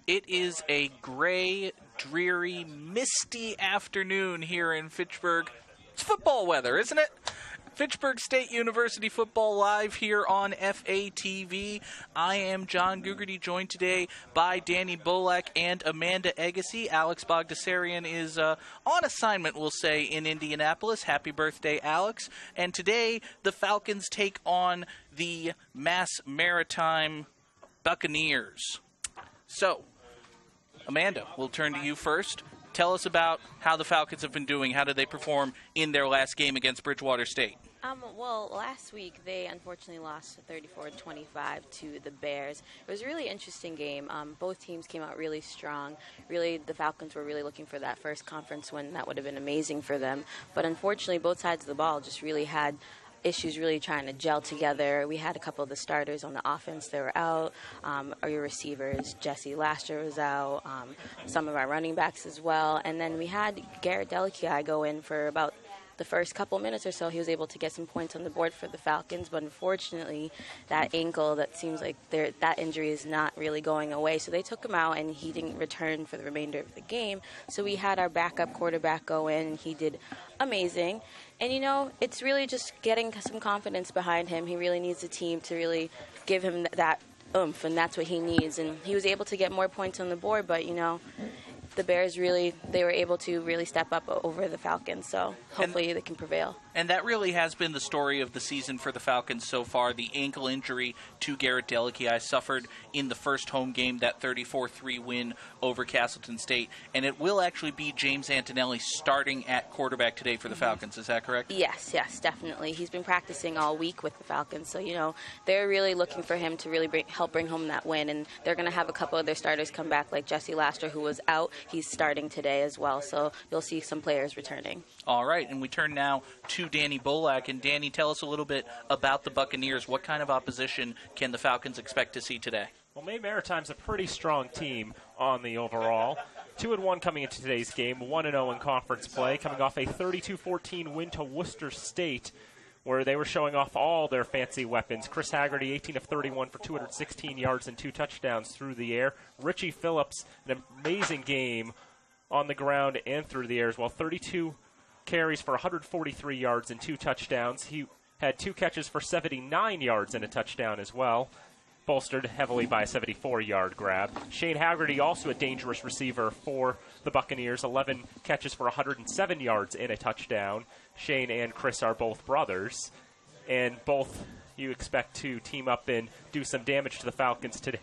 It is a gray, dreary, misty afternoon here in Fitchburg. It's football weather, isn't it? Fitchburg State University football live here on FATV. I am John Gugerty, joined today by Danny Bolak and Amanda Agassi. Alex Bogdasarian is on assignment, we'll say, in Indianapolis. Happy birthday, Alex. And today, the Falcons take on the Maritime Buccaneers. So, Amanda, we'll turn to you first. Tell us about how the Falcons have been doing. How did they perform in their last game against Bridgewater State? Well, last week they unfortunately lost 34-25 to the Bears. It was a really interesting game. Both teams came out really strong. Really, the Falcons were really looking for that first conference win. That would have been amazing for them. But unfortunately, both sides of the ball just really had issues really trying to gel together. We had a couple of the starters on the offense that were out. Your receivers, Jesse Laster was out. Some of our running backs as well. And then we had Garrett Delici go in for about the first couple minutes or so. He was able to get some points on the board for the Falcons, but unfortunately that ankle, that seems like that injury is not really going away. So they took him out and he didn't return for the remainder of the game. So we had our backup quarterback go in and he did amazing. And, it's really just getting some confidence behind him. He really needs a team to really give him that oomph, and that's what he needs. And he was able to get more points on the board, but, the Bears they were able to really step up over the Falcons, so hopefully they can prevail. And that really has been the story of the season for the Falcons so far. The ankle injury to Garrett Delici suffered in the first home game, that 34-3 win over Castleton State. And it will actually be James Antonelli starting at quarterback today for the Falcons. Is that correct? Yes, definitely. He's been practicing all week with the Falcons, so, they're really looking for him to really help bring home that win. And they're going to have a couple of their starters come back, like Jesse Laster, who was out. He's starting today as well, so you'll see some players returning. All right, and we turn now to Danny Bolak. And Danny, tell us a little bit about the Buccaneers. What kind of opposition can the Falcons expect to see today? Well, Maritime's a pretty strong team on the overall. 2-1 coming into today's game, 1-0 in conference play, coming off a 32-14 win to Worcester State, where they were showing off all their fancy weapons. Chris Haggerty, 18 of 31 for 216 yards and 2 touchdowns through the air. Richie Phillips, an amazing game on the ground and through the air as well. 32 carries for 143 yards and 2 touchdowns. He had 2 catches for 79 yards and a touchdown as well, bolstered heavily by a 74-yard grab. Shane Haggerty, also a dangerous receiver for the Buccaneers, 11 catches for 107 yards and a touchdown. Shane and Chris are both brothers, and both you expect to team up and do some damage to the Falcons today,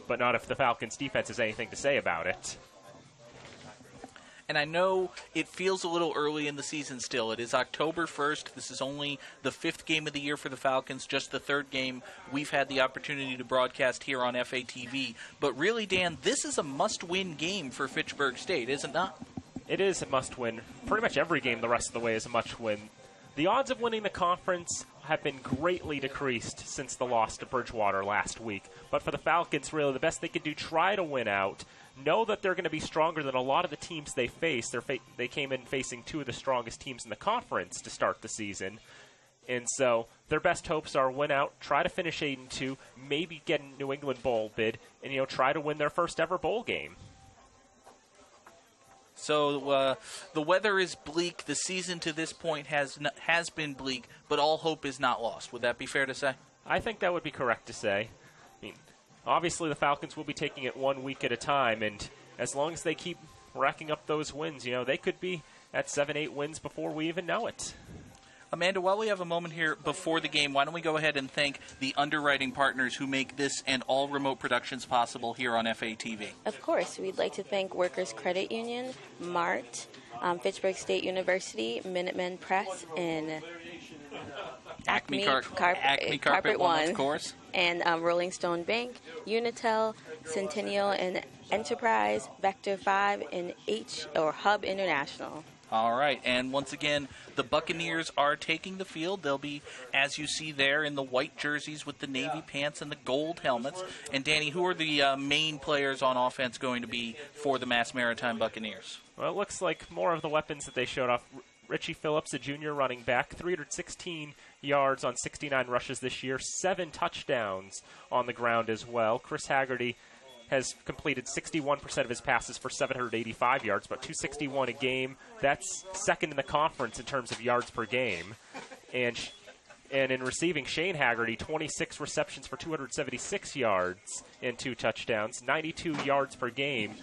but not if the Falcons' defense has anything to say about it. And I know it feels a little early in the season still. It is October 1st. This is only the 5th game of the year for the Falcons, just the 3rd game we've had the opportunity to broadcast here on FATV. But really, Dan, this is a must-win game for Fitchburg State, is it not? It is a must-win. Pretty much every game the rest of the way is a must-win. The odds of winning the conference have been greatly decreased since the loss to Bridgewater last week. But for the Falcons, really, the best they could do, try to win out. Know that they're going to be stronger than a lot of the teams they face. They came in facing 2 of the strongest teams in the conference to start the season. And so their best hopes are win out, try to finish 8-2, maybe get a New England Bowl bid, and try to win their first ever bowl game. So the weather is bleak. The season to this point has been bleak, but all hope is not lost. Would that be fair to say? I think that would be correct to say. Obviously, the Falcons will be taking it 1 week at a time, and as long as they keep racking up those wins, they could be at 7-8 wins before we even know it. Amanda, while we have a moment here before the game, why don't we go ahead and thank the underwriting partners who make this and all remote productions possible here on FATV. Of course, we'd like to thank Workers Credit Union, MART, Fitchburg State University, Minutemen Press, and Acme Carpet One, of course, and Rolling Stone Bank, Unitel, Centennial, and Enterprise, Vector 5, and Hub International. All right, and once again, the Buccaneers are taking the field. They'll be, as you see there, in the white jerseys with the navy pants and the gold helmets. And Danny, who are the main players on offense going to be for the Maritime Buccaneers? Well, it looks like more of the weapons that they showed off. Richie Phillips, a junior running back, 316 yards on 69 rushes this year, 7 touchdowns on the ground as well. Chris Haggerty, has completed 61% of his passes for 785 yards, but 261 a game. That's second in the conference in terms of yards per game. And in receiving, Shane Haggerty, 26 receptions for 276 yards and 2 touchdowns, 92 yards per game.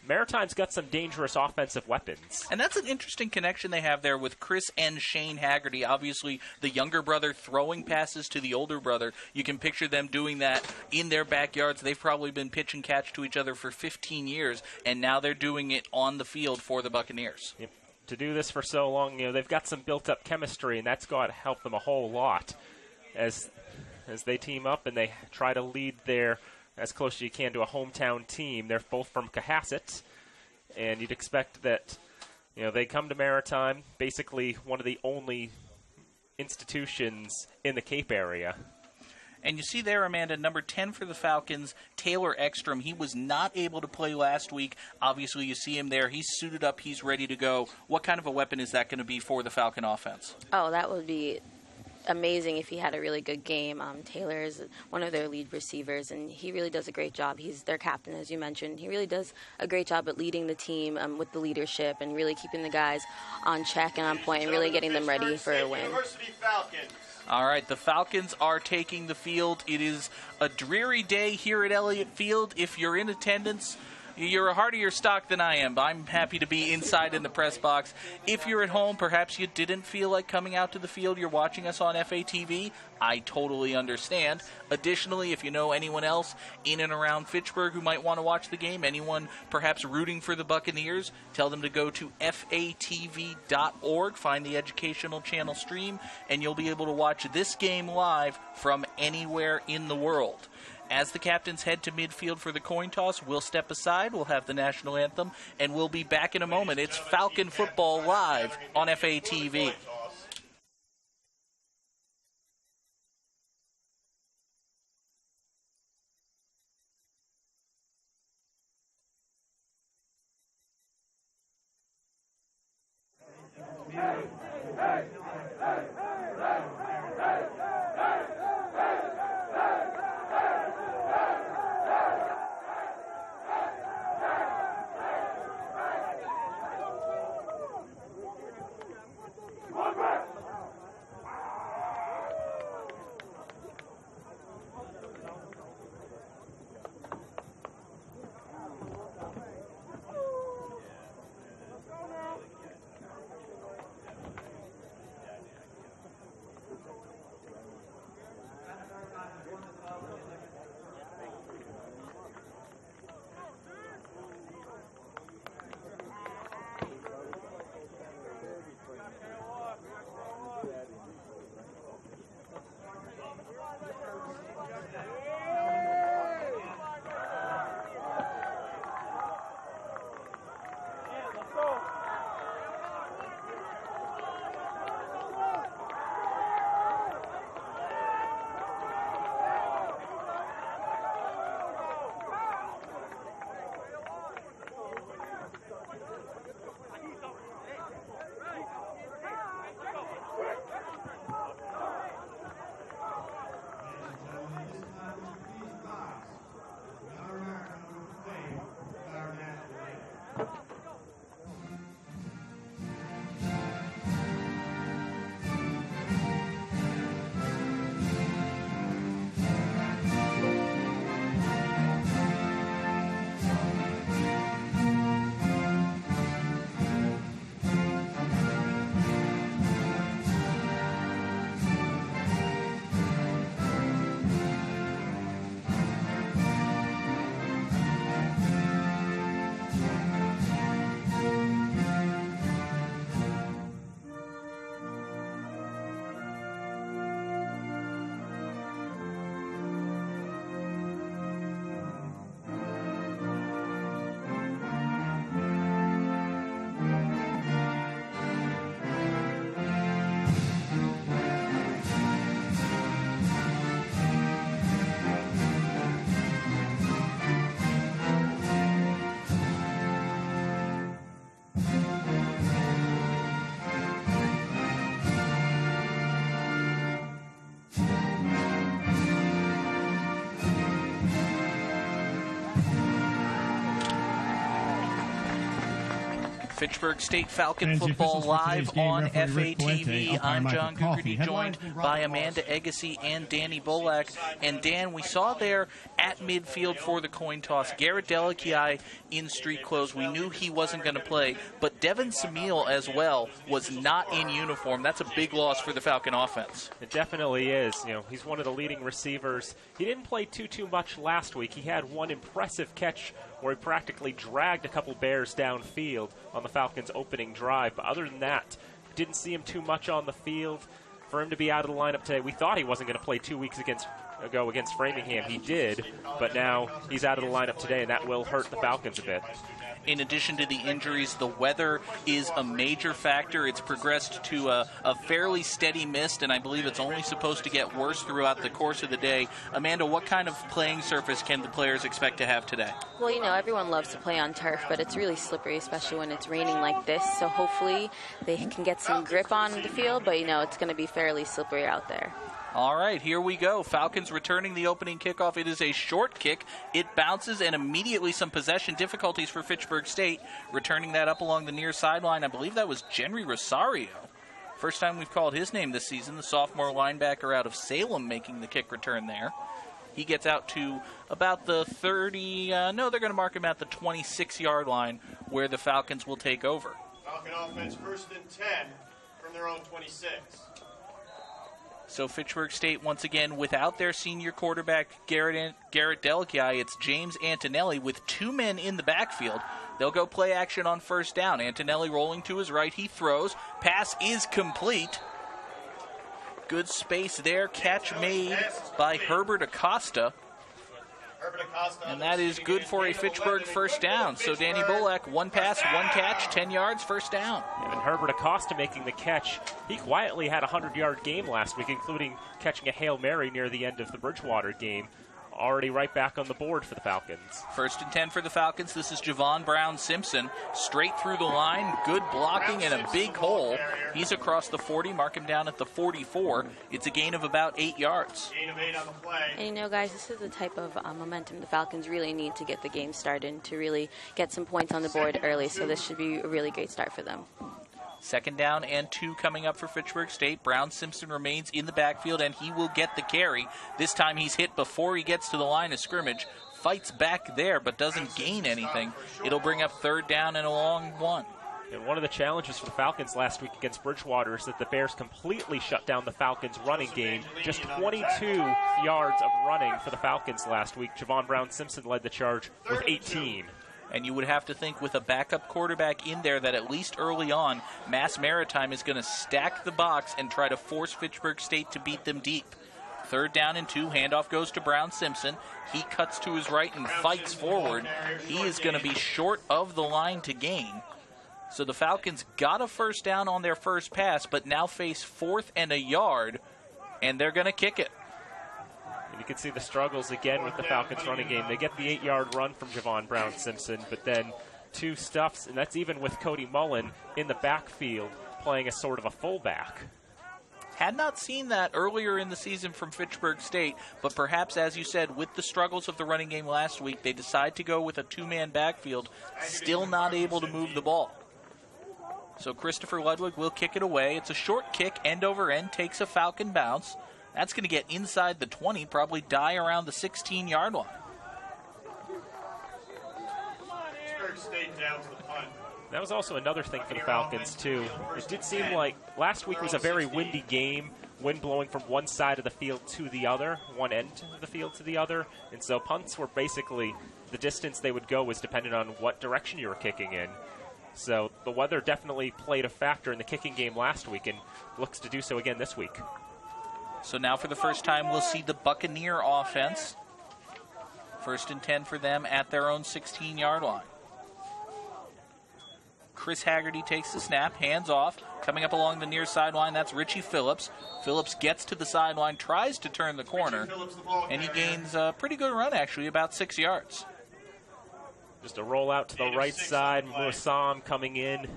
Maritime's got some dangerous offensive weapons. And that's an interesting connection they have there with Chris and Shane Haggerty. Obviously, the younger brother throwing passes to the older brother. You can picture them doing that in their backyards. They've probably been pitch and catch to each other for 15 years, and now they're doing it on the field for the Buccaneers. Yep. To do this for so long, they've got some built-up chemistry, and that's got to help them a whole lot as they team up and they try to lead their as close as you can to a hometown team. They're both from Cohasset, and you'd expect that they come to Maritime, basically one of the only institutions in the Cape area. And you see there, Amanda, number 10 for the Falcons, Taylor Ekstrom. He was not able to play last week. Obviously, you see him there. He's suited up. He's ready to go. What kind of a weapon is that going to be for the Falcon offense? Oh, that would be amazing if he had a really good game. Taylor is one of their lead receivers, and he really does a great job. He's their captain, as you mentioned. He really does a great job at leading the team with the leadership and really keeping the guys on check and on point and really getting them ready for a win. All right, the Falcons are taking the field. It is a dreary day here at Elliott Field. If you're in attendance, you're a hardier stock than I am. I'm happy to be inside in the press box. If you're at home, perhaps you didn't feel like coming out to the field. You're watching us on FATV. I totally understand. Additionally, if you know anyone else in and around Fitchburg who might want to watch the game, anyone perhaps rooting for the Buccaneers, tell them to go to fatv.org, find the educational channel stream, and you'll be able to watch this game live from anywhere in the world. As the captains head to midfield for the coin toss, we'll step aside, we'll have the national anthem, and we'll be back in a moment. It's Falcon Football live on FATV. Fitchburg State Falcon football live on FATV. I'm John Gugerty, joined by Amanda Agassi and Danny Bolak. And Dan, we saw there at midfield for the coin toss, Garrett Delakiai in street clothes. We knew he wasn't going to play, but Devin Samil as well was not in uniform. That's a big loss for the Falcon offense. It definitely is. You know, he's one of the leading receivers. He didn't play too much last week. He had one impressive catch where he practically dragged a couple Bears downfield on the Falcons' opening drive. But other than that, didn't see him too much on the field. For him to be out of the lineup today, we thought he wasn't going to play 2 weeks ago against Framingham. He did, but now he's out of the lineup today, and that will hurt the Falcons a bit. In addition to the injuries, the weather is a major factor. It's progressed to a fairly steady mist, and I believe it's only supposed to get worse throughout the course of the day. Amanda, what kind of playing surface can the players expect to have today? Well, you know, everyone loves to play on turf, but it's really slippery, especially when it's raining like this. So hopefully they can get some grip on the field, but, you know, it's going to be fairly slippery out there. All right, here we go. Falcons returning the opening kickoff. It is a short kick. It bounces, and immediately some possession difficulties for Fitchburg State. Returning that up along the near sideline, I believe that was Jenry Rosario. First time we've called his name this season, the sophomore linebacker out of Salem making the kick return there. He gets out to about the 30, they're going to mark him at the 26-yard line where the Falcons will take over. Falcon offense 1st and 10 from their own 26. So Fitchburg State, once again, without their senior quarterback, Garrett Delakiai, it's James Antonelli with two men in the backfield. They'll go play action on first down. Antonelli rolling to his right. He throws. Pass is complete. Good space there. Catch made by Herbert Acosta. And that is good for a Fitchburg first down. So Danny Bolak, one pass, one catch, 10 yards, first down. And Herbert Acosta making the catch. He quietly had a 100-yard game last week, including catching a Hail Mary near the end of the Bridgewater game. Already right back on the board for the Falcons. 1st and 10 for the Falcons. This is Javon Brown-Simpson. Straight through the line. Good blocking and a big hole. He's across the 40. Mark him down at the 44. It's a gain of about 8 yards. Gain of 8 on the play. And you know, guys, this is the type of momentum the Falcons really need to get the game started, to really get some points on the board early. So this should be a really great start for them. 2nd down and 2 coming up for Fitchburg State. Brown-Simpson remains in the backfield, and he will get the carry. This time he's hit before he gets to the line of scrimmage. Fights back there, but doesn't gain anything. It'll bring up 3rd down and a long one. And one of the challenges for the Falcons last week against Bridgewater is that the Bears completely shut down the Falcons' running game. Just 22 yards of running for the Falcons last week. Javon Brown-Simpson led the charge with 18. And you would have to think with a backup quarterback in there that at least early on, Maritime is going to stack the box and try to force Fitchburg State to beat them deep. 3rd down and 2, handoff goes to Brown-Simpson. He cuts to his right and fights forward. He is going to be short of the line to gain. So the Falcons got a first down on their first pass, but now face 4th and a yard, and they're going to kick it. You can see the struggles again with the Falcons running game. They get the 8-yard run from Javon Brown-Simpson, but then 2 stuffs, and that's even with Cody Mullen in the backfield playing as sort of a fullback. Had not seen that earlier in the season from Fitchburg State, but perhaps, as you said, with the struggles of the running game last week, they decide to go with a 2-man backfield, still not able to move the ball. So Christopher Ludwig will kick it away. It's a short kick, end over end, takes a Falcon bounce. That's going to get inside the 20, probably die around the 16-yard line. That was also another thing for the Falcons, too. It did seem like last week was a very windy game, wind blowing from one side of the field to the other, one end of the field to the other. And so punts were basically, the distance they would go was dependent on what direction you were kicking in. So the weather definitely played a factor in the kicking game last week and looks to do so again this week. So now for the first time, we'll see the Buccaneer offense. 1st and 10 for them at their own 16-yard line. Chris Haggerty takes the snap, hands off. Coming up along the near sideline, that's Richie Phillips. Phillips gets to the sideline, tries to turn the corner, and he gains a pretty good run, actually, about 6 yards. Just a roll out to the right side. Muassam coming in,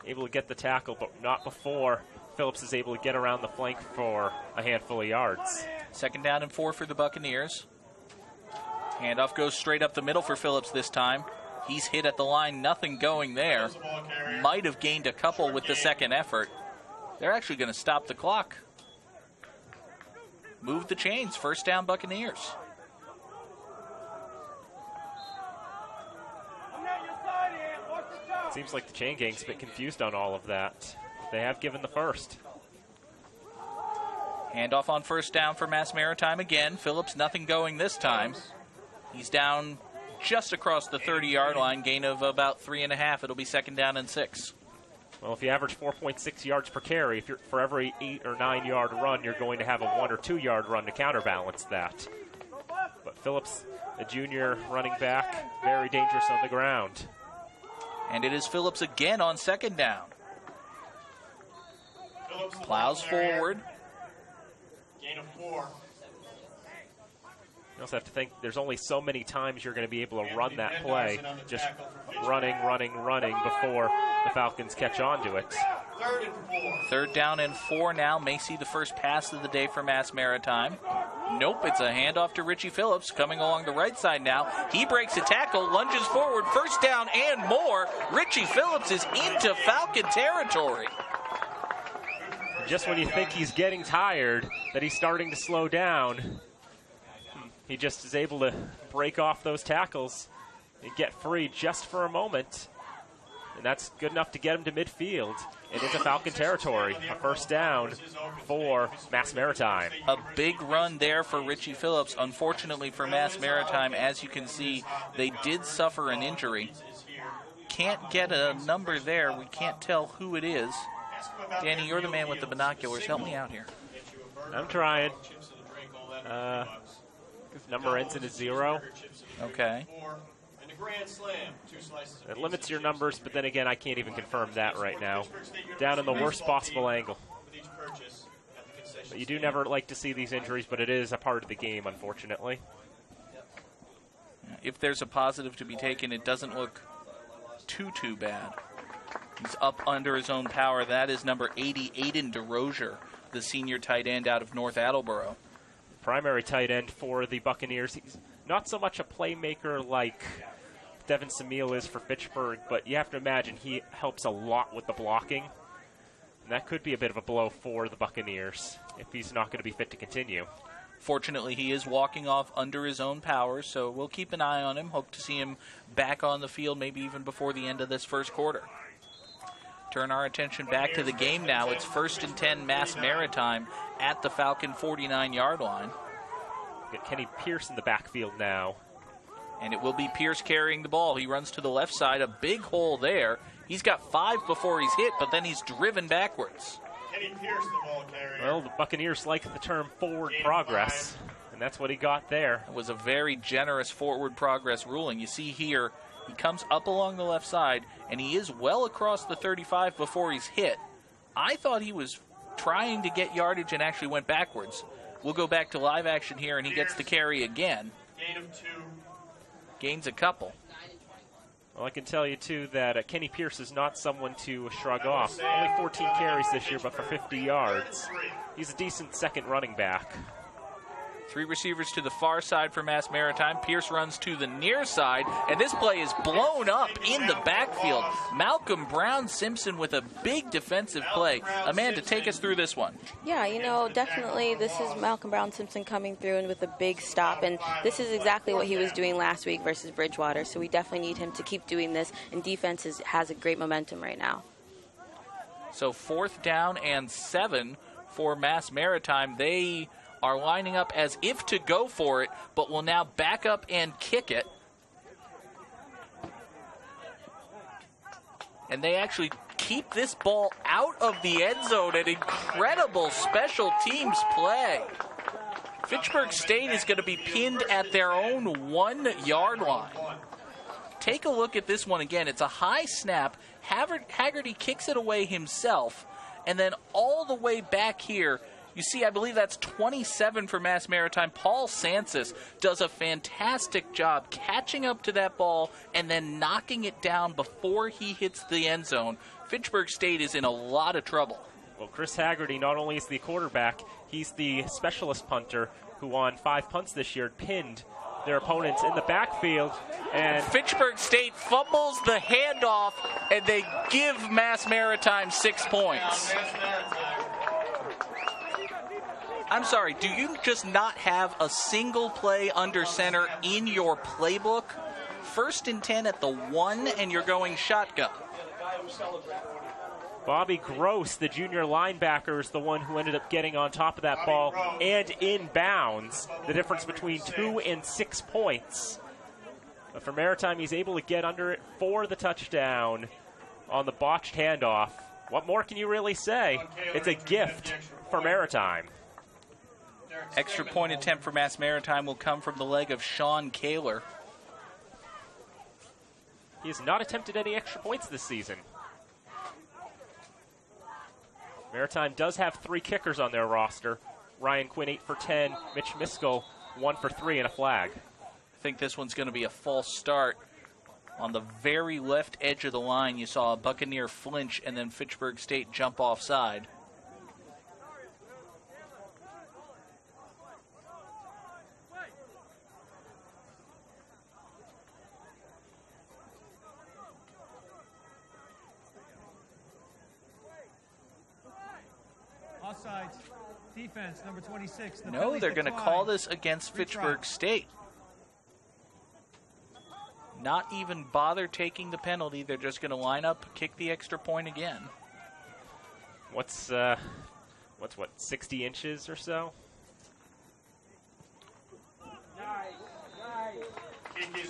able to get the tackle, but not before Phillips is able to get around the flank for a handful of yards. 2nd down and 4 for the Buccaneers. Handoff goes straight up the middle for Phillips this time. He's hit at the line, nothing going there. Might have gained a couple with the second effort. They're actually going to stop the clock. Move the chains, first down Buccaneers. Seems like the chain gang's a bit confused on all of that. They have given the first. Handoff on first down for Mass Maritime again. Phillips, nothing going this time. He's down just across the 30-yard line, gain of about 3.5. It'll be second down and 6. Well, if you average 4.6 yards per carry, for every 8 or 9 yard run, you're going to have a 1 or 2 yard run to counterbalance that. But Phillips, a junior running back, very dangerous on the ground. And it is Phillips again on second down. Plows forward. Gain of 4. You also have to think there's only so many times you're going to be able to run that play. Just running before the Falcons catch on to it. Third down and 4 now. May see the first pass of the day for Mass Maritime. Nope, it's a handoff to Richie Phillips coming along the right side now. He breaks a tackle, lunges forward, first down and more. Richie Phillips is into Falcon territory. Just when you think he's getting tired, that he's starting to slow down, he just is able to break off those tackles and get free just for a moment. And that's good enough to get him to midfield and into Falcon territory. A first down for Mass Maritime. A big run there for Richie Phillips. Unfortunately for Mass Maritime, as you can see, they did suffer an injury. Can't get a number there. We can't tell who it is. Danny, you're the man with the binoculars. Help me out here. I'm trying. His number ends in a 0. Okay. It limits your numbers, but then again, I can't even confirm that right now. Down in the worst possible angle. But you do never like to see these injuries, but it is a part of the game, unfortunately. If there's a positive to be taken, it doesn't look too bad. He's up under his own power. That is number 80, Aiden DeRozier, the senior tight end out of North Attleboro. Primary tight end for the Buccaneers. He's not so much a playmaker like Devin Samil is for Fitchburg, but you have to imagine he helps a lot with the blocking. And that could be a bit of a blow for the Buccaneers if he's not going to be fit to continue. Fortunately, he is walking off under his own power, so we'll keep an eye on him. Hope to see him back on the field maybe even before the end of this first quarter. Turn our attention back to the game now. It's 1st and 10 Mass Maritime at the Falcon 49-yard line. Get Kenny Pierce in the backfield now. And it will be Pierce carrying the ball. He runs to the left side, a big hole there. He's got 5 before he's hit, but then he's driven backwards. Kenny Pierce, the ball carrier. Well, the Buccaneers like the term forward progress, and that's what he got there. It was a very generous forward progress ruling. You see here, he comes up along the left side, and he is well across the 35 before he's hit. I thought he was trying to get yardage and actually went backwards. We'll go back to live action here, and he gets the carry again. Gain of 2. Gains a couple. Well, I can tell you, too, that Kenny Pierce is not someone to shrug off. Only 14 carries this year, but for 50 yards. He's a decent second running back. 3 receivers to the far side for Mass Maritime. Pierce runs to the near side, and this play is blown up in the backfield. Malcolm Brown Simpson with a big defensive play. Amanda, take us through this one. Yeah, you know, definitely this is Malcolm Brown Simpson coming through and with a big stop, and this is exactly what he was doing last week versus Bridgewater, so we definitely need him to keep doing this, and defense has a great momentum right now. So 4th down and 7 for Mass Maritime. They are lining up as if to go for it, but will now back up and kick it. And they actually keep this ball out of the end zone. An incredible special teams play. Fitchburg State is going to be pinned at their own 1-yard line. Take a look at this one again. It's a high snap. Haggerty kicks it away himself, and then all the way back here, you see, I believe that's 27 for Mass Maritime. Paul Sansis does a fantastic job catching up to that ball and then knocking it down before he hits the end zone. Fitchburg State is in a lot of trouble. Well, Chris Haggerty not only is the quarterback, he's the specialist punter who on 5 punts this year pinned their opponents in the backfield. And Fitchburg State fumbles the handoff, and they give Mass Maritime 6 points. I'm sorry, do you just not have a single play under center in your playbook? 1st and 10 at the 1, and you're going shotgun. Bobby Gross, the junior linebacker, is the one who ended up getting on top of that ball and in bounds. The difference between 2 and 6 points. But for Maritime, he's able to get under it for the touchdown on the botched handoff. What more can you really say? It's a gift for Maritime. Extra point attempt for Mass Maritime will come from the leg of Sean Kaler. He has not attempted any extra points this season. Maritime does have 3 kickers on their roster. Ryan Quinn, 8 for 10. Mitch Miskell, 1 for 3 and a flag. I think this one's going to be a false start. On the very left edge of the line, you saw a Buccaneer flinch and then Fitchburg State jump offside. Offsides. Defense, number 26. No, they're going to call this against Fitchburg State. Not even bother taking the penalty. They're just going to line up, kick the extra point again. What's 60 inches or so?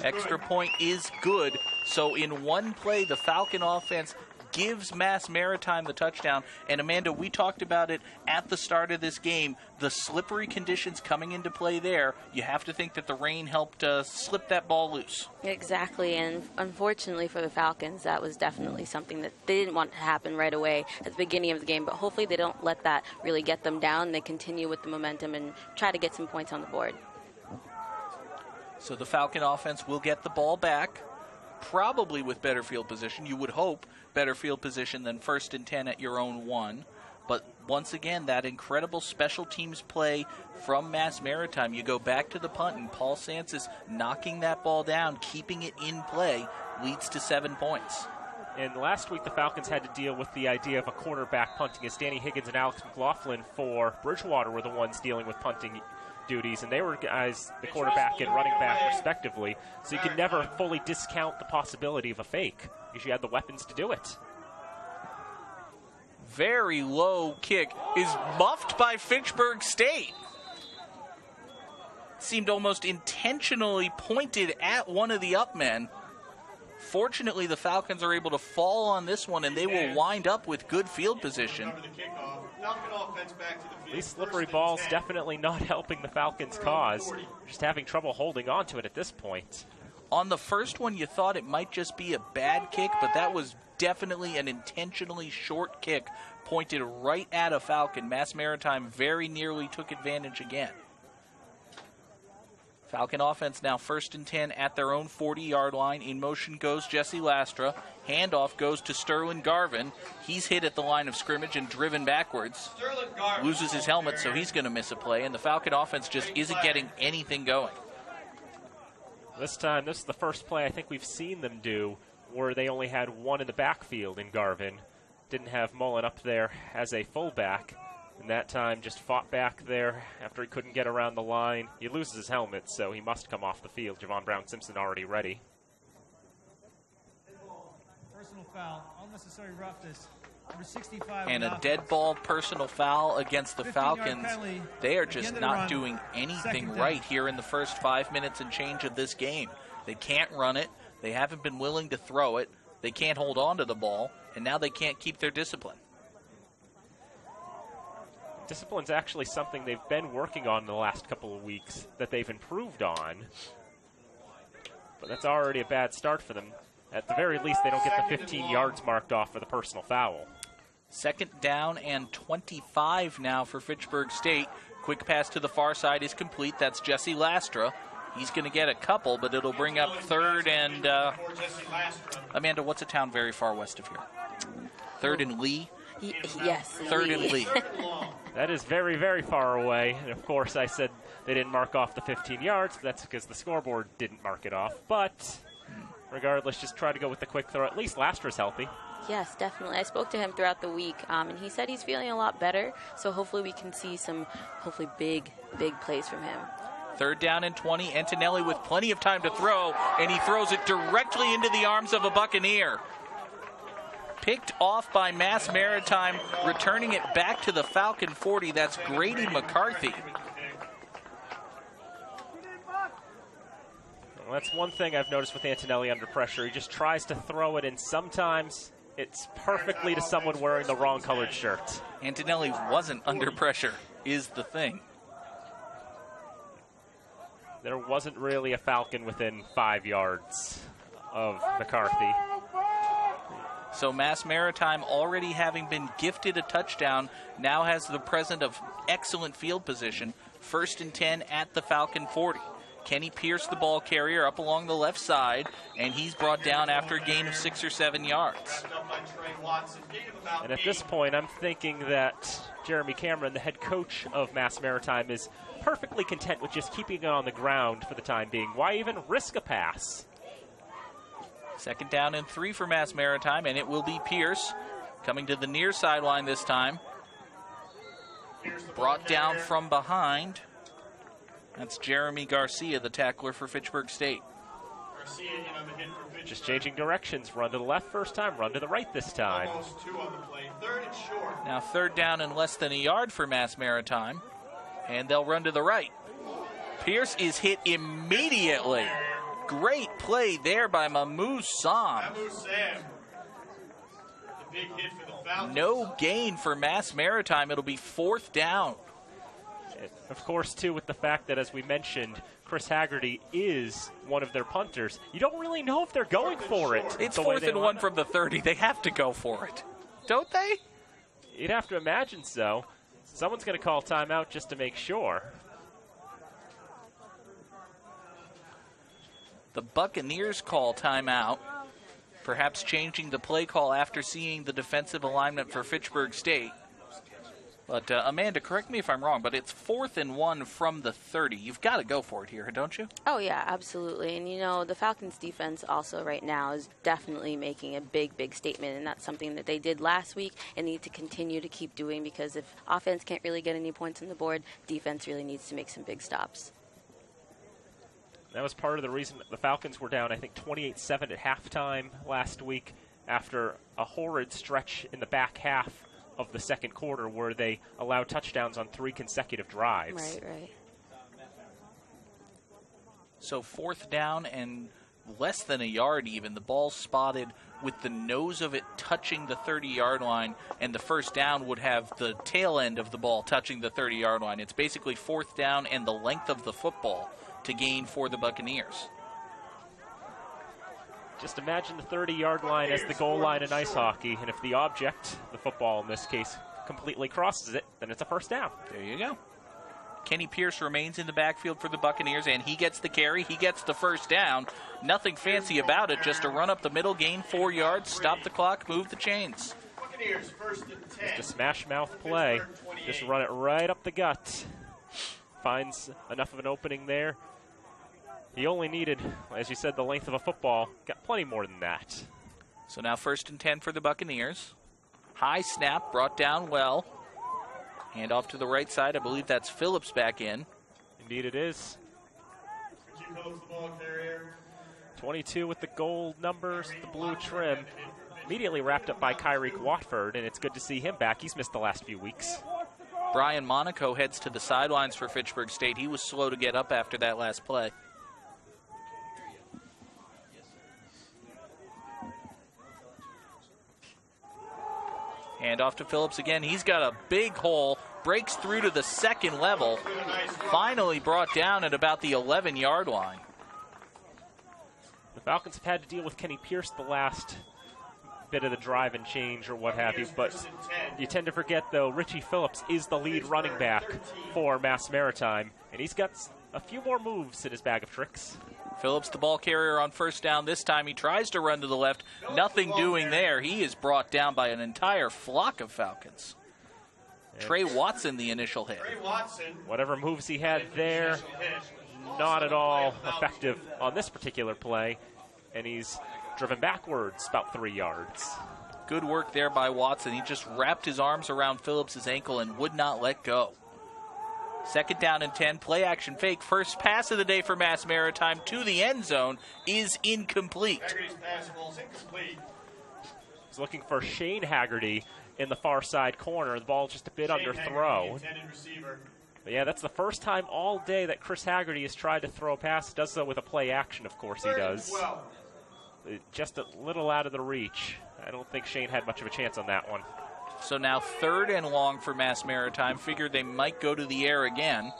Extra point is good. So in one play, the Falcon offense gives Mass Maritime the touchdown. And Amanda, we talked about it at the start of this game. The slippery conditions coming into play there. You have to think that the rain helped slip that ball loose. Exactly, and unfortunately for the Falcons, that was definitely something that they didn't want to happen right away at the beginning of the game. But hopefully they don't let that really get them down. They continue with the momentum and try to get some points on the board. So the Falcon offense will get the ball back, probably with better field position. You would hope better field position than 1st and 10 at your own 1. But once again, that incredible special teams play from Mass Maritime. You go back to the punt, and Paul Sands is knocking that ball down, keeping it in play, leads to 7 points. And last week, the Falcons had to deal with the idea of a quarterback punting, as Danny Higgins and Alex McLaughlin for Bridgewater were the ones dealing with punting duties, and they were guys, the quarterback and running back respectively, so you can never fully discount the possibility of a fake because you had the weapons to do it. Very low kick is muffed by Fitchburg State. Seemed almost intentionally pointed at one of the upmen. Fortunately, the Falcons are able to fall on this one, and they will wind up with good field position. These slippery balls definitely not helping the Falcons' cause. Just having trouble holding on to it at this point. On the first one, you thought it might just be a bad kick, but that was definitely an intentionally short kick pointed right at a Falcon. Mass Maritime very nearly took advantage again. Falcon offense now 1st and 10 at their own 40-yard line. In motion goes Jesse Lastra. Handoff goes to Sterling Garvin. He's hit at the line of scrimmage and driven backwards. Loses his helmet, so he's going to miss a play, and the Falcon offense just isn't getting anything going. This time, this is the first play I think we've seen them do where they only had one in the backfield in Garvin. Didn't have Mullen up there as a fullback. And that time just fought back there after he couldn't get around the line. He loses his helmet, so he must come off the field. Javon Brown-Simpson already ready. Personal foul, unnecessary roughness. Number 65. And a dead ball personal foul against the Falcons. They are just not doing anything right here in the first 5 minutes and change of this game. They can't run it. They haven't been willing to throw it. They can't hold on to the ball. And now they can't keep their discipline. Discipline's actually something they've been working on in the last couple of weeks that they've improved on. But that's already a bad start for them. At the very least, they don't get the 15 yards marked off for the personal foul. 2nd down and 25 now for Fitchburg State. Quick pass to the far side is complete. That's Jesse Lastra. He's going to get a couple, but it'll bring up 3rd and... Amanda, what's a town very far west of here? 3rd and Lee. Yes. Third and Lee. That is very, very far away. And, of course, I said they didn't mark off the 15 yards. That's because the scoreboard didn't mark it off. But regardless, just try to go with the quick throw. At least Lastra's healthy. Yes, definitely. I spoke to him throughout the week, and he said he's feeling a lot better. So hopefully we can see some big plays from him. Third down and 20. Antonelli with plenty of time to throw, and he throws it directly into the arms of a Buccaneer. Picked off by Mass Maritime, returning it back to the Falcon 40. That's Grady McCarthy. Well, that's one thing I've noticed with Antonelli under pressure. He just tries to throw it, and sometimes it's perfectly to someone wearing the wrong colored shirt. Antonelli wasn't under pressure, is the thing. There wasn't really a Falcon within 5 yards of McCarthy. So Mass Maritime, already having been gifted a touchdown, now has the present of excellent field position. 1st and 10 at the Falcon 40. Kenny Pierce, the ball carrier, up along the left side, and he's brought down after a gain of 6 or 7 yards. And at this point, I'm thinking that Jeremy Cameron, the head coach of Mass Maritime, is perfectly content with just keeping it on the ground for the time being. Why even risk a pass? 2nd down and 3 for Mass Maritime, and it will be Pierce coming to the near sideline this time. Brought down from behind. That's Jeremy Garcia, the tackler for Fitchburg State. Just changing directions. Run to the left first time, run to the right this time. Now 3rd down and less than a yard for Mass Maritime, and they'll run to the right. Pierce is hit immediately. Great play there by Mahmoud Sam. No gain for Mass Maritime. It'll be 4th down. Of course, too, with the fact that, as we mentioned, Chris Haggerty is one of their punters, you don't really know if they're going for it. It's 4th and 1 from the 30. They have to go for it, don't they? You'd have to imagine so. Someone's going to call timeout just to make sure. The Buccaneers call timeout, perhaps changing the play call after seeing the defensive alignment for Fitchburg State. But Amanda, correct me if I'm wrong, but it's 4th and 1 from the 30. You've got to go for it here, don't you? Oh, yeah, absolutely. And, you know, the Falcons defense also right now is definitely making a big statement, and that's something that they did last week and need to continue to keep doing, because if offense can't really get any points on the board, defense really needs to make some big stops. That was part of the reason that the Falcons were down, I think, 28-7 at halftime last week after a horrid stretch in the back half of the second quarter where they allowed touchdowns on 3 consecutive drives. Right. So 4th down and less than a yard even. The ball spotted with the nose of it touching the 30-yard line, and the first down would have the tail end of the ball touching the 30-yard line. It's basically 4th down and the length of the football to gain for the Buccaneers. Just imagine the 30-yard line as the goal line in ice hockey, and if the object, the football in this case, completely crosses it, then it's a first down. There you go. Kenny Pierce remains in the backfield for the Buccaneers, and he gets the carry. He gets the first down. Nothing fancy about it, just a run up the middle, gain 4 yards, stop the clock, move the chains. Just a smash mouth play. Just run it right up the gut. Finds enough of an opening there. He only needed, as you said, the length of a football. Got plenty more than that. So now 1st and 10 for the Buccaneers. High snap, brought down well. Hand off to the right side. I believe that's Phillips back in. Indeed it is. 22 with the gold numbers, the blue trim. Immediately wrapped up by Kyrie Watford, and it's good to see him back. He's missed the last few weeks. Brian Monaco heads to the sidelines for Fitchburg State. He was slow to get up after that last play. Hand off to Phillips again. He's got a big hole, breaks through to the second level, finally brought down at about the 11-yard line. The Falcons have had to deal with Kenny Pierce the last bit of the drive and change or what have you, but you tend to forget, though, Richie Phillips is the lead running back for Mass Maritime, and he's got a few more moves in his bag of tricks. Phillips, the ball carrier on first down this time. He tries to run to the left. Nothing doing there. He is brought down by an entire flock of Falcons. Trey Watson, the initial hit. Whatever moves he had there, not at all effective on this particular play. And he's driven backwards about 3 yards. Good work there by Watson. He just wrapped his arms around Phillips' ankle and would not let go. Second down and 10, play action fake. First pass of the day for Mass Maritime to the end zone is incomplete. He's looking for Shane Haggerty in the far side corner. The ball just a bit underthrown. But yeah, that's the first time all day that Chris Haggerty has tried to throw a pass. Does so with a play action, of course he does. Just a little out of the reach. I don't think Shane had much of a chance on that one. So now 3rd and long for Mass Maritime. Figured they might go to the air again.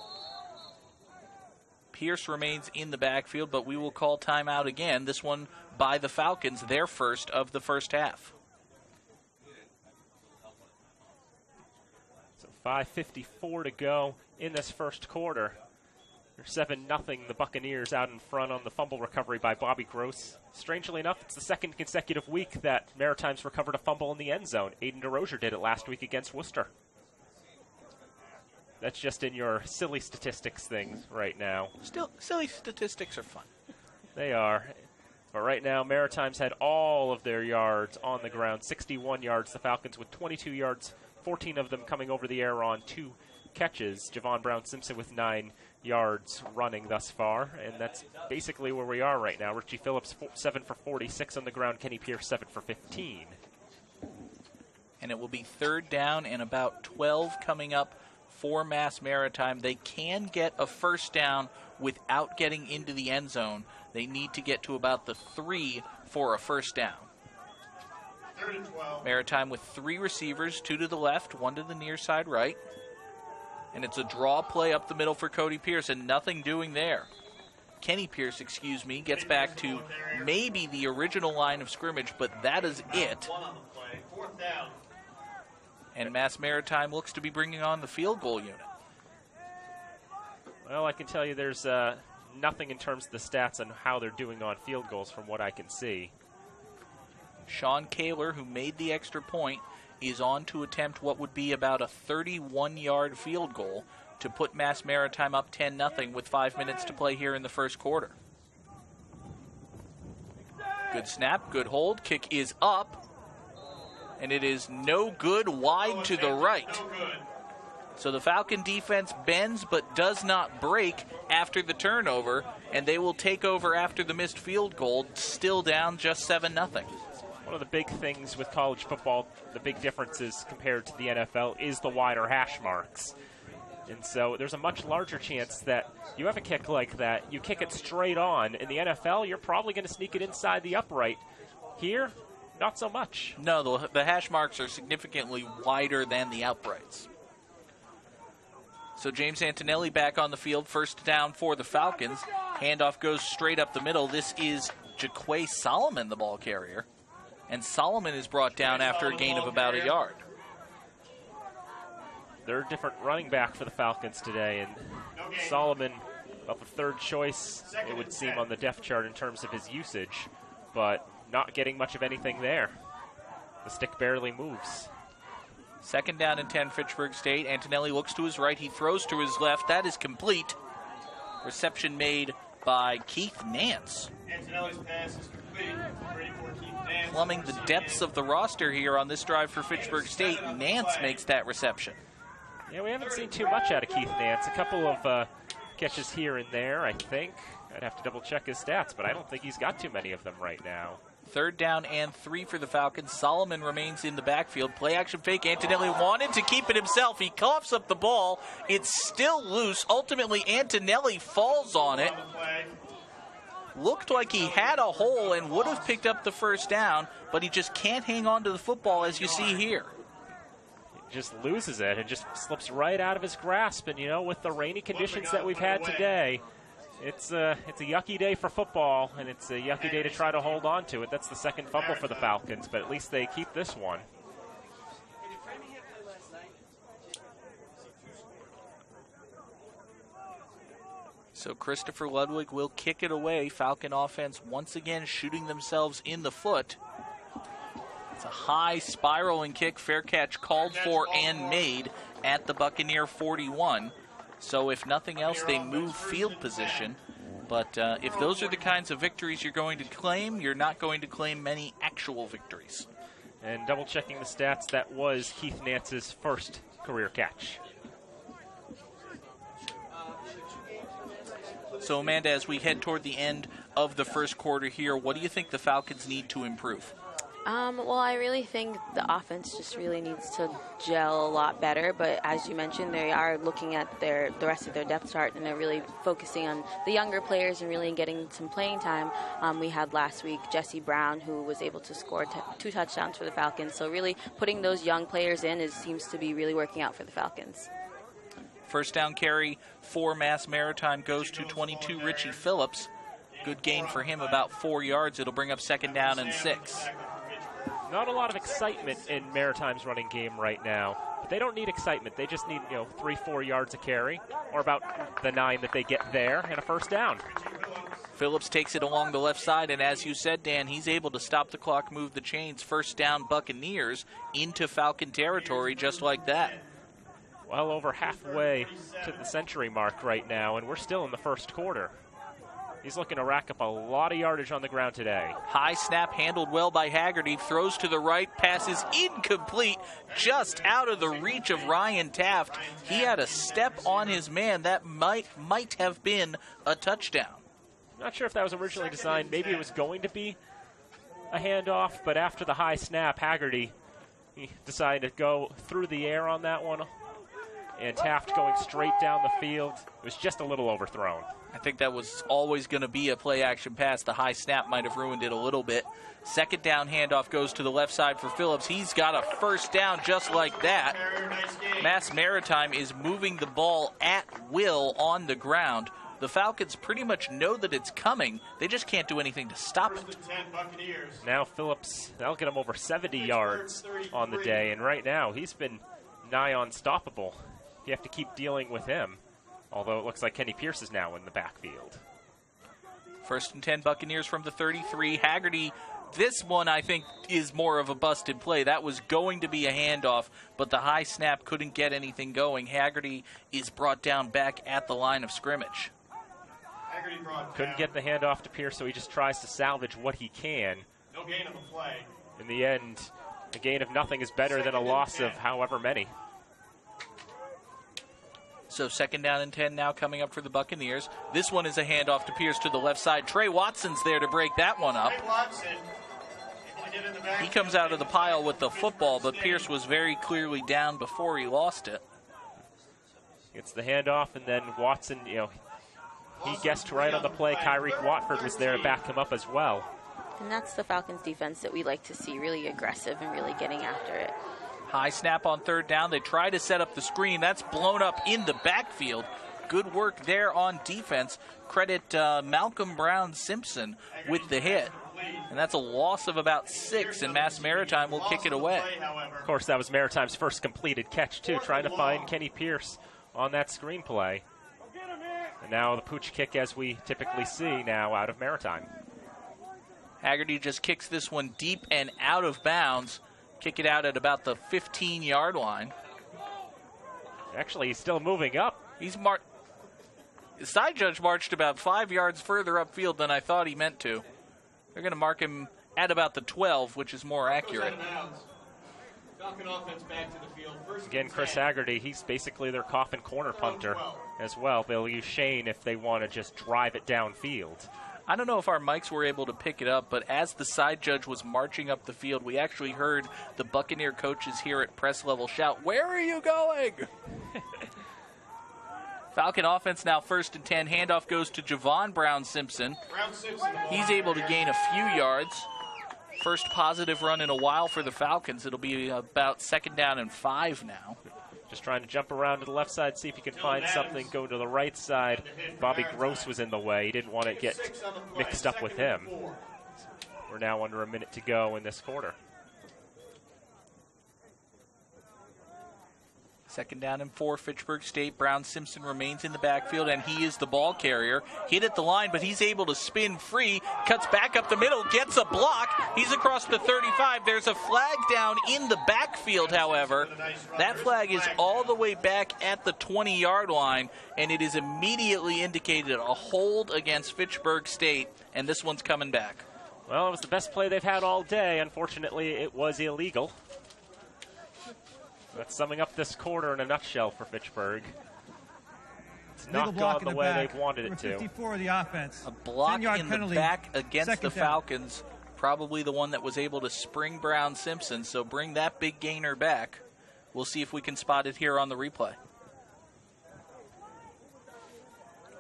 Pierce remains in the backfield, but we will call timeout again. This one by the Falcons, their first of the first half. So 5:54 to go in this first quarter. They're 7-0, the Buccaneers out in front on the fumble recovery by Bobby Gross. Strangely enough, it's the second consecutive week that Maritime's recovered a fumble in the end zone. Aiden DeRozier did it last week against Worcester. That's just in your silly statistics thing right now. Still, silly statistics are fun. They are. But right now, Maritime's had all of their yards on the ground. 61 yards, the Falcons with 22 yards, 14 of them coming over the air on 2 catches. Javon Brown-Simpson with 9 yards running thus far, and that's basically where we are right now. Richie Phillips 7 for 46 on the ground. Kenny Pierce 7 for 15. And it will be 3rd down and about 12 coming up for Mass Maritime. They can get a first down without getting into the end zone. They need to get to about the 3 for a first down. 3rd and 12. Maritime with 3 receivers, 2 to the left, 1 to the near side right. And it's a draw play up the middle for Cody Pierce, and nothing doing there. Kenny Pierce, gets back to maybe the original line of scrimmage, but that is it. 1 on the play. 4th down. And Mass Maritime looks to be bringing on the field goal unit. Well, I can tell you there's nothing in terms of the stats on how they're doing on field goals from what I can see. Sean Kaler, who made the extra point, is on to attempt what would be about a 31-yard field goal to put Mass Maritime up 10-0 with 5 minutes to play here in the first quarter. Good snap, good hold, kick is up, and it is no good, wide to the right. So the Falcon defense bends but does not break after the turnover, and they will take over after the missed field goal, still down just 7-0. One of the big things with college football, the big differences compared to the NFL, is the wider hash marks. And so there's a much larger chance that you have a kick like that, you kick it straight on. In the NFL, you're probably going to sneak it inside the upright. Here, not so much. No, the hash marks are significantly wider than the uprights. So James Antonelli back on the field, first down for the Falcons. Handoff goes straight up the middle. This is Jaquay Solomon, the ball carrier. And Solomon is brought down after a gain of about a yard. They're a different running back for the Falcons today, and Solomon, about the 3rd choice, it would seem, on the depth chart in terms of his usage, but not getting much of anything there. The stick barely moves. 2nd down and 10, Fitchburg State. Antonelli looks to his right. He throws to his left. That is complete. Reception made by Keith Nance. Antonelli's pass is complete. Ready for Keith Nance. Plumbing the depths of the roster here on this drive for Fitchburg State. Nance makes that reception. Yeah, we haven't seen too much out of Keith Nance. A couple of catches here and there, I think. I'd have to double-check his stats, but I don't think he's got too many of them right now. 3rd down and 3 for the Falcons. Solomon remains in the backfield. Play action fake. Antonelli wanted to keep it himself. He coughs up the ball. It's still loose. Ultimately, Antonelli falls on it. Looked like he had a hole and would have picked up the first down, but he just can't hang on to the football, as you see here. He just loses it and just slips right out of his grasp. And, you know, with the rainy conditions that we've had today, it's a yucky day for football, and it's a yucky day to try to hold on to it. That's the 2nd fumble for the Falcons, but at least they keep this one. So Christopher Ludwig will kick it away. Falcon offense once again shooting themselves in the foot. It's a high spiraling kick. Fair catch called for and made at the Buccaneer 41. So if nothing else, they move field position. But if those are the kinds of victories you're going to claim, you're not going to claim many actual victories. And double checking the stats, that was Keith Nance's first career catch. So Amanda, as we head toward the end of the first quarter here, what do you think the Falcons need to improve? Well, I really think the offense just really needs to gel a lot better. But as you mentioned, they are looking at the rest of their depth chart, and they're really focusing on the younger players and really getting some playing time. We had last week Jesse Brown, who was able to score 2 touchdowns for the Falcons. So really putting those young players in seems to be really working out for the Falcons. First down carry for Mass Maritime goes to 22 Richie Phillips. Good gain for him, about 4 yards. It'll bring up second down and 6. Not a lot of excitement in Maritime's running game right now, but they don't need excitement. They just need 3-4 yards a carry, or about the 9 that they get there, and a first down. Phillips takes it along the left side, and as you said, Dan, he's able to stop the clock, move the chains. First down Buccaneers into Falcon territory just like that. Well over halfway to the century mark right now, and we're still in the first quarter. He's looking to rack up a lot of yardage on the ground today. High snap handled well by Haggerty. Throws to the right. Pass is incomplete. Just out of the reach of Ryan Taft. He had a step on his man. That might have been a touchdown. Not sure if that was originally designed. Maybe it was going to be a handoff, but after the high snap, Haggerty he decided to go through the air on that one. And Taft going straight down the field. It was just a little overthrown. I think that was always going to be a play-action pass. The high snap might have ruined it a little bit. Second down handoff goes to the left side for Phillips. He's got a first down just like that. Mass Maritime is moving the ball at will on the ground. The Falcons pretty much know that it's coming. They just can't do anything to stop it. Now Phillips, that'll get him over 70 yards on the day. And right now, he's been nigh unstoppable. You have to keep dealing with him. Although it looks like Kenny Pierce is now in the backfield. First and 10 Buccaneers from the 33. Haggerty, this one I think is more of a busted play. That was going to be a handoff, but the high snap couldn't get anything going. Haggerty is brought down back at the line of scrimmage. Couldn't get the handoff to Pierce, so he just tries to salvage what he can. No gain of a play. In the end, a gain of nothing is better than a loss of however many. So second down and 10 now coming up for the Buccaneers. This one is a handoff to Pierce to the left side. Trey Watson's there to break that one up. He comes out of the pile with the football, but Pierce was very clearly down before he lost it. Gets the handoff, and then Watson, he guessed right on the play. Kyrie Watford was there to back him up as well. And that's the Falcons defense that we like to see, really aggressive and really getting after it. High snap on third down. They try to set up the screen. That's blown up in the backfield. Good work there on defense. Credit Malcolm Brown Simpson with the hit. And that's a loss of about 6, and Mass Maritime will kick it away. Of course, that was Maritime's first completed catch, too, trying to find Kenny Pierce on that screen play. And now the pooch kick, as we typically see now out of Maritime. Haggerty just kicks this one deep and out of bounds. Kick it out at about the 15-yard line. Actually, he's still moving up. The side judge marched about 5 yards further upfield than I thought he meant to. They're going to mark him at about the 12, which is more accurate. Again, Chris Haggerty, he's basically their coffin corner punter as well. They'll use Shane if they want to just drive it downfield. I don't know if our mics were able to pick it up, but as the side judge was marching up the field, we actually heard the Buccaneer coaches here at press level shout, "Where are you going?" Falcon offense now first and 10. Handoff goes to Javon Brown Simpson. He's able to gain a few yards. First positive run in a while for the Falcons. It'll be about second down and 5 now. Just trying to jump around to the left side, see if he can find something, go to the right side. Bobby Gross was in the way. He didn't want to get mixed up with him. We're now under a minute to go in this quarter. Second down and 4, Fitchburg State. Brown Simpson remains in the backfield, and he is the ball carrier. Hit at the line, but he's able to spin free. Cuts back up the middle, gets a block. He's across the 35. There's a flag down in the backfield, however. That flag is all the way back at the 20-yard line, and it is immediately indicated a hold against Fitchburg State, and this one's coming back. Well, it was the best play they've had all day. Unfortunately, it was illegal. That's summing up this quarter in a nutshell for Fitchburg. It's not gone the way they've wanted it to. 54 of the offense. A block in the back against the Falcons. Probably the one that was able to spring Brown Simpson, so bring that big gainer back. We'll see if we can spot it here on the replay.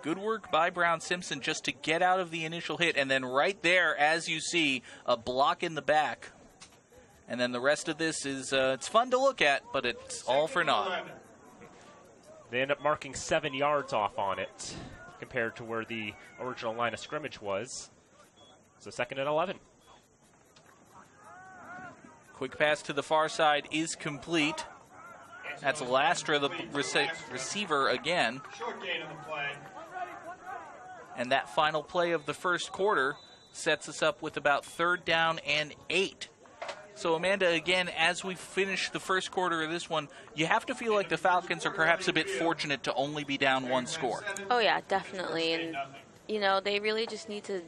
Good work by Brown Simpson just to get out of the initial hit, and then right there, as you see, a block in the back. And then the rest of this is, it's fun to look at, but it's all for naught. They end up marking 7 yards off on it compared to where the original line of scrimmage was. So 2nd and 11. Quick pass to the far side is complete. That's Lastra, the receiver again. Short gain on the play. And that final play of the first quarter sets us up with about 3rd down and 8. So, Amanda, again, as we finish the first quarter of this one, you have to feel like the Falcons are perhaps a bit fortunate to only be down 1 score. Oh, yeah, definitely. And, you know, they really just need to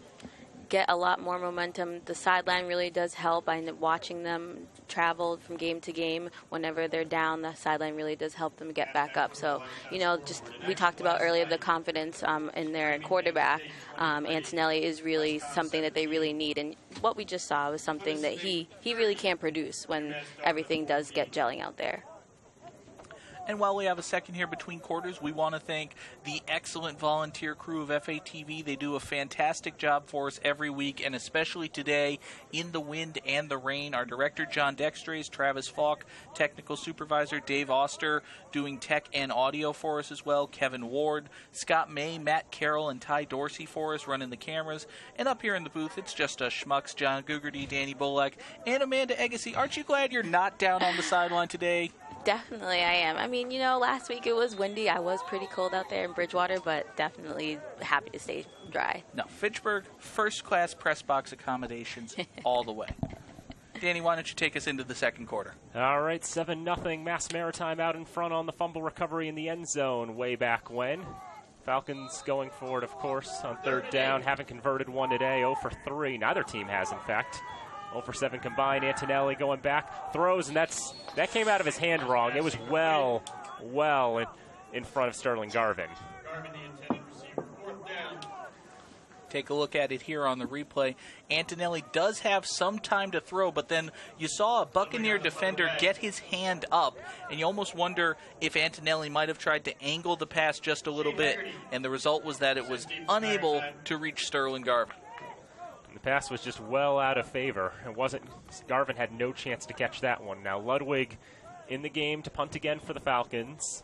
get a lot more momentum. The sideline really does help. I end up watching them travel from game to game. Whenever they're down, the sideline really does help them get back up. So, you know, just we talked about earlier the confidence in their quarterback. Antonelli is really something that they really need. And what we just saw was something that he really can produce when everything does get gelling out there. And while we have a second here between quarters, we want to thank the excellent volunteer crew of FATV. They do a fantastic job for us every week, and especially today in the wind and the rain. Our director, John Dextrays, Travis Falk, technical supervisor, Dave Oster, doing tech and audio for us as well, Kevin Ward, Scott May, Matt Carroll, and Ty Dorsey for us running the cameras. And up here in the booth, it's just us schmucks, John Gugerty, Danny Bullock, and Amanda Agassi. Aren't you glad you're not down on the sideline today? Definitely I am. I mean, you know, last week it was windy. I was pretty cold out there in Bridgewater, but definitely happy to stay dry. No, Fitchburg, first-class press box accommodations all the way. Danny, why don't you take us into the second quarter? All right, 7-0. Mass Maritime out in front on the fumble recovery in the end zone way back when. Falcons going for it, of course, on 3rd down. Haven't converted one today, 0 for 3. Neither team has, in fact. 0 for 7 combined. Antonelli going back, throws, and that came out of his hand wrong. It was well in front of Sterling Garvin. Garvin, the intended receiver. 4th down. Take a look at it here on the replay. Antonelli does have some time to throw, but then you saw a Buccaneer defender get his hand up, and you almost wonder if Antonelli might have tried to angle the pass just a little bit, and the result was that it was unable to reach Sterling Garvin. The pass was just well out of favor. Garvin had no chance to catch that one. Now Ludwig in the game to punt again for the Falcons.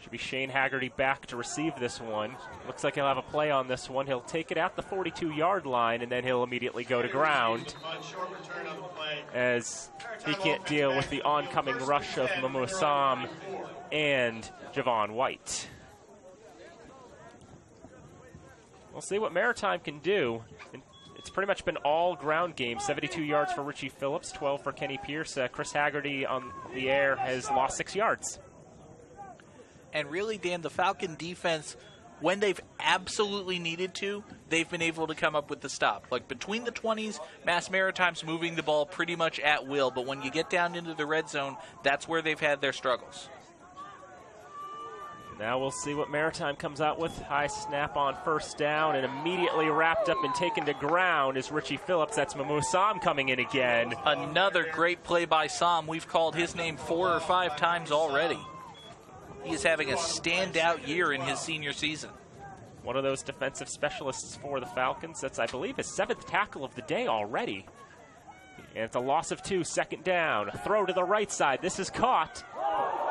Should be Shane Haggerty back to receive this one. Looks like he'll have a play on this one. He'll take it at the 42-yard line, and then he'll immediately go to ground as he can't deal with the oncoming rush of Mamusam and Javon White. We'll see what Maritime can do. It's pretty much been all ground game. 72 yards for Richie Phillips, 12 for Kenny Pierce. Chris Haggerty on the air has lost 6 yards. And really, Dan, the Falcon defense, when they've absolutely needed to, they've been able to come up with the stop. Like between the 20s, Mass Maritime's moving the ball pretty much at will. But when you get down into the red zone, that's where they've had their struggles. Now we'll see what Maritime comes out with. High snap on 1st down, and immediately wrapped up and taken to ground is Richie Phillips. That's Mamu Sam coming in again. Another great play by Sam. We've called his name 4 or 5 times already. He is having a standout year in his senior season. One of those defensive specialists for the Falcons. That's, I believe, his 7th tackle of the day already. And it's a loss of 2, 2nd down. A throw to the right side. This is caught,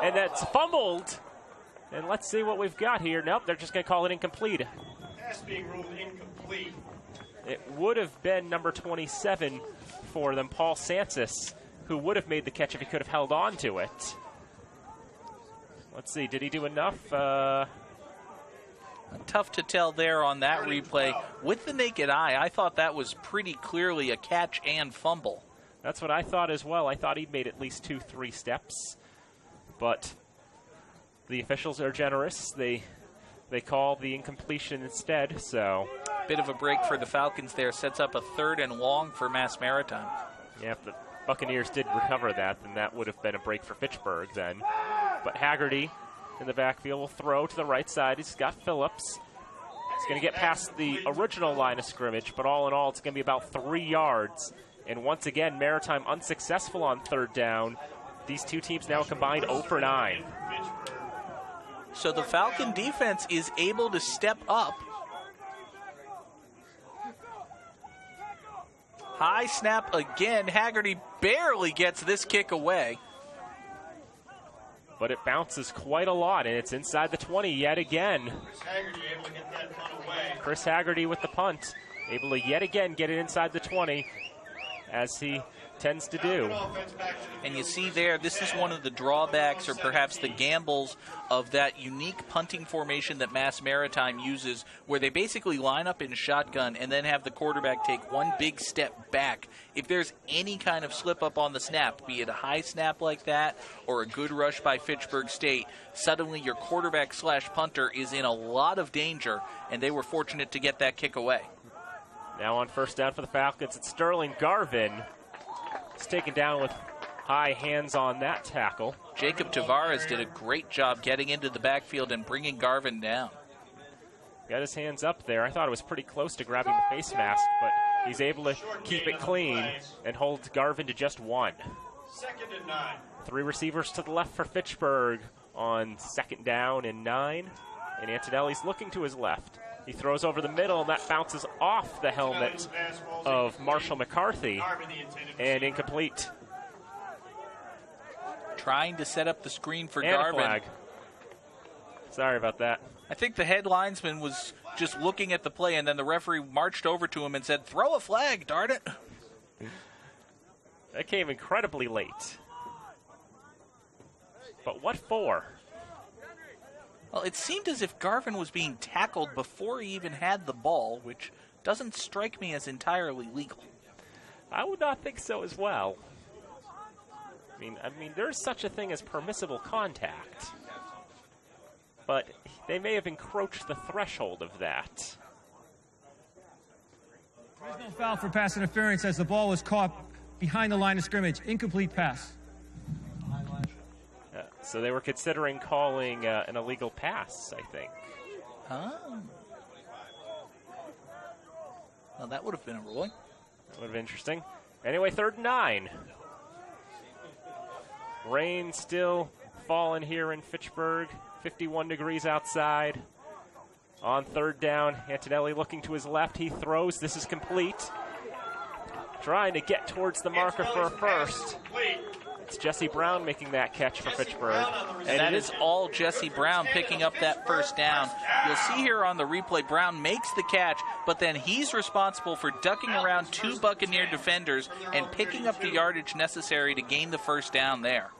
and that's fumbled. And let's see what we've got here. Nope, they're just going to call it incomplete. Pass being ruled incomplete. It would have been number 27 for them, Paul Sansis, who would have made the catch if he could have held on to it. Let's see, did he do enough? Tough to tell there on that replay. With the naked eye, I thought that was pretty clearly a catch and fumble. That's what I thought as well. I thought he'd made at least 2-3 steps. But the officials are generous. They call the incompletion instead, so. Bit of a break for the Falcons there. Sets up a 3rd and long for Maritime. Yeah, if the Buccaneers did recover that, then that would have been a break for Fitchburg then. But Haggerty in the backfield will throw to the right side. He's got Phillips. He's going to get past the original line of scrimmage, but all in all, it's going to be about 3 yards. And once again, Maritime unsuccessful on 3rd down. These two teams now combined 0 for 9. So the Falcon defense is able to step up. High snap again. Haggerty barely gets this kick away. But it bounces quite a lot, and it's inside the 20 yet again. Chris Haggerty with the punt, able to yet again get it inside the 20, as he tends to do. And you see there, this is one of the drawbacks or perhaps the gambles of that unique punting formation that Maritime uses, where they basically line up in shotgun and then have the quarterback take one big step back. If there's any kind of slip up on the snap, be it a high snap like that or a good rush by Fitchburg State, suddenly your quarterback / punter is in a lot of danger, and they were fortunate to get that kick away. Now on 1st down for the Falcons, it's Sterling Garvin. He's taken down with high hands on that tackle. Jacob Tavares did a great job getting into the backfield and bringing Garvin down. Got his hands up there. I thought it was pretty close to grabbing the face mask, but he's able to keep it clean and hold Garvin to just 1. 2nd and 9. 3 receivers to the left for Fitchburg on 2nd down and 9. And Antonelli's looking to his left. He throws over the middle, and that bounces off the helmet of Marshall McCarthy, and incomplete. Trying to set up the screen for and Garvin. A flag. Sorry about that. I think the head linesman was just looking at the play, and then the referee marched over to him and said, "Throw a flag, darn it." That came incredibly late. But what for? Well, it seemed as if Garvin was being tackled before he even had the ball, which doesn't strike me as entirely legal. I would not think so as well. I mean, there's such a thing as permissible contact, but they may have encroached the threshold of that. There's no foul for pass interference as the ball was caught behind the line of scrimmage. Incomplete pass. So they were considering calling an illegal pass, I think. Oh. Well, that would have been a ruling. That would have been interesting. Anyway, 3rd and 9. Rain still falling here in Fitchburg. 51 degrees outside. On 3rd down, Antonelli looking to his left. He throws. This is complete. Trying to get towards the marker for a first. It's Jesse Brown making that catch for Fitchburg. And that is all Jesse Brown picking up that first down. You'll see here on the replay, Brown makes the catch, but then he's responsible for ducking around 2 Buccaneer defenders and picking up the yardage necessary to gain the first down there.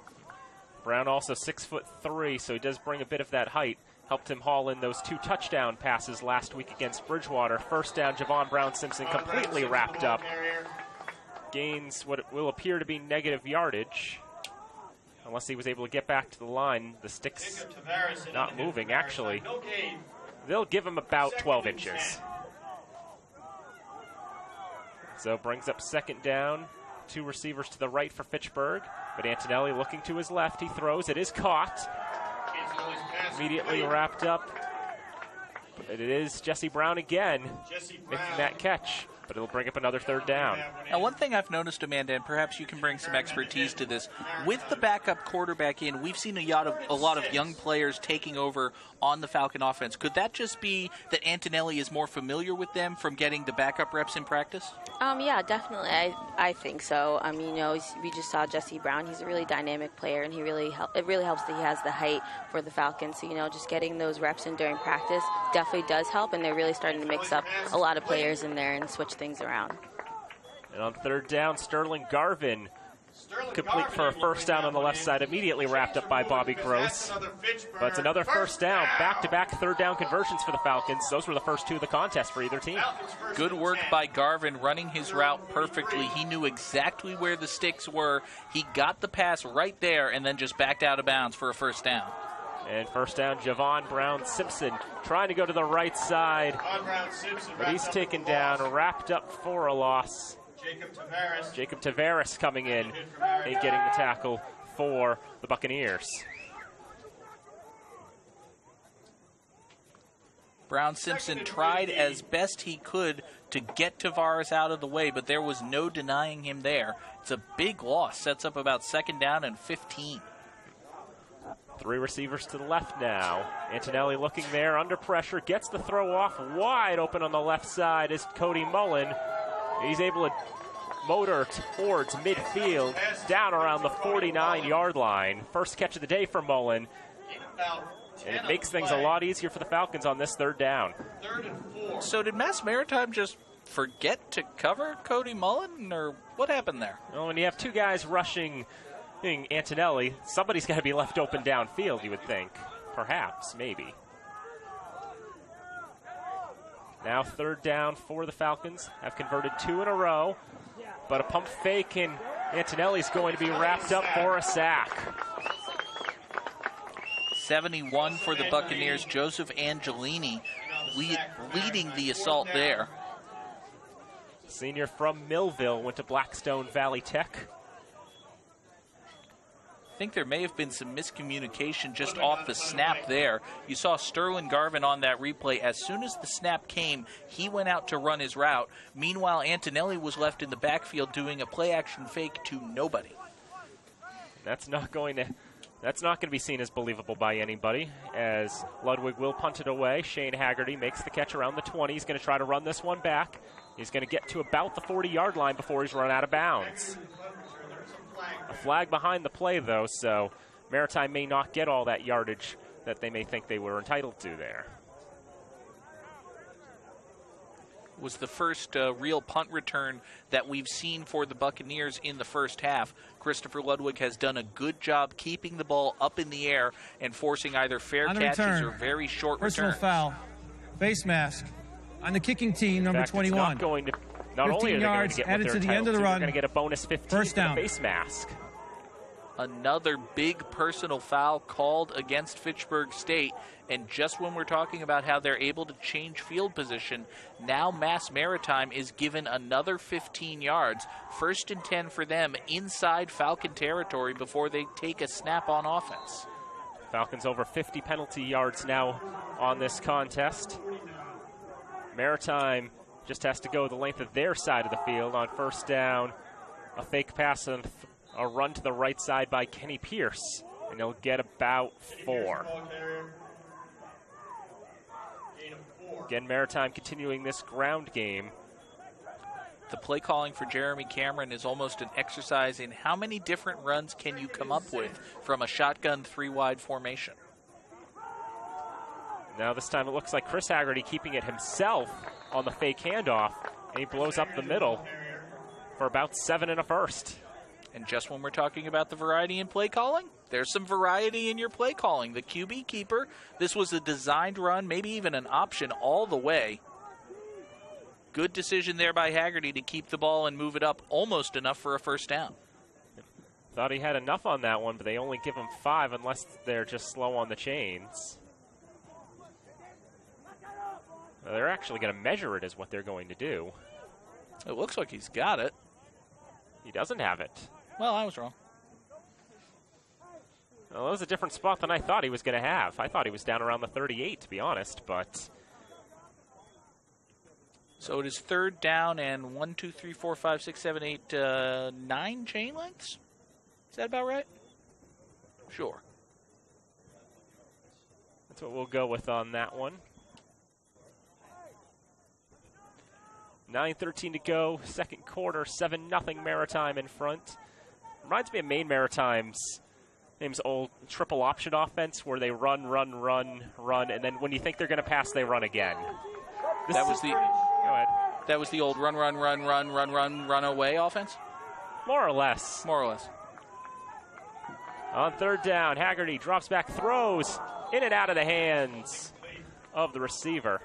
Brown also 6'3", so he does bring a bit of that height. Helped him haul in those 2 touchdown passes last week against Bridgewater. First down, Javon Brown-Simpson completely wrapped up. Gains what will appear to be negative yardage, unless he was able to get back to the line. The stick's not moving, actually. They'll give him about 12 inches. So brings up 2nd down. 2 receivers to the right for Fitchburg, but Antonelli looking to his left. He throws. It is caught. Immediately wrapped up. But it is Jesse Brown again making that catch. But it'll bring up another 3rd down. Now, one thing I've noticed, Amanda, and perhaps you can bring some expertise to this, with the backup quarterback in, we've seen a lot of young players taking over on the Falcon offense. Could that just be that Antonelli is more familiar with them from getting the backup reps in practice? Yeah, definitely. I think so. We just saw Jesse Brown. He's a really dynamic player, and it really helps that he has the height for the Falcons. So, just getting those reps in during practice definitely does help, and they're really starting to mix up a lot of players in there and switch things around. And on 3rd down, Sterling Garvin complete for a first down on the left side, immediately wrapped up by Bobby Gross. But it's another first down, back-to-back third down conversions for the Falcons. Those were the first two of the contest for either team. Good work by Garvin running his route perfectly. He knew exactly where the sticks were. He got the pass right there and then just backed out of bounds for a first down. And first down, Javon Brown-Simpson trying to go to the right side. But he's taken down, wrapped up for a loss. Jacob Tavares coming in and getting the tackle for the Buccaneers. Brown-Simpson tried as best he could to get Tavares out of the way, but there was no denying him there. It's a big loss. Sets up about second down and 15. Three receivers to the left now. Antonelli looking there, under pressure, gets the throw off. Wide open on the left side is Cody Mullen. He's able to motor towards midfield, down around the 49-yard line. First catch of the day for Mullen. And it makes things a lot easier for the Falcons on this third down. So did Mass Maritime just forget to cover Cody Mullen, or what happened there? Well, when you have two guys rushing Antonelli, somebody's got to be left open downfield, you would think. Perhaps, maybe. Now third down for the Falcons. Have converted two in a row. But a pump fake, and Antonelli's going to be wrapped up for a sack. 71 for the Buccaneers. Joseph Angelini leading the assault there. Senior from Millville, went to Blackstone Valley Tech. I think there may have been some miscommunication just off the snap there. You saw Sterling Garvin on that replay. As soon as the snap came, he went out to run his route. Meanwhile, Antonelli was left in the backfield doing a play-action fake to nobody. That's not going to be seen as believable by anybody, as Ludwig will punt it away. Shane Haggerty makes the catch around the 20. He's going to try to run this one back. He's going to get to about the 40-yard line before he's run out of bounds. A flag behind the play, though, so Maritime may not get all that yardage that they may think they were entitled to there. Was the first real punt return that we've seen for the Buccaneers in the first half. Christopher Ludwig has done a good job keeping the ball up in the air and forcing either fair catches or very short personal returns. Foul, face mask on the kicking team, number 21. Not only are they going to get added what to they're the end of the entitled to, run. they're going to get a bonus 15 First for the down. face mask. Another big personal foul called against Fitchburg State. And just when we're talking about how they're able to change field position, now Mass Maritime is given another 15 yards. First and 10 for them inside Falcon territory before they take a snap on offense. Falcons over 50 penalty yards now on this contest. Maritime just has to go the length of their side of the field on first down. A fake pass and a run to the right side by Kenny Pierce, and he'll get about 4. Again, Maritime continuing this ground game. The play calling for Jeremy Cameron is almost an exercise in how many different runs can you come up with from a shotgun 3-wide formation. Now this time it looks like Chris Haggerty keeping it himself on the fake handoff, and he blows up the middle for about 7 and a first. And just when we're talking about the variety in play calling, there's some variety in your play calling. The QB keeper, this was a designed run, maybe even an option all the way. Good decision there by Haggerty to keep the ball and move it up almost enough for a first down. Thought he had enough on that one, but they only give him 5 unless they're just slow on the chains. They're actually going to measure it is what they're going to do. It looks like he's got it. He doesn't have it. Well, I was wrong. Well, that was a different spot than I thought he was going to have. I thought he was down around the 38, to be honest, but... So it is third down and 1, 2, 3, 4, 5, 6, 7, 8, 9 chain lengths? Is that about right? Sure. That's what we'll go with on that one. 9:13 to go, second quarter, 7-0 Maritime in front. Reminds me of Maine Maritime's old triple option offense where they run, and then when you think they're going to pass, they run again. Go ahead. That That was the old run away offense? More or less. More or less. On third down, Haggerty drops back, throws in and out of the hands of the receiver.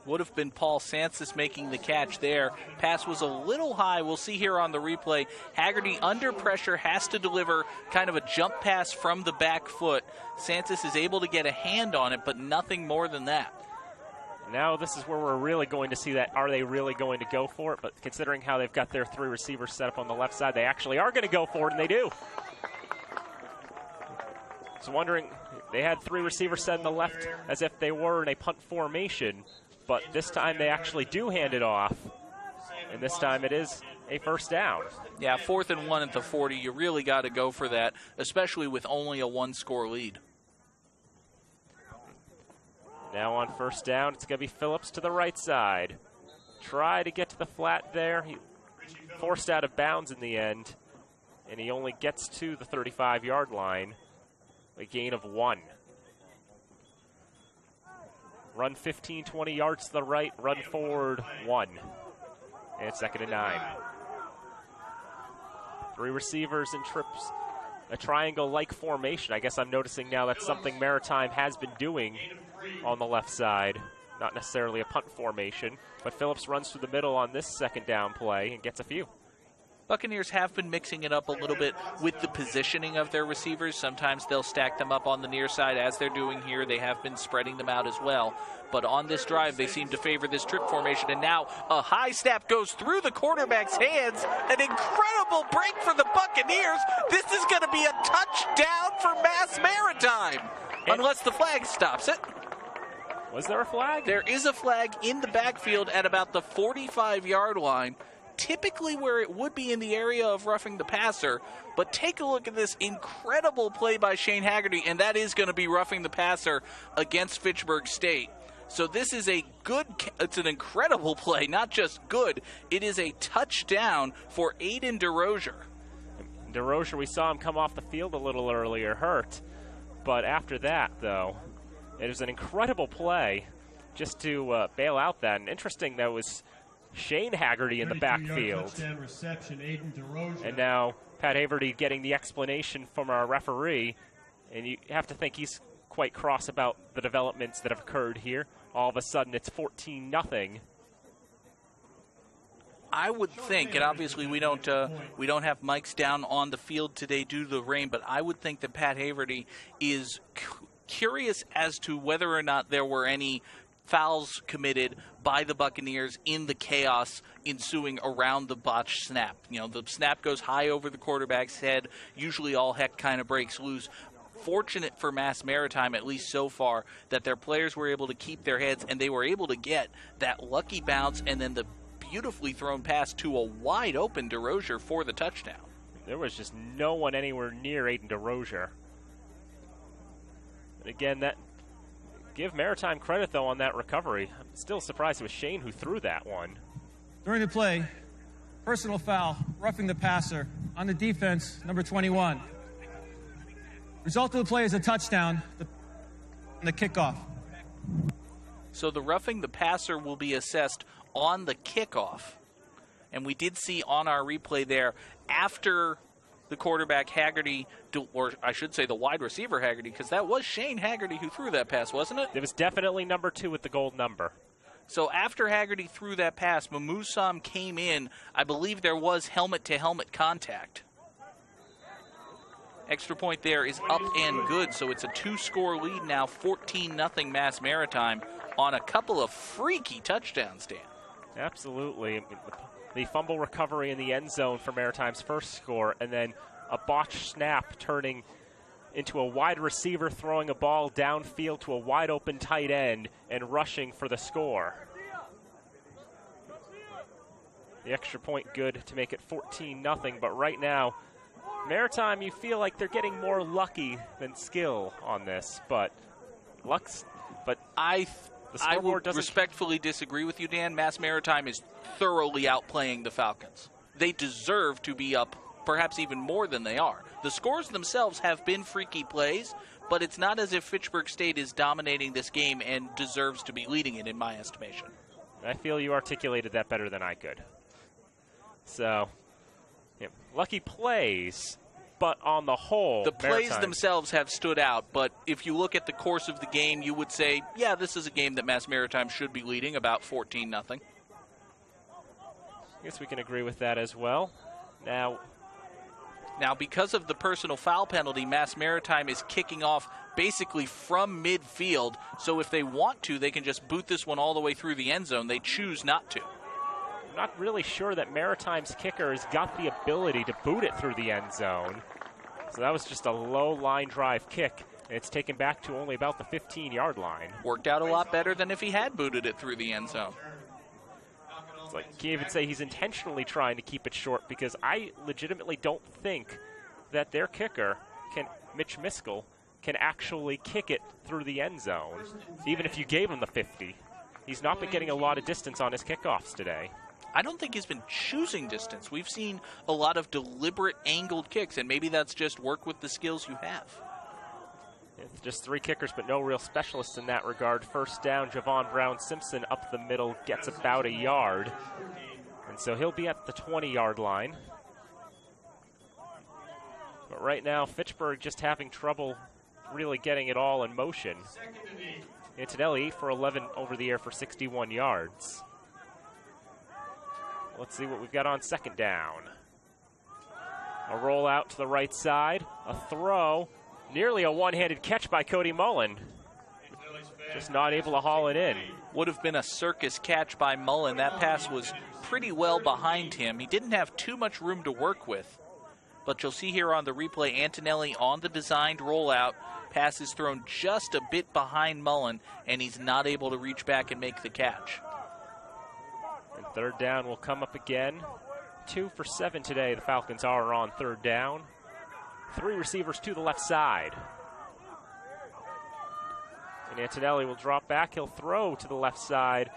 Would have been Paul Sansis making the catch there. Pass was a little high. We'll see here on the replay. Haggerty under pressure has to deliver kind of a jump pass from the back foot. Sansis is able to get a hand on it, but nothing more than that. Now this is where we're really going to see that. Are they really going to go for it? But considering how they've got their 3 receivers set up on the left side, they actually are going to go for it, and they do. So wondering, they had 3 receivers set on the left as if they were in a punt formation. But this time they actually do hand it off, and this time it is a first down. Yeah, 4th and 1 at the 40. You really got to go for that, especially with only a 1-score lead. Now on first down, it's going to be Phillips to the right side. Try to get to the flat there. He forced out of bounds in the end, and he only gets to the 35-yard line, a gain of 1. Run 15, 20 yards to the right, run forward 1. And it's 2nd and 9. 3 receivers and trips. A triangle-like formation. I guess I'm noticing now that's something Maritime has been doing on the left side. Not necessarily a punt formation, but Phillips runs through the middle on this 2nd down play and gets a few. Buccaneers have been mixing it up a little bit with the positioning of their receivers. Sometimes they'll stack them up on the near side, as they're doing here. They have been spreading them out as well. But on this drive, they seem to favor this trip formation. And now a high snap goes through the quarterback's hands. An incredible break for the Buccaneers. This is going to be a touchdown for Mass Maritime, unless the flag stops it. Was there a flag? There is a flag in the backfield at about the 45-yard line. Typically where it would be in the area of roughing the passer, but take a look at this incredible play by Shane Haggerty, and that is going to be roughing the passer against Fitchburg State. So this is it's an incredible play, not just good. It is a touchdown for Aiden DeRozier. DeRozier, we saw him come off the field a little earlier, hurt. But after that, though, it was an incredible play just to bail out that. And interesting, that was Shane Haggerty in the backfield. And now Pat Haverty getting the explanation from our referee. And you have to think he's quite cross about the developments that have occurred here. All of a sudden, it's 14-0. I would think, and obviously we don't have mics down on the field today due to the rain, but I would think that Pat Haverty is curious as to whether or not there were any fouls committed by the Buccaneers in the chaos ensuing around the botched snap. You know, the snap goes high over the quarterback's head. Usually all heck kind of breaks loose. Fortunate for Mass Maritime, at least so far, that their players were able to keep their heads and they were able to get that lucky bounce and then the beautifully thrown pass to a wide-open DeRozier for the touchdown. There was just no one anywhere near Aiden DeRozier. And again, that give Maritime credit, though, on that recovery. I'm still surprised it was Shane who threw that one. During the play, personal foul, roughing the passer on the defense, number 21. Result of the play is a touchdown, the kickoff. So the roughing the passer will be assessed on the kickoff. And we did see on our replay there, after the quarterback Haggerty, or I should say the wide receiver Haggerty, because that was Shane Haggerty who threw that pass, wasn't it? It was definitely number 2 with the gold number. So after Haggerty threw that pass, Mamusam came in. I believe there was helmet-to-helmet contact. Extra point there is up and good, so it's a 2-score lead now, 14-0 Mass Maritime on a couple of freaky touchdowns, Dan. Absolutely. The fumble recovery in the end zone for Maritime's first score, and then a botched snap turning into a wide receiver throwing a ball downfield to a wide-open tight end and rushing for the score. The extra point good to make it 14-0, but right now, Maritime, you feel like they're getting more lucky than skill on this, but I would respectfully disagree with you, Dan. Mass Maritime is thoroughly outplaying the Falcons. They deserve to be up perhaps even more than they are. The scores themselves have been freaky plays, but it's not as if Fitchburg State is dominating this game and deserves to be leading it, in my estimation. I feel you articulated that better than I could. So, Yeah, lucky plays, but on the whole, the plays Maritime themselves have stood out, but if you look at the course of the game, you would say, yeah, this is a game that Mass Maritime should be leading about 14-0. I guess we can agree with that as well. Now, because of the personal foul penalty, Mass Maritime is kicking off basically from midfield, so if they want to, they can just boot this one all the way through the end zone. They choose not to. I'm not really sure that Maritime's kicker has got the ability to boot it through the end zone. So that was just a low line drive kick. It's taken back to only about the 15-yard line. Worked out a lot better than if he had booted it through the end zone. It's like, you can't even say he's intentionally trying to keep it short, because I legitimately don't think that their kicker, Mitch Miskell, can actually kick it through the end zone, even if you gave him the 50. He's not been getting a lot of distance on his kickoffs today. I don't think he's been choosing distance. We've seen a lot of deliberate angled kicks, and maybe that's just work with the skills you have. It's just 3 kickers, but no real specialists in that regard. First down, Javon Brown-Simpson up the middle, gets about a yard. And so he'll be at the 20-yard line. But right now, Fitchburg just having trouble really getting it all in motion. Antonelli 8 for 11 over the air for 61 yards. Let's see what we've got on second down. A roll out to the right side, a throw, nearly a one-handed catch by Cody Mullen. Just not able to haul it in. Would have been a circus catch by Mullen. That pass was pretty well behind him. He didn't have too much room to work with. But you'll see here on the replay, Antonelli on the designed rollout. Pass is thrown just a bit behind Mullen, and he's not able to reach back and make the catch. And third down will come up again. 2 for 7 today. The Falcons are on third down. 3 receivers to the left side. And Antonelli will drop back. He'll throw to the left side.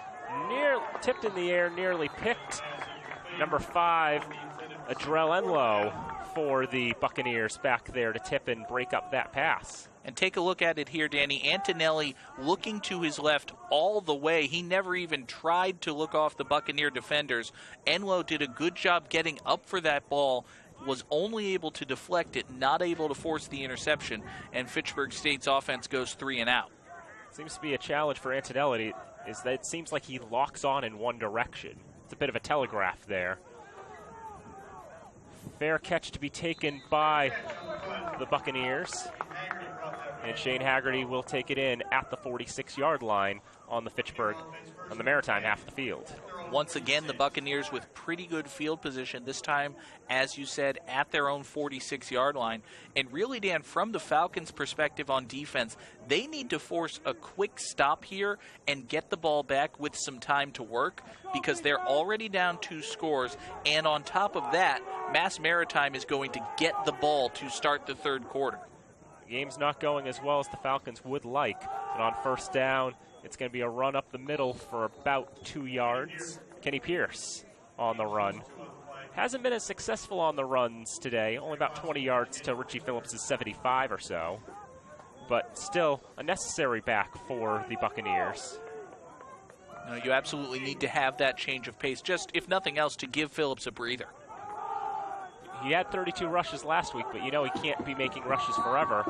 Tipped in the air, nearly picked. Number 5, Adrell Enlow for the Buccaneers back there to tip and break up that pass. And take a look at it here, Danny. Antonelli looking to his left all the way. He never even tried to look off the Buccaneer defenders. Enlow did a good job getting up for that ball, was only able to deflect it, not able to force the interception, and Fitchburg State's offense goes 3 and out. Seems to be a challenge for Antonelli, is that it seems like he locks on in one direction. It's a bit of a telegraph there. Fair catch to be taken by the Buccaneers. And Shane Haggerty will take it in at the 46-yard line on the Maritime half of the field. Once again, the Buccaneers with pretty good field position, this time, as you said, at their own 46-yard line. And really, Dan, from the Falcons' perspective on defense, they need to force a quick stop here and get the ball back with some time to work, because they're already down 2 scores. And on top of that, Mass Maritime is going to get the ball to start the third quarter. The game's not going as well as the Falcons would like. And on first down, it's going to be a run up the middle for about 2 yards. Kenny Pierce on the run. Hasn't been as successful on the runs today. Only about 20 yards to Richie Phillips' 75 or so. But still a necessary back for the Buccaneers. No, you absolutely need to have that change of pace, just if nothing else, to give Phillips a breather. He had 32 rushes last week, but you know he can't be making rushes forever.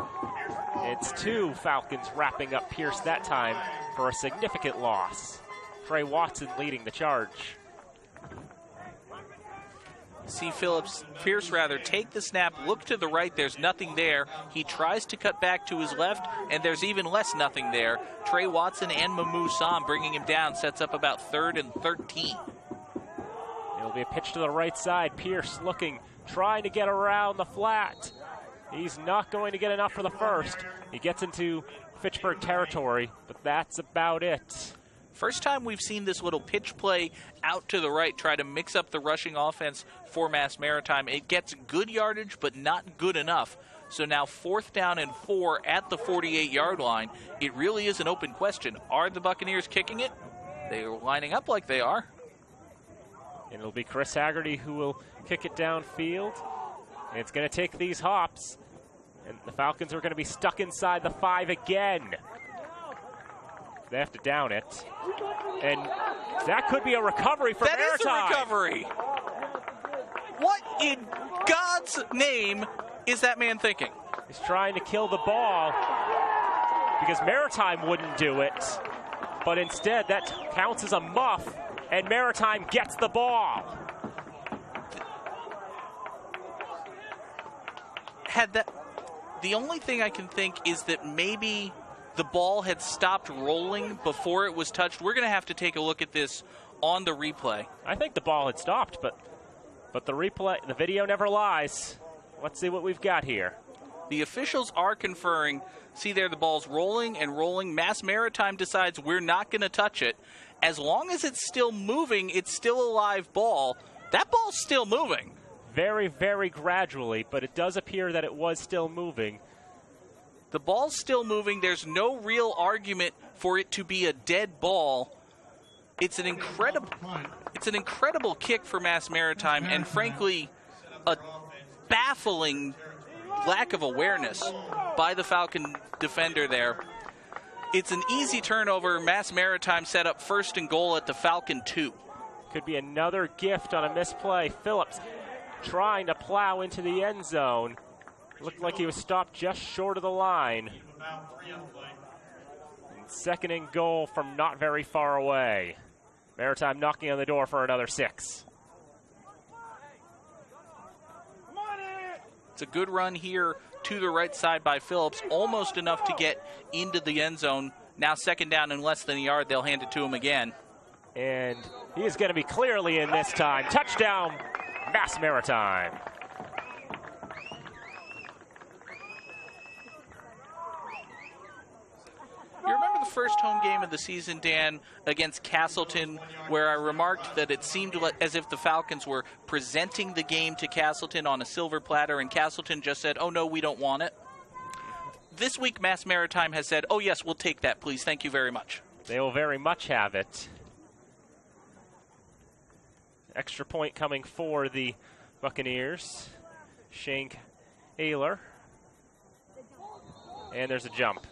It's 2 Falcons wrapping up Pierce that time for a significant loss. Trey Watson leading the charge. See Pierce take the snap, look to the right, there's nothing there. He tries to cut back to his left, and there's even less nothing there. Trey Watson and Mamu Sam bringing him down, sets up about 3rd and 13. It'll be a pitch to the right side. Pierce looking, trying to get around the flat. He's not going to get enough for the first. He gets into Fitchburg territory, but that's about it. First time we've seen this little pitch play out to the right, try to mix up the rushing offense for Mass Maritime. It gets good yardage, but not good enough. So now 4th down and 4 at the 48-yard line. It really is an open question. Are the Buccaneers kicking it? They are lining up like they are. And it'll be Chris Haggerty who will kick it downfield. And it's going to take these hops. And the Falcons are going to be stuck inside the 5 again. They have to down it. And that could be a recovery for Maritime. That is a recovery. What in God's name is that man thinking? He's trying to kill the ball because Maritime wouldn't do it, but instead that counts as a muff, and Maritime gets the ball. The only thing I can think is that maybe the ball had stopped rolling before it was touched. We're going to have to take a look at this on the replay. I think the ball had stopped, but the video never lies. Let's see what we've got here. The officials are conferring. See there, the ball's rolling and rolling. Mass Maritime decides we're not going to touch it. As long as it's still moving, it's still a live ball. That ball's still moving. Very, very gradually, but it does appear that it was still moving. The ball's still moving. There's no real argument for it to be a dead ball. It's an incredible kick for Mass Maritime, and frankly, a baffling lack of awareness by the Falcon defender there. It's an easy turnover. Mass Maritime set up 1st and goal at the Falcon 2. Could be another gift on a misplay. Phillips trying to plow into the end zone. Looked like he was stopped just short of the line. And 2nd and goal from not very far away. Maritime knocking on the door for another 6. It's a good run here to the right side by Phillips, almost enough to get into the end zone. Now 2nd down and less than a yard. They'll hand it to him again. And he is going to be clearly in this time. Touchdown, Mass Maritime. You remember the first home game of the season, Dan, against Castleton, where I remarked that it seemed as if the Falcons were presenting the game to Castleton on a silver platter, and Castleton just said, oh, no, we don't want it? This week, Mass Maritime has said, oh, yes, we'll take that, please. Thank you very much. They will very much have it. Extra point coming for the Buccaneers. Shank Ayler. And there's a jump.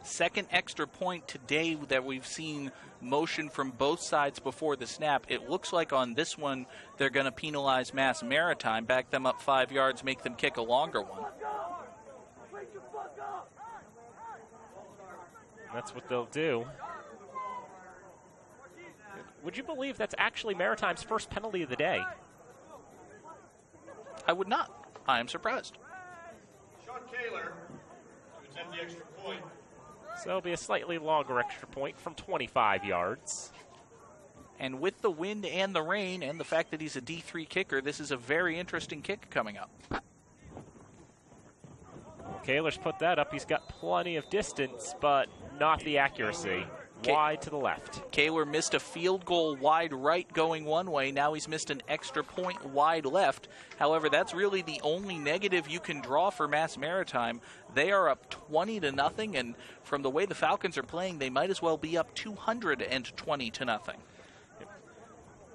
Second extra point today that we've seen motion from both sides before the snap. It looks like on this one they're going to penalize Mass Maritime, back them up 5 yards, make them kick a longer one. That's what they'll do. Would you believe that's actually Maritime's first penalty of the day? I would not. I am surprised. Sean Kaler to attempt the extra point. So it'll be a slightly longer extra point from 25 yards. And with the wind and the rain and the fact that he's a D3 kicker, this is a very interesting kick coming up. Kaler's put that up. He's got plenty of distance, but not the accuracy. Wide to the left. Kaler missed a field goal wide right going one way. Now he's missed an extra point wide left. However, that's really the only negative you can draw for Mass Maritime. They are up 20-0, and from the way the Falcons are playing, they might as well be up 220-0.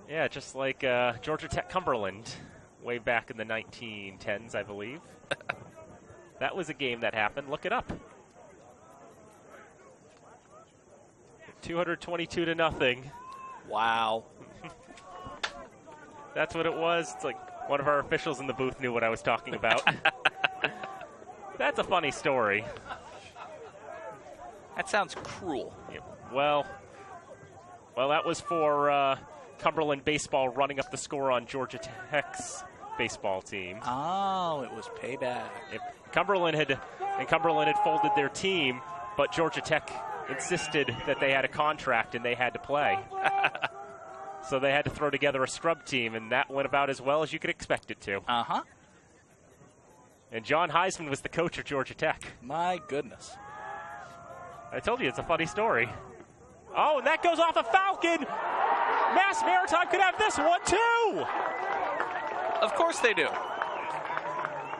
Yeah, just like Georgia Tech Cumberland way back in the 1910s, I believe. That was a game that happened. Look it up. 222-0. Wow. That's what it was. It's like one of our officials in the booth knew what I was talking about. That's a funny story. That sounds cruel. Yeah, well, that was for Cumberland baseball running up the score on Georgia Tech's baseball team. Oh, it was payback. Cumberland had folded their team, but Georgia Tech insisted that they had a contract and they had to play. So they had to throw together a scrub team, and that went about as well as you could expect it to. Uh-huh. And John Heisman was the coach of Georgia Tech. My goodness. I told you, it's a funny story. Oh, and that goes off a Falcon! Mass Maritime could have this one, too! Of course they do.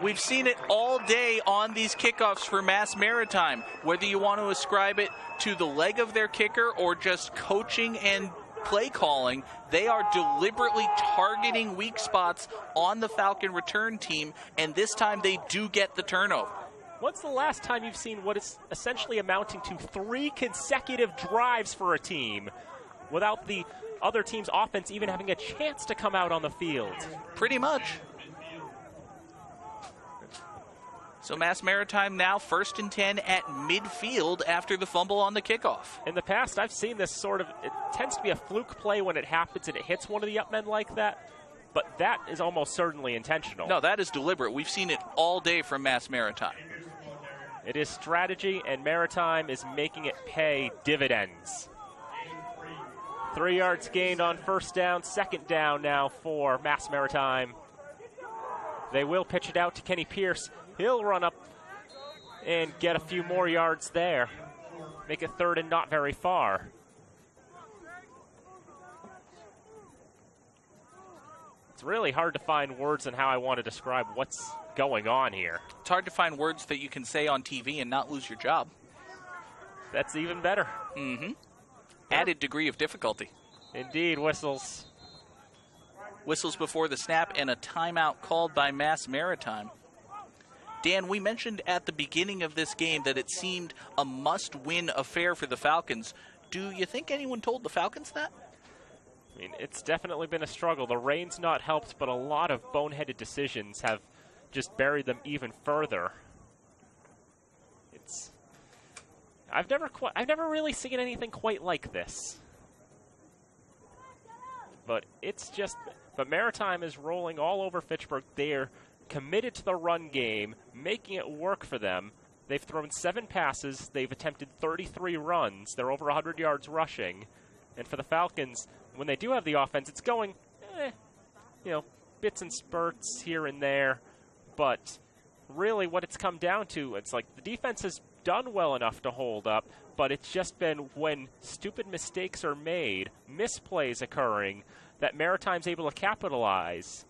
We've seen it all day on these kickoffs for Mass Maritime. Whether you want to ascribe it to the leg of their kicker or just coaching and play calling, they are deliberately targeting weak spots on the Falcon return team, and this time they do get the turnover. When's the last time you've seen what is essentially amounting to 3 consecutive drives for a team without the other team's offense even having a chance to come out on the field. Pretty much. So Mass Maritime now 1st and 10 at midfield after the fumble on the kickoff. In the past, I've seen this sort of, it tends to be a fluke play when it happens and it hits one of the upmen like that, but that is almost certainly intentional. No, that is deliberate. We've seen it all day from Mass Maritime. It is strategy, and Maritime is making it pay dividends. 3 yards gained on first down, 2nd down now for Mass Maritime. They will pitch it out to Kenny Pierce. He'll run up and get a few more yards there. Make it 3rd and not very far. It's really hard to find words on how I want to describe what's going on here. It's hard to find words that you can say on TV and not lose your job. That's even better. Mm-hmm. Added degree of difficulty. Indeed, whistles. Whistles before the snap and a timeout called by Mass Maritime. Dan, we mentioned at the beginning of this game that it seemed a must-win affair for the Falcons. Do you think anyone told the Falcons that? I mean, it's definitely been a struggle. The rain's not helped, but a lot of boneheaded decisions have just buried them even further. I've never really seen anything quite like this. But Maritime is rolling all over Fitchburg. They're committed to the run game, making it work for them. They've thrown 7 passes. They've attempted 33 runs. They're over 100 yards rushing. And for the Falcons, when they do have the offense, it's going, bits and spurts here and there. But really what it's come down to, it's like the defense has done well enough to hold up, but it's just been when stupid mistakes are made, misplays occurring, that Maritime's able to capitalize,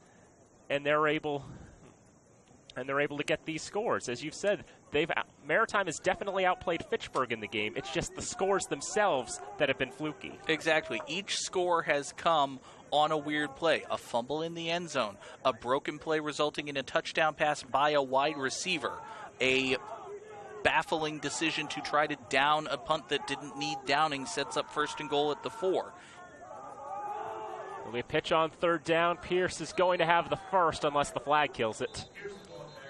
and they're able to get these scores. As you've said, Maritime has definitely outplayed Fitchburg in the game. It's just the scores themselves that have been fluky. Exactly. Each score has come on a weird play. A fumble in the end zone, a broken play resulting in a touchdown pass by a wide receiver, a baffling decision to try to down a punt that didn't need downing sets up 1st and goal at the 4. There'll be a pitch on 3rd down. Pierce is going to have the first unless the flag kills it.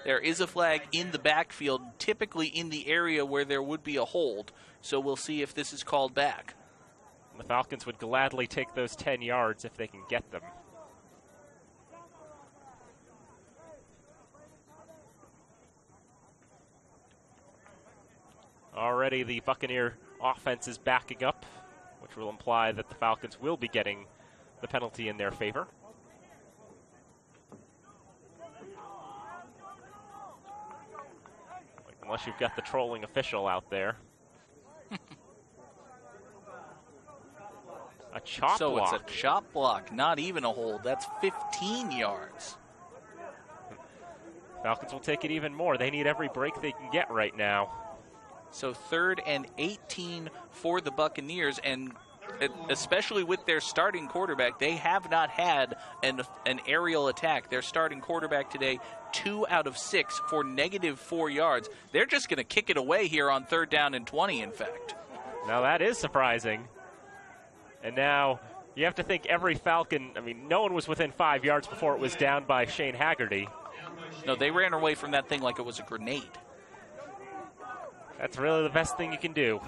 There is a flag in the backfield, typically in the area where there would be a hold, so we'll see if this is called back. The Falcons would gladly take those 10 yards if they can get them. Already the Buccaneer offense is backing up, which will imply that the Falcons will be getting the penalty in their favor. Unless you've got the trolling official out there. A chop block. So it's a chop block, not even a hold. That's 15 yards. Falcons will take it even more. They need every break they can get right now. So 3rd and 18 for the Buccaneers, and especially with their starting quarterback, they have not had an aerial attack. Their starting quarterback today, 2 out of 6 for -4 yards. They're just going to kick it away here on 3rd down and 20, in fact. Now that is surprising. And now you have to think every Falcon, I mean, no one was within 5 yards before it was down by Shane Haggerty. No, they ran away from that thing like it was a grenade. That's really the best thing you can do.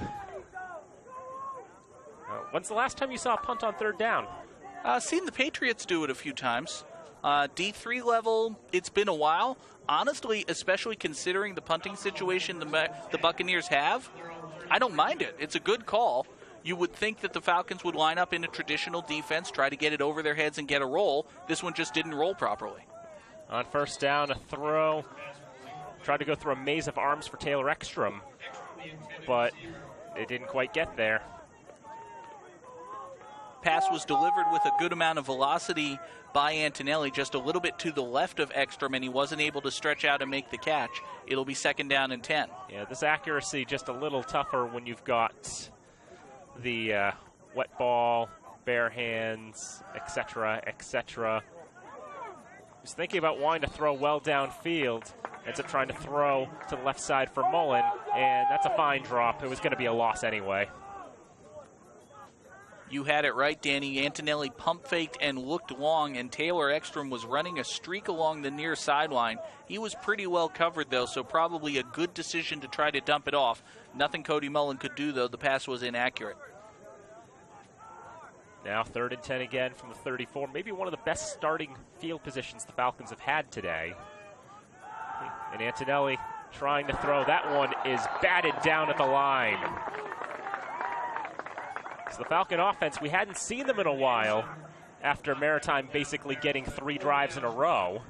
When's the last time you saw a punt on 3rd down? Seen the Patriots do it a few times. D3 level, it's been a while. Honestly, especially considering the punting situation the Buccaneers have, I don't mind it. It's a good call. You would think that the Falcons would line up in a traditional defense, try to get it over their heads and get a roll. This one just didn't roll properly. On 1st down, a throw. Tried to go through a maze of arms for Taylor Ekstrom, but it didn't quite get there. Pass was delivered with a good amount of velocity by Antonelli, just a little bit to the left of Ekstrom, and he wasn't able to stretch out and make the catch. It'll be 2nd down and 10. Yeah, this accuracy just a little tougher when you've got the wet ball, bare hands, etc., etc. He's thinking about wanting to throw well downfield. Ends up trying to throw to the left side for Mullen, and that's a fine drop. It was going to be a loss anyway. You had it right, Danny. Antonelli pump faked and looked long, and Taylor Ekstrom was running a streak along the near sideline. He was pretty well covered, though, so probably a good decision to try to dump it off. Nothing Cody Mullen could do, though. The pass was inaccurate. Now 3rd and 10 again from the 34. Maybe one of the best starting field positions the Falcons have had today. And Antonelli trying to throw. That one is batted down at the line. So the Falcon offense, we hadn't seen them in a while after Maritime basically getting 3 drives in a row.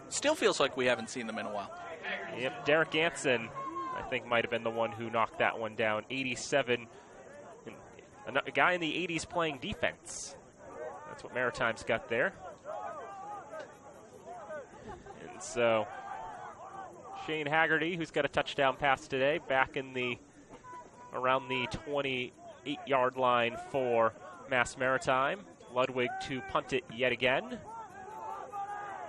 Still feels like we haven't seen them in a while. Yep, Derek Anson, I think, might have been the one who knocked that one down. 87. A guy in the 80s playing defense. That's what Maritime's got there. And so Shane Haggerty, who's got a touchdown pass today, back in the around the 28-yard line for Mass Maritime. Ludwig to punt it yet again.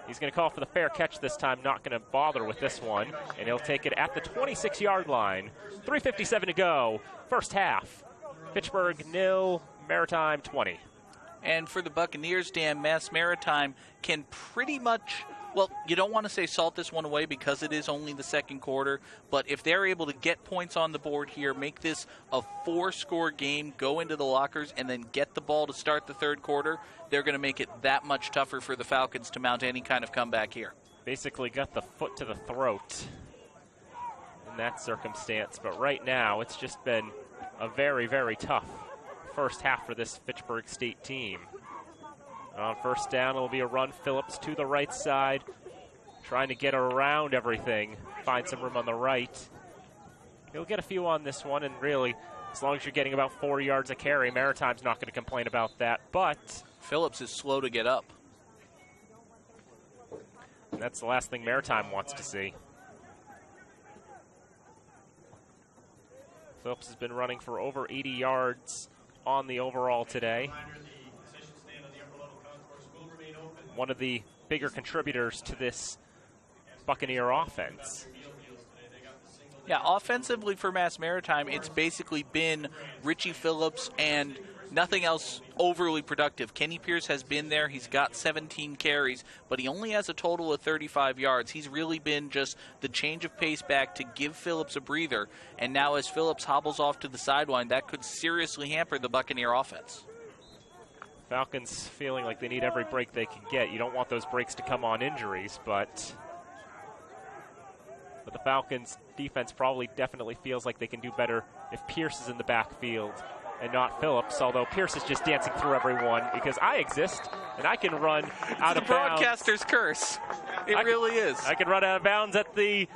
He's going to call for the fair catch this time, not going to bother with this one. And he'll take it at the 26-yard line. 3:57 to go, first half. Fitchburg 0, Maritime 20. And for the Buccaneers, Dan, Mass Maritime can pretty much, well, you don't want to say salt this one away because it is only the second quarter, but if they're able to get points on the board here, make this a 4-score game, go into the lockers, and then get the ball to start the third quarter, they're going to make it that much tougher for the Falcons to mount any kind of comeback here. Basically got the foot to the throat in that circumstance, but right now it's just been a very, very tough first half for this Fitchburg State team. On first down, it'll be a run. Phillips to the right side, trying to get around everything, find some room on the right. He'll get a few on this one, and really, as long as you're getting about 4 yards a carry, Maritime's not going to complain about that, but Phillips is slow to get up. That's the last thing Maritime wants to see. Phillips has been running for over 80 yards on the overall today. One of the bigger contributors to this Buccaneer offense. Yeah, offensively for Mass Maritime, it's basically been Richie Phillips and nothing else overly productive. Kenny Pierce has been there. He's got 17 carries, but he only has a total of 35 yards. He's really been just the change of pace back to give Phillips a breather. And now as Phillips hobbles off to the sideline, that could seriously hamper the Buccaneer offense. Falcons feeling like they need every break they can get. You don't want those breaks to come on injuries, but the Falcons defense probably definitely feels like they can do better if Pierce is in the backfield and not Phillips, although Pierce is just dancing through everyone because I exist and I can run out of bounds. It's the broadcaster's curse. It really is. I can run out of bounds at the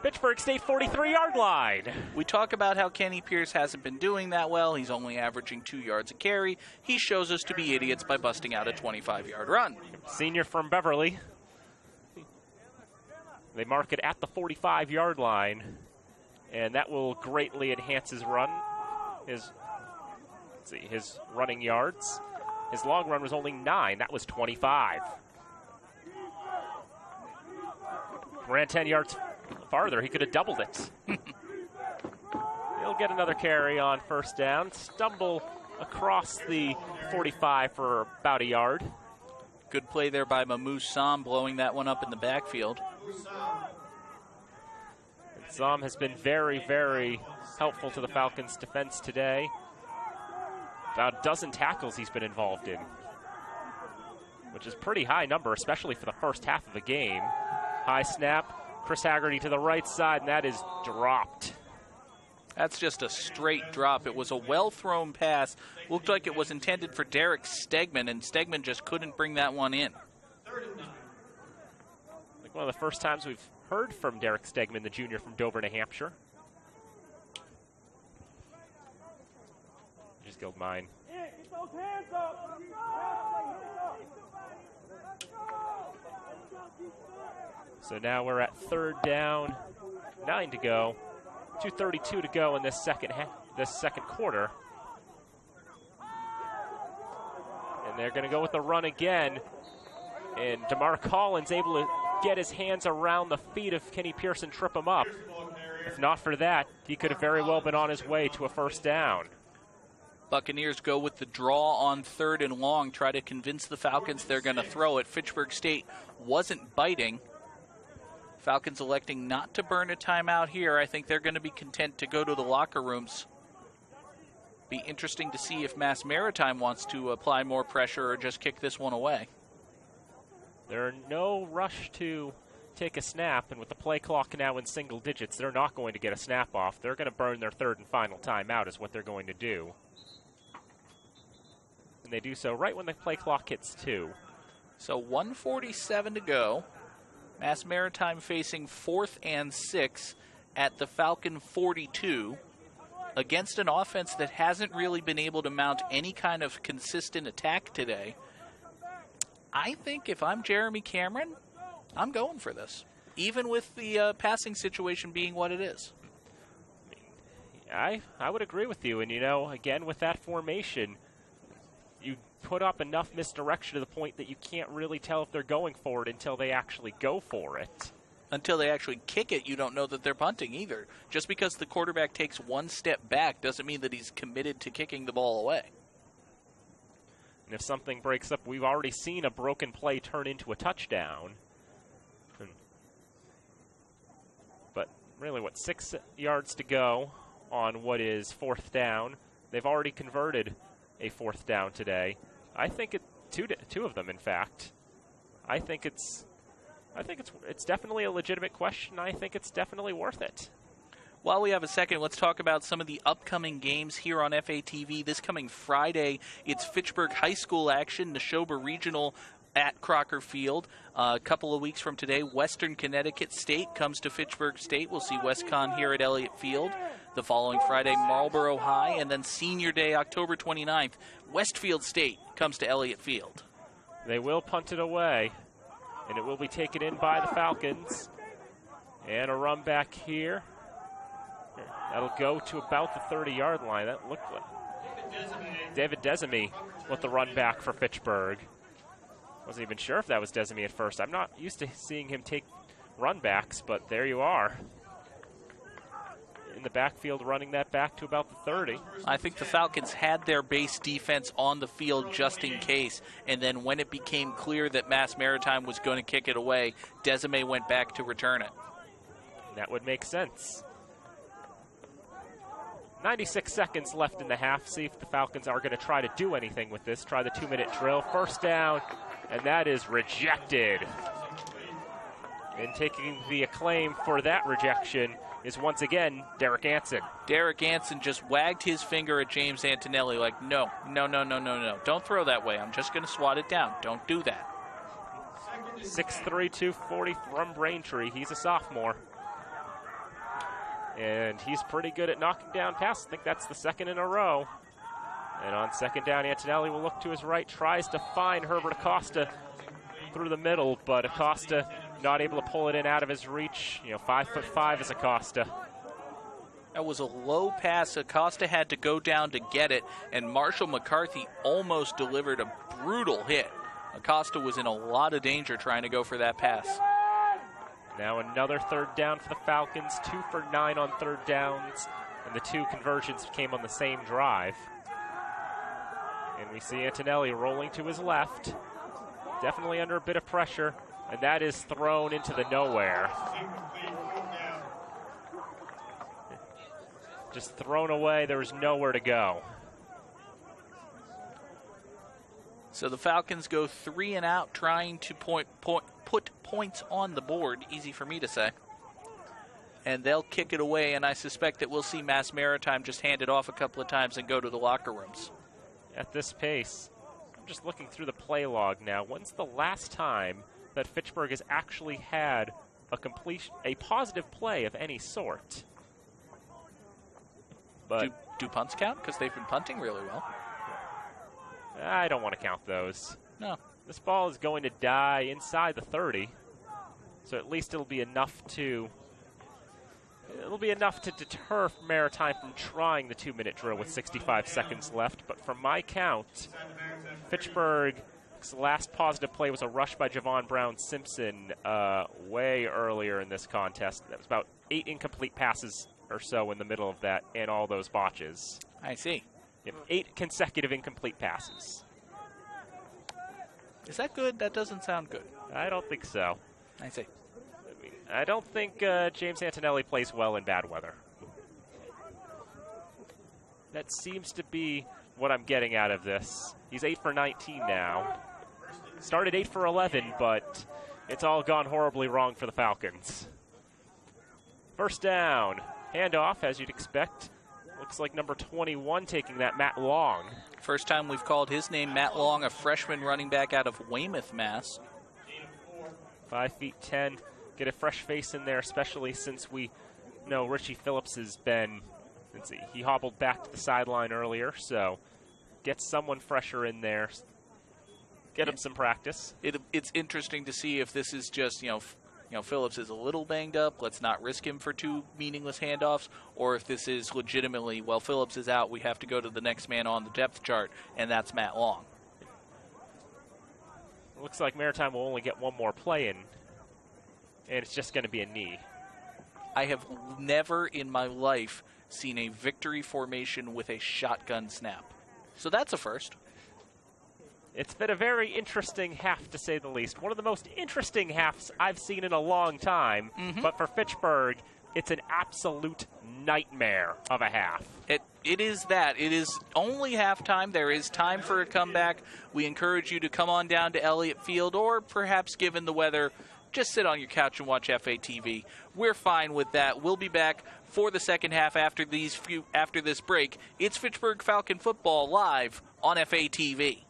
Fitchburg State 43-yard line. We talk about how Kenny Pierce hasn't been doing that well. He's only averaging 2 yards a carry. He shows us to be idiots by busting out a 25-yard run. Senior from Beverly. They mark it at the 45-yard line, and that will greatly enhance his run. His running yards. His long run was only 9. That was 25. Ran 10 yards farther. He could have doubled it. He'll get another carry on first down. Stumble across the 45 for about a yard. Good play there by Mamou Sam, blowing that one up in the backfield. And Sam has been very, very helpful to the Falcons' defense today. About a dozen tackles he's been involved in, which is a pretty high number, especially for the first half of the game. High snap, Chris Haggerty to the right side, and that is dropped. That's just a straight drop. It was a well-thrown pass. Looked like it was intended for Derek Stegman, and Stegman just couldn't bring that one in. Like one of the first times we've heard from Derek Stegman, the junior from Dover, New Hampshire. Just killed mine. So now we're at third down, 9 to go, 2:32 to go in this second quarter. And they're going to go with the run again. And DeMar Collins able to get his hands around the feet of Kenny Pierce and trip him up. If not for that, he could have very well been on his way to a first down. Buccaneers go with the draw on 3rd and long, try to convince the Falcons they're going to throw it. Fitchburg State wasn't biting. Falcons electing not to burn a timeout here. I think they're going to be content to go to the locker rooms. Be interesting to see if Mass Maritime wants to apply more pressure or just kick this one away. There are no rush to take a snap, and with the play clock now in single digits, they're not going to get a snap off. They're going to burn their 3rd and final timeout is what they're going to do. And they do so right when the play clock hits 2. So 1:47 to go. Mass Maritime facing 4th and 6 at the Falcon 42 against an offense that hasn't really been able to mount any kind of consistent attack today. I think if I'm Jeremy Cameron, I'm going for this, even with the passing situation being what it is. I would agree with you. And, you know, again, with that formation, you put up enough misdirection to the point that you can't really tell if they're going for it until they actually go for it. Until they actually kick it, you don't know that they're punting either. Just because the quarterback takes one step back doesn't mean that he's committed to kicking the ball away. And if something breaks up, we've already seen a broken play turn into a touchdown. But really, 6 yards to go on what is 4th down. They've already converted a 4th down today. I think two of them, in fact. I think it's definitely a legitimate question. I think it's definitely worth it. While we have a second, let's talk about some of the upcoming games here on FATV. This coming Friday, it's Fitchburg High School action, Neshoba Regional at Crocker Field. A couple of weeks from today, Western Connecticut State comes to Fitchburg State. We'll see WestCon here at Elliott Field. The following Friday, Marlboro High, and then Senior Day, October 29th, Westfield State comes to Elliott Field. They will punt it away, and it will be taken in by the Falcons. And a run back here. That'll go to about the 30-yard line. That looked like David Desemy with the run back for Fitchburg. Wasn't even sure if that was Desemy at first. I'm not used to seeing him take run backs, but there you are. In the backfield, running that back to about the 30. I think the Falcons had their base defense on the field just in case, and then when it became clear that Mass Maritime was going to kick it away, Deseme went back to return it. That would make sense. 96 seconds left in the half. See if the Falcons are going to try to do anything with this. Try the 2-minute drill. First down, and that is rejected. And taking the acclaim for that rejection is once again Derek Anson. Derek Anson just wagged his finger at James Antonelli like, no. Don't throw that way. I'm just going to swat it down. Don't do that. 6'3", 240 from Braintree. He's a sophomore. And he's pretty good at knocking down passes. I think that's the 2nd in a row. And on 2nd down, Antonelli will look to his right, tries to find Herbert Acosta through the middle, but Acosta not able to pull it in out of his reach. 5'5" is Acosta. That was a low pass. Acosta had to go down to get it, and Marshall McCarthy almost delivered a brutal hit. Acosta was in a lot of danger trying to go for that pass. Now another 3rd down for the Falcons, 2 for 9 on 3rd downs, and the 2 conversions came on the same drive. And we see Antonelli rolling to his left, definitely under a bit of pressure, and that is thrown into the nowhere. Just thrown away, there was nowhere to go. So the Falcons go 3 and out, trying to put points on the board. Easy for me to say. And they'll kick it away, and I suspect that we'll see Mass Maritime just hand it off a couple of times and go to the locker rooms. At this pace, I'm just looking through the play log now. When's the last time that Fitchburg has actually had a positive play of any sort? But do punts count? Because they've been punting really well. I don't want to count those. No. This ball is going to die inside the 30, so at least it'll be enough to deter Maritime from trying the 2-minute drill with 65 seconds left. But from my count, Fitchburg's last positive play was a rush by Javon Brown-Simpson way earlier in this contest. That was about 8 incomplete passes or so in the middle of that and all those botches. I see. 8 consecutive incomplete passes. Is that good? That doesn't sound good. I don't think so. I see. I don't think James Antonelli plays well in bad weather. That seems to be what I'm getting out of this. He's 8 for 19 now. Started 8 for 11, but it's all gone horribly wrong for the Falcons. First down. Handoff, as you'd expect. Looks like number 21 taking that, Matt Long. First time we've called his name, Matt Long, a freshman running back out of Weymouth, Mass. 5 feet 10. Get a fresh face in there, especially since we know Richie Phillips has been, let's see, he hobbled back to the sideline earlier, so get someone fresher in there. Get him some practice. It's interesting to see if this is just, Phillips is a little banged up, let's not risk him for 2 meaningless handoffs, or if this is legitimately, well, Phillips is out, we have to go to the next man on the depth chart, and that's Matt Long. Looks like Maritime will only get one more play in, and it's just going to be a knee. I have never in my life seen a victory formation with a shotgun snap. So that's a first. It's been a very interesting half, to say the least. One of the most interesting halves I've seen in a long time. But for Fitchburg, it's an absolute nightmare of a half. It is that. It is only halftime. There is time for a comeback. We encourage you to come on down to Elliott Field, or perhaps, given the weather, just sit on your couch and watch FATV. We're fine with that. We'll be back for the second half after this break. It's Fitchburg Falcon football live on FATV.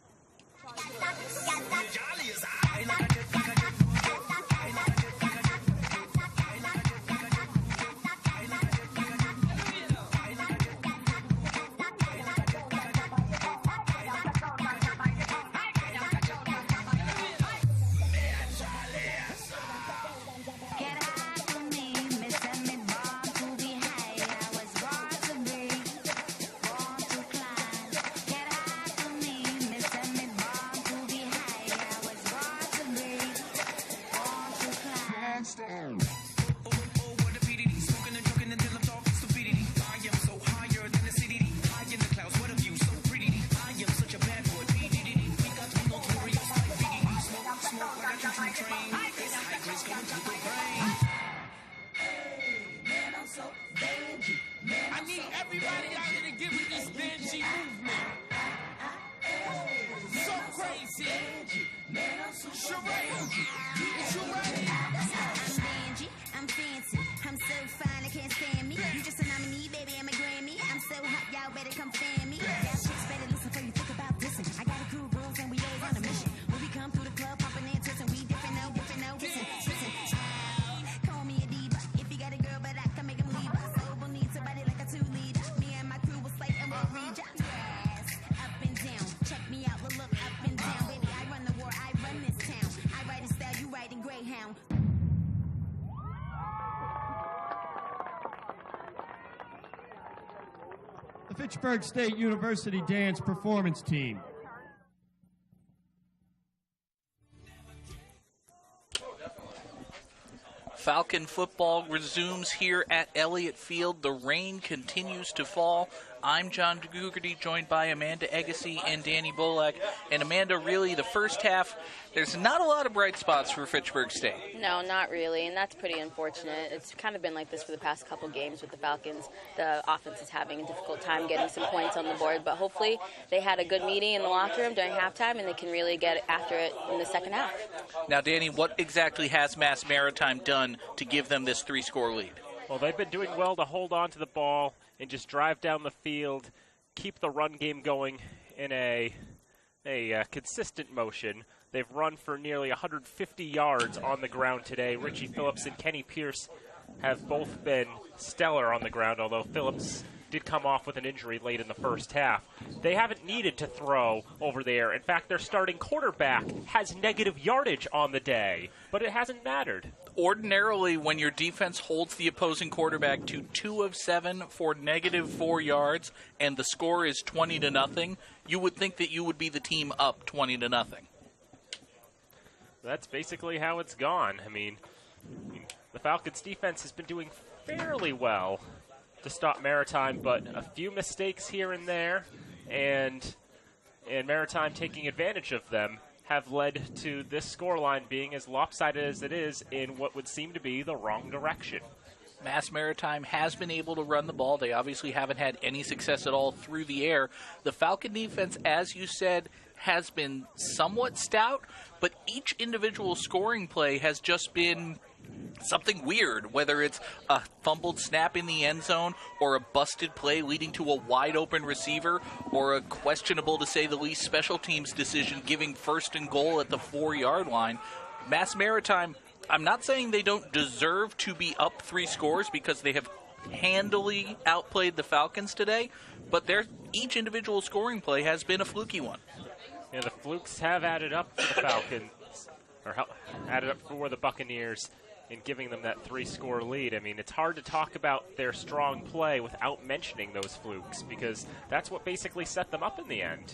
The Fitchburg State University Dance Performance Team. Falcon football resumes here at Elliott Field. The rain continues to fall. I'm John Gugerty, joined by Amanda Agassi and Danny Bolak. And Amanda, really, the first half, there's not a lot of bright spots for Fitchburg State. No, not really, and that's pretty unfortunate. It's kind of been like this for the past couple games with the Falcons. The offense is having a difficult time getting some points on the board, but hopefully they had a good meeting in the locker room during halftime, and they can really get after it in the second half. Now, Danny, what exactly has Mass Maritime done to give them this 3-score lead? Well, they've been doing well to hold on to the ball and just drive down the field, keep the run game going in a consistent motion. They've run for nearly 150 yards on the ground today. Richie Phillips and Kenny Pierce have both been stellar on the ground, although Phillips did come off with an injury late in the first half. They haven't needed to throw over there. In fact, their starting quarterback has negative yardage on the day, but it hasn't mattered. Ordinarily, when your defense holds the opposing quarterback to 2 of 7 for -4 yards and the score is 20-0, you would think that you would be the team up 20-0. That's basically how it's gone. I mean, the Falcons' defense has been doing fairly well to stop Maritime, but a few mistakes here and there. and Maritime taking advantage of them have led to this scoreline being as lopsided as it is in what would seem to be the wrong direction. Mass Maritime has been able to run the ball. They obviously haven't had any success at all through the air. The Falcon defense, as you said, has been somewhat stout, but each individual scoring play has just been something weird, whether it's a fumbled snap in the end zone or a busted play leading to a wide-open receiver or a questionable, to say the least, special teams decision giving first and goal at the 4-yard line. Mass Maritime, I'm not saying they don't deserve to be up 3 scores because they have handily outplayed the Falcons today, but each individual scoring play has been a fluky one. Yeah, the flukes have added up for the Falcons, or added up for the Buccaneers in giving them that 3-score lead. I mean, it's hard to talk about their strong play without mentioning those flukes because that's what basically set them up in the end.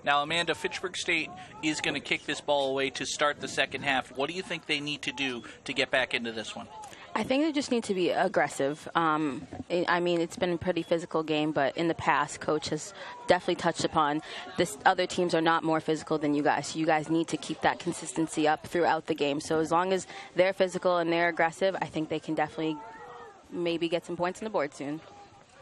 Now, Amanda, Fitchburg State is going to kick this ball away to start the second half. What do you think they need to do to get back into this one? I think they just need to be aggressive. I mean, it's been a pretty physical game, but in the past, Coach has definitely touched upon this. Other teams are not more physical than you guys. So you guys need to keep that consistency up throughout the game. So as long as they're physical and they're aggressive, I think they can definitely maybe get some points on the board soon.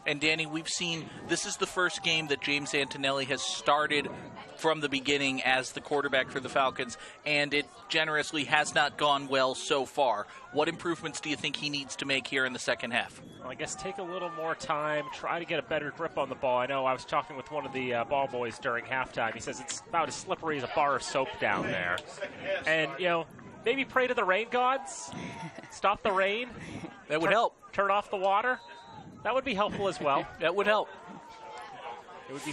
And, Danny, we've seen this is the first game that James Antonelli has started from the beginning as the quarterback for the Falcons, and it generously has not gone well so far. What improvements do you think he needs to make here in the second half? Well, I guess take a little more time, try to get a better grip on the ball. I know I was talking with one of the ball boys during halftime. He says it's about as slippery as a bar of soap down there. And, maybe pray to the rain gods, stop the rain. That would help. Turn off the water. That would be helpful as well. That would help. It would be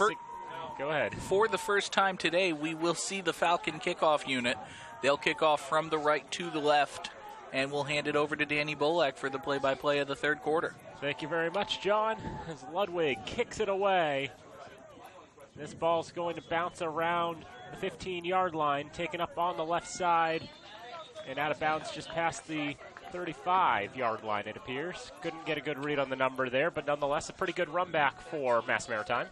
Go ahead. For the first time today, we will see the Falcon kickoff unit. They'll kick off from the right to the left, and we'll hand it over to Danny Bolak for the play-by-play of the third quarter. Thank you very much, John. As Ludwig kicks it away. This ball's going to bounce around the 15-yard line, taken up on the left side, and out of bounds just past the 35-yard line, it appears. Couldn't get a good read on the number there, but nonetheless a pretty good run back for Mass Maritime.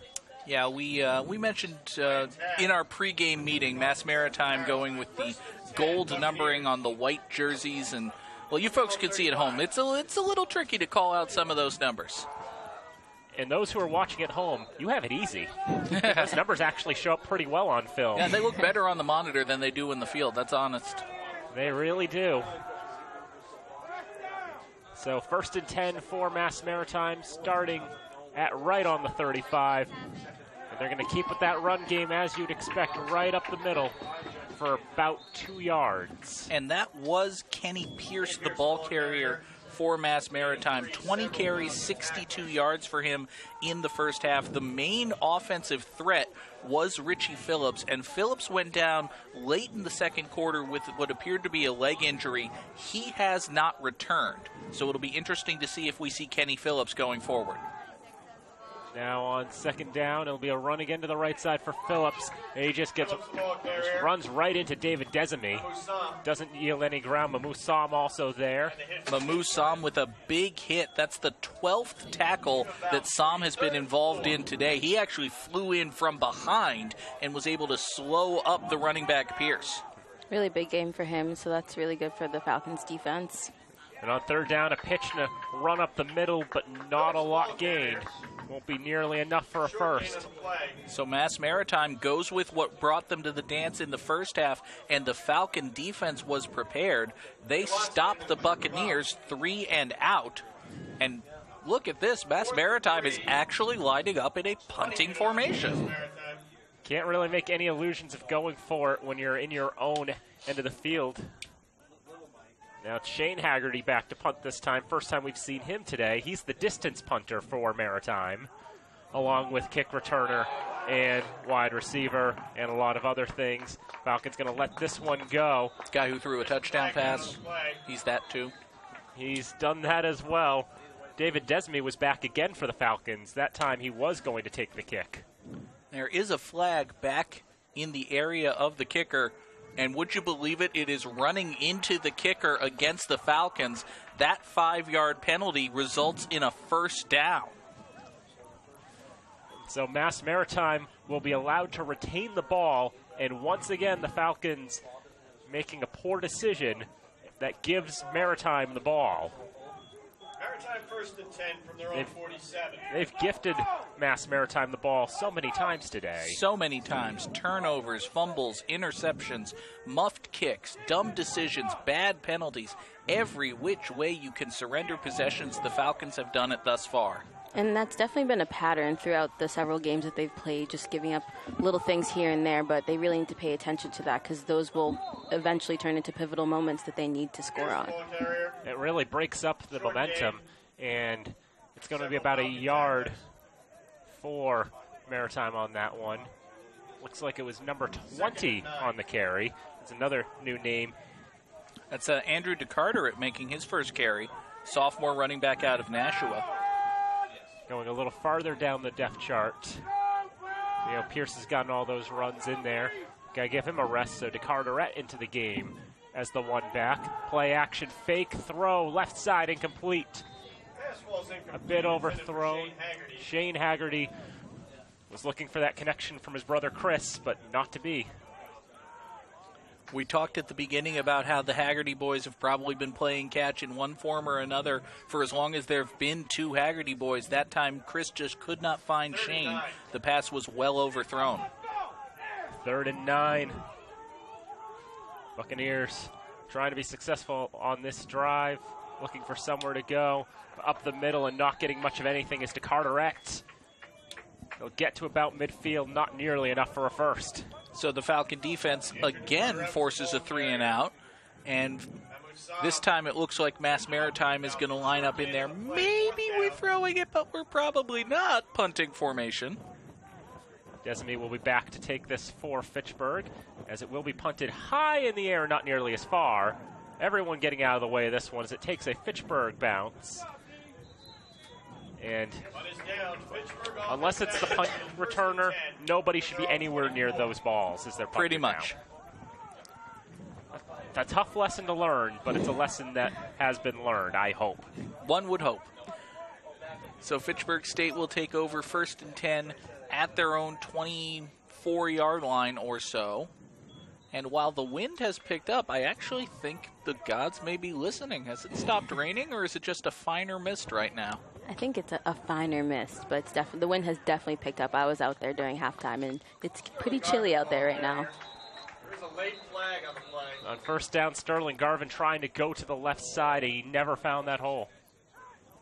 Yeah, we mentioned in our pregame meeting, Mass Maritime going with the gold numbering on the white jerseys, and well, you folks can see at home. It's a little tricky to call out some of those numbers. And those who are watching at home, you have it easy. Those numbers actually show up pretty well on film. Yeah, they look better on the monitor than they do in the field. That's honest. They really do. So 1st and 10 for Mass Maritime, starting at right on the 35. And they're going to keep with that run game, as you'd expect, right up the middle for about 2 yards. And that was Kenny Pierce, the ball carrier for Mass Maritime. 20 carries, 62 yards for him in the first half. The main offensive threat was Richie Phillips, and Phillips went down late in the second quarter with what appeared to be a leg injury. He has not returned, so it'll be interesting to see if we see Kenny Phillips going forward. Now on second down, it'll be a run again to the right side for Phillips. He just runs right into David Desimi. Doesn't yield any ground. Mahmoud Sam also there. Mahmoud Sam with a big hit. That's the 12th tackle that Sam has been involved in today. He actually flew in from behind and was able to slow up the running back Pierce. Really big game for him, so that's really good for the Falcons defense. And on third down, a pitch and a run up the middle, but not a lot gained. Won't be nearly enough for a first. So Mass Maritime goes with what brought them to the dance in the first half, and the Falcon defense was prepared. They stopped the Buccaneers 3 and out. And look at this, Mass Maritime is actually lining up in a punting formation. Can't really make any illusions of going for it when you're in your own end of the field. Now it's Shane Haggerty back to punt this time. First time we've seen him today. He's the distance punter for Maritime, along with kick returner and wide receiver and a lot of other things. Falcons going to let this one go. Guy who threw a touchdown pass, he's that too. He's done that as well. David Desmi was back again for the Falcons. That time he was going to take the kick. There is a flag back in the area of the kicker. And would you believe it, it is running into the kicker against the Falcons. That 5-yard penalty results in a first down. So Mass Maritime will be allowed to retain the ball, and once again the Falcons making a poor decision that gives Maritime the ball. Maritime 1st and 10 from their own 47. They've gifted Mass Maritime the ball so many times today. So many times. Turnovers, fumbles, interceptions, muffed kicks, dumb decisions, bad penalties. Every which way you can surrender possessions, the Falcons have done it thus far. And that's definitely been a pattern throughout the several games that they've played, just giving up little things here and there, but they really need to pay attention to that because those will eventually turn into pivotal moments that they need to score on. It really breaks up the momentum, and it's going to be about a yard for Maritime on that one. Looks like it was number 20 on the carry. It's another new name. That's Andrew DeCarter making his first carry, sophomore running back out of Nashua. Going a little farther down the depth chart. You know, Pierce has gotten all those runs in there. Got to give him a rest, so DeCarteret into the game as the one back. Play action, fake, throw, left side, incomplete. A bit overthrown. Shane Haggerty was looking for that connection from his brother Chris, but not to be. We talked at the beginning about how the Haggerty boys have probably been playing catch in one form or another for as long as there have been two Haggerty boys. That time, Chris just could not find Shane. The pass was well overthrown. 3rd and 9. Buccaneers trying to be successful on this drive, looking for somewhere to go. Up the middle and not getting much of anything is DeCarteret. They'll get to about midfield, not nearly enough for a first. So the Falcon defense again forces a 3-and-out, and this time it looks like Mass Maritime is going to line up in there. Maybe we're throwing it, but we're probably not. Punting formation. Desmie will be back to take this for Fitchburg, as it will be punted high in the air, not nearly as far. Everyone getting out of the way of this one as it takes a Fitchburg bounce. And unless it's the punt returner, nobody should be anywhere near those balls as they're punting. Pretty much. A tough lesson to learn, but it's a lesson that has been learned, I hope. One would hope. So Fitchburg State will take over 1st and 10 at their own 24-yard line or so. And while the wind has picked up, I actually think the gods may be listening. Has it stopped raining, or is it just a finer mist right now? I think it's a finer mist, but it's the wind has definitely picked up. I was out there during halftime, and it's pretty chilly out there right now. There's a late flag on the play. On 1st down, Sterling Garvin trying to go to the left side. He never found that hole.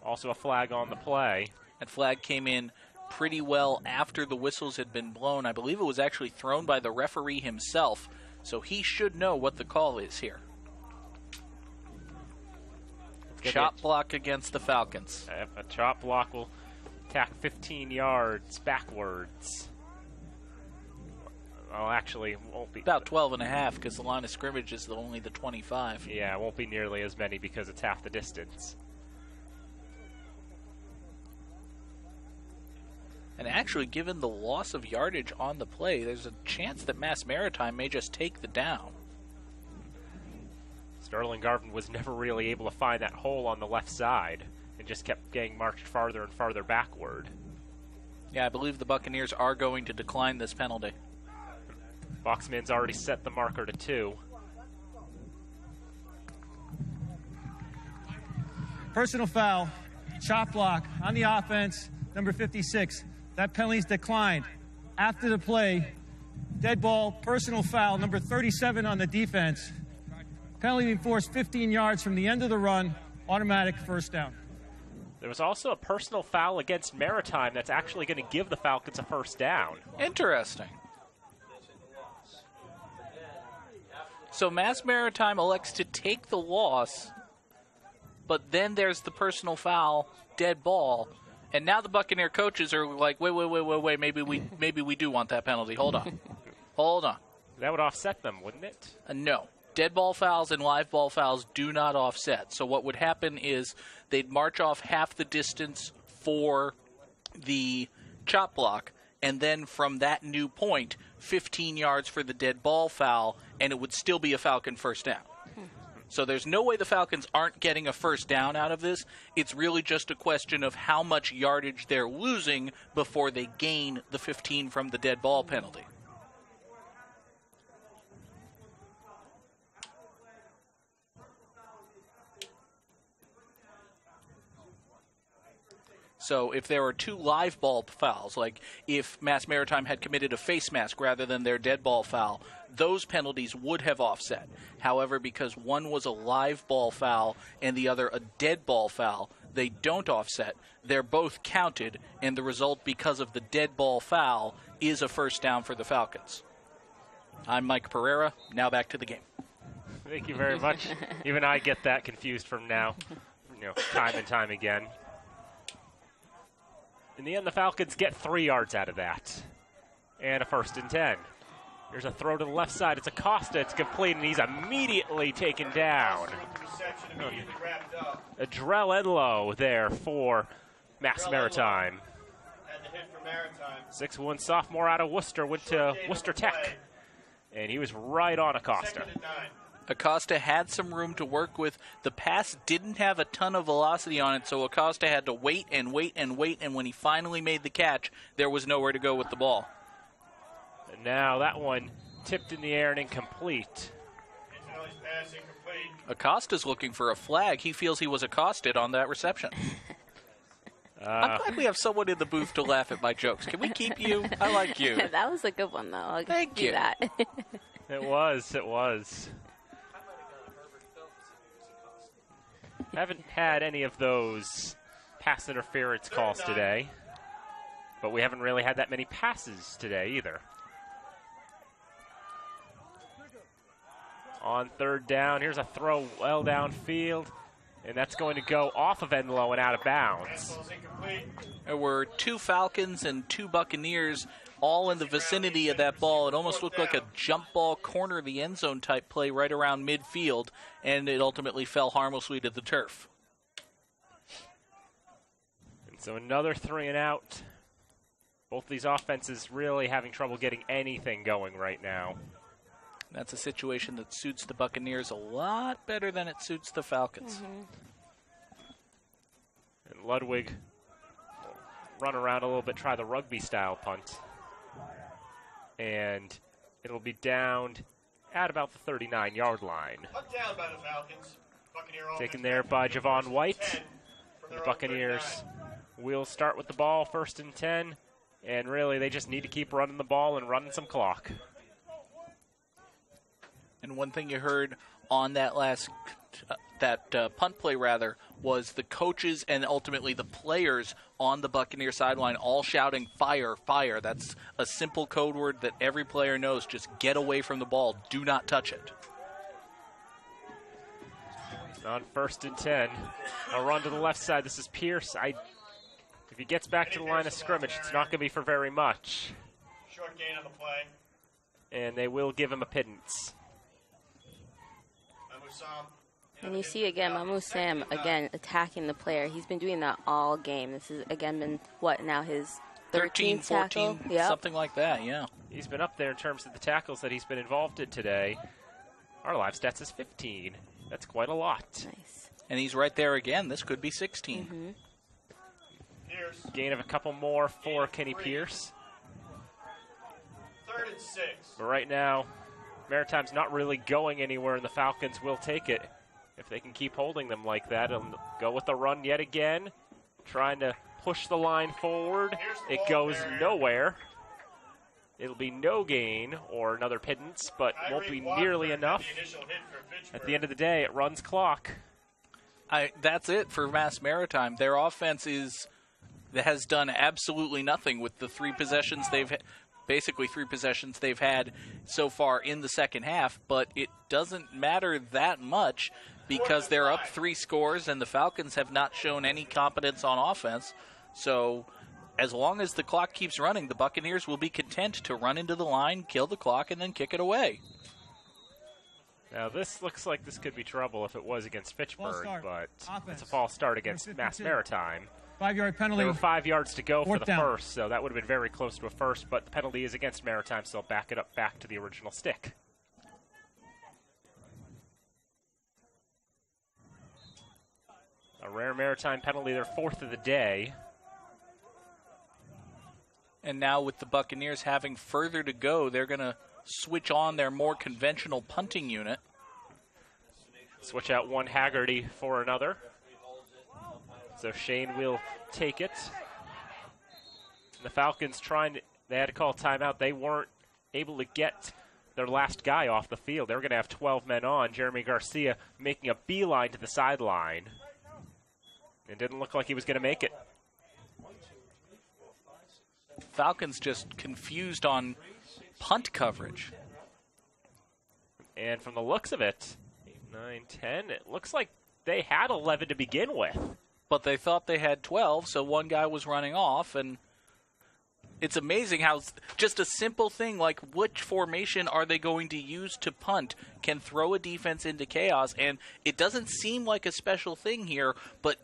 Also a flag on the play. That flag came in pretty well after the whistles had been blown. I believe it was actually thrown by the referee himself, so he should know what the call is here. Chop block against the Falcons. A chop block will tack 15 yards backwards. Well, actually, won't be. About 12 and a half because the line of scrimmage is only the 25. Yeah, it won't be nearly as many because it's half the distance. And actually, given the loss of yardage on the play, there's a chance that Mass Maritime may just take the down. Sterling Garvin was never really able to find that hole on the left side and just kept getting marched farther and farther backward. Yeah, I believe the Buccaneers are going to decline this penalty. Foxman's already set the marker to 2. Personal foul, chop block on the offense, number 56. That penalty's declined. After the play, dead ball, personal foul, number 37 on the defense. Penalty being forced 15 yards from the end of the run, automatic 1st down. There was also a personal foul against Maritime that's actually going to give the Falcons a 1st down. Interesting. So Mass Maritime elects to take the loss, but then there's the personal foul, dead ball, and now the Buccaneer coaches are like, wait, maybe we do want that penalty. Hold on. That would offset them, wouldn't it? No. Dead ball fouls and live ball fouls do not offset. So what would happen is they'd march off half the distance for the chop block, and then from that new point, 15 yards for the dead ball foul, and it would still be a Falcon 1st down. So there's no way the Falcons aren't getting a first down out of this. It's really just a question of how much yardage they're losing before they gain the 15 from the dead ball penalty. So if there are 2 live ball fouls, like if Mass Maritime had committed a face mask rather than their dead ball foul, those penalties would have offset. However, because one was a live ball foul and the other a dead ball foul, they don't offset. They're both counted, and the result, because of the dead ball foul, is a first down for the Falcons. I'm Mike Pereira. Now back to the game. Thank you very much. Even I get that confused from now, time and time again. In the end, the Falcons get 3 yards out of that. And a 1st and 10. Here's a throw to the left side. It's Acosta. It's complete, and he's immediately taken down. Adrell Enlow there for Mass Maritime. 6'1" sophomore out of Worcester, went to Worcester Tech. And he was right on Acosta. Acosta had some room to work with. The pass didn't have a ton of velocity on it, so Acosta had to wait and wait and wait, and when he finally made the catch, there was nowhere to go with the ball. And now that one tipped in the air and incomplete. Acosta's looking for a flag. He feels he was accosted on that reception. I'm glad we have someone in the booth to laugh at my jokes. Can we keep you? I like you. That was a good one, though. Thank you. That. It was. Haven't had any of those pass interference calls today, but we haven't really had that many passes today either. On 3rd down, here's a throw well downfield, and that's going to go off of Enlow and out of bounds. There were 2 Falcons and 2 Buccaneers all in the vicinity of that ball. It almost looked like a jump ball corner of the end zone type play right around midfield, and it ultimately fell harmlessly to the turf. And so another 3 and out. Both these offenses really having trouble getting anything going right now. That's a situation that suits the Buccaneers a lot better than it suits the Falcons. Mm-hmm. And Ludwig will run around a little bit, try the rugby-style punt. And it'll be downed at about the 39-yard line. Down by the Falcons. Taken there by Javon White. The Buccaneers will start with the ball, 1st and 10. And really, they just need to keep running the ball and running some clock. And one thing you heard on that last punt play, was the coaches and ultimately the players on the Buccaneer sideline all shouting, "Fire, fire." That's a simple code word that every player knows. Just get away from the ball. Do not touch it. On 1st and 10, a run to the left side. This is Pierce. If he gets back to the line of scrimmage, it's not going to be for very much. Short gain on the play. And they will give him a pittance. And you see again, Mamu Sam again attacking the player. He's been doing that all game. This has again been his 13, 14, yep. Something like that, yeah. He's been up there in terms of the tackles that he's been involved in today. Our live stats is 15. That's quite a lot. Nice. And he's right there again. This could be 16. Mm-hmm. Gain of a couple more for Kenny Pierce. 3rd and 6. But right now, Maritime's not really going anywhere, and the Falcons will take it if they can keep holding them like that. And go with the run yet again, trying to push the line forward. It goes nowhere. It'll be no gain or another pittance, but won't be nearly enough. At the end of the day, it runs clock. That's it for Mass Maritime. Their offense has done absolutely nothing with the 3 possessions basically 3 possessions they've had so far in the second half, but it doesn't matter that much because they're up 3 scores and the Falcons have not shown any competence on offense. So as long as the clock keeps running, the Buccaneers will be content to run into the line, kill the clock, and then kick it away. Now, this looks like this could be trouble if it was against Fitchburg, but Offense. it's a false start against Mass Maritime. 5-yard penalty. There were 5 yards to go for the down. first, so that would have been very close to a first, but the penalty is against Maritime, so they'll back it up back to the original stick. A rare Maritime penalty, their 4th of the day. And now with the Buccaneers having further to go, they're going to switch on their more conventional punting unit. Switch out one Haggerty for another. So Shane will take it. The Falcons they had to call timeout. They weren't able to get their last guy off the field. They were going to have 12 men on. Jeremy Garcia making a beeline to the sideline. It didn't look like he was going to make it. Falcons just confused on punt coverage. And from the looks of it, 8, 9, 10, it looks like they had 11 to begin with. But they thought they had 12, so one guy was running off, and it's amazing how just a simple thing like which formation are they going to use to punt can throw a defense into chaos. And it doesn't seem like a special thing here, but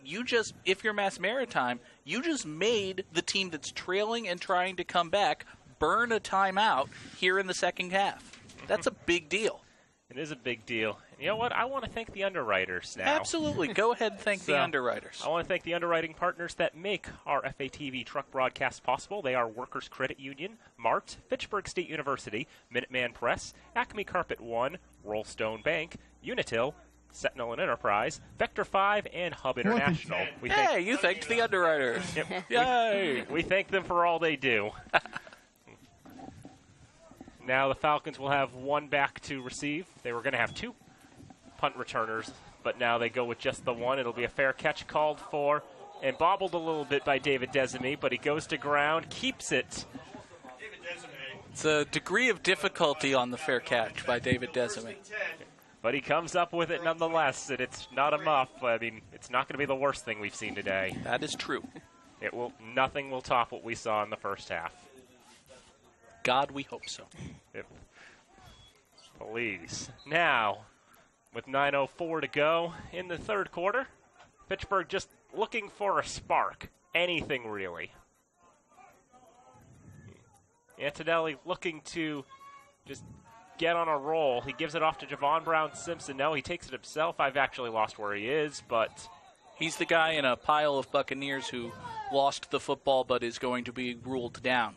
if you're Mass Maritime, you just made the team that's trailing and trying to come back burn a timeout here in the second half. That's a big deal. It is a big deal. And you know what? I want to thank the underwriters now. Absolutely. Go ahead and thank the underwriters. I want to thank the underwriting partners that make our FATV truck broadcast possible. They are Workers Credit Union, MART, Fitchburg State University, Minuteman Press, Acme Carpet One, Rollstone Bank, Unitil, Sentinel and Enterprise, Vector 5, and Hub International. You thanked the underwriters. Yep. Yay! We thank them for all they do. Now the Falcons will have one back to receive. They were going to have 2 punt returners, but now they go with just the one. It'll be a fair catch called for and bobbled a little bit by David Desame, but he goes to ground, keeps it. It's a degree of difficulty on the fair catch by David Desame. But he comes up with it nonetheless, and it's not a muff. I mean, it's not going to be the worst thing we've seen today. That is true. Nothing will top what we saw in the first half. God, we hope so. Please. Now, with 9:04 to go in the third quarter, Fitchburg just looking for a spark. Anything, really. Antonelli looking to just get on a roll. He gives it off to Javon Brown-Simpson. No, he takes it himself. I've actually lost where he is, but he's the guy in a pile of Buccaneers who lost the football but is going to be ruled down.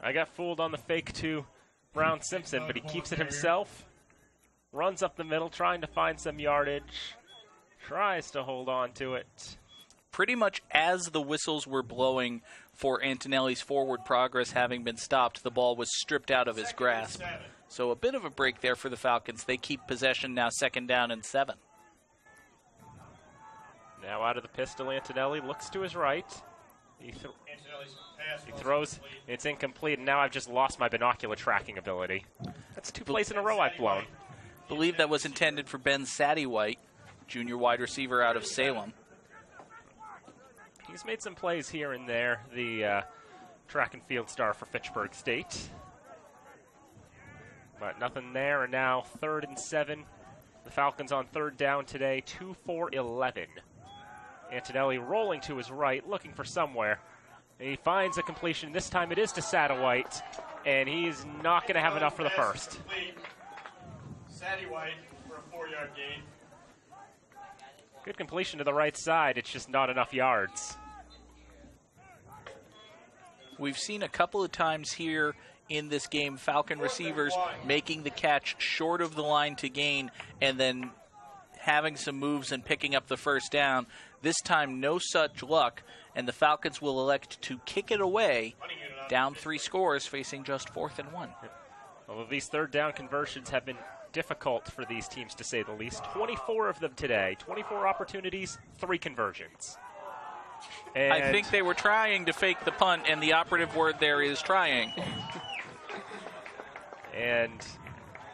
I got fooled on the fake to Brown-Simpson, but he keeps it himself. Runs up the middle, trying to find some yardage. Tries to hold on to it. Pretty much as the whistles were blowing for Antonelli's forward progress having been stopped, the ball was stripped out of his grasp. So a bit of a break there for the Falcons. They keep possession now, 2nd down and 7. Now out of the pistol, Antonelli looks to his right. He throws. It's incomplete, and now I've just lost my binocular tracking ability. That's 2 plays in a row I've blown. Believe that was intended for Ben Sattywhite, junior wide receiver out of Salem. He's made some plays here and there, the track and field star for Fitchburg State. But nothing there, and now 3rd and 7. The Falcons on 3rd down today, 2-4-11. Antonelli rolling to his right, looking for somewhere. And he finds a completion. This time it is to Sattywhite, and he's not going to have enough for the first. Sattywhite for a 4-yard gain. Good completion to the right side. It's just not enough yards. We've seen a couple of times here in this game Falcon receivers making the catch short of the line to gain and then having some moves and picking up the first down. This time, no such luck, and the Falcons will elect to kick it away, down 3 scores, facing just 4th and 1. Well, these 3rd down conversions have been difficult for these teams, to say the least. 24 of them today, 24 opportunities, 3 conversions. And I think they were trying to fake the punt, and the operative word there is trying. And,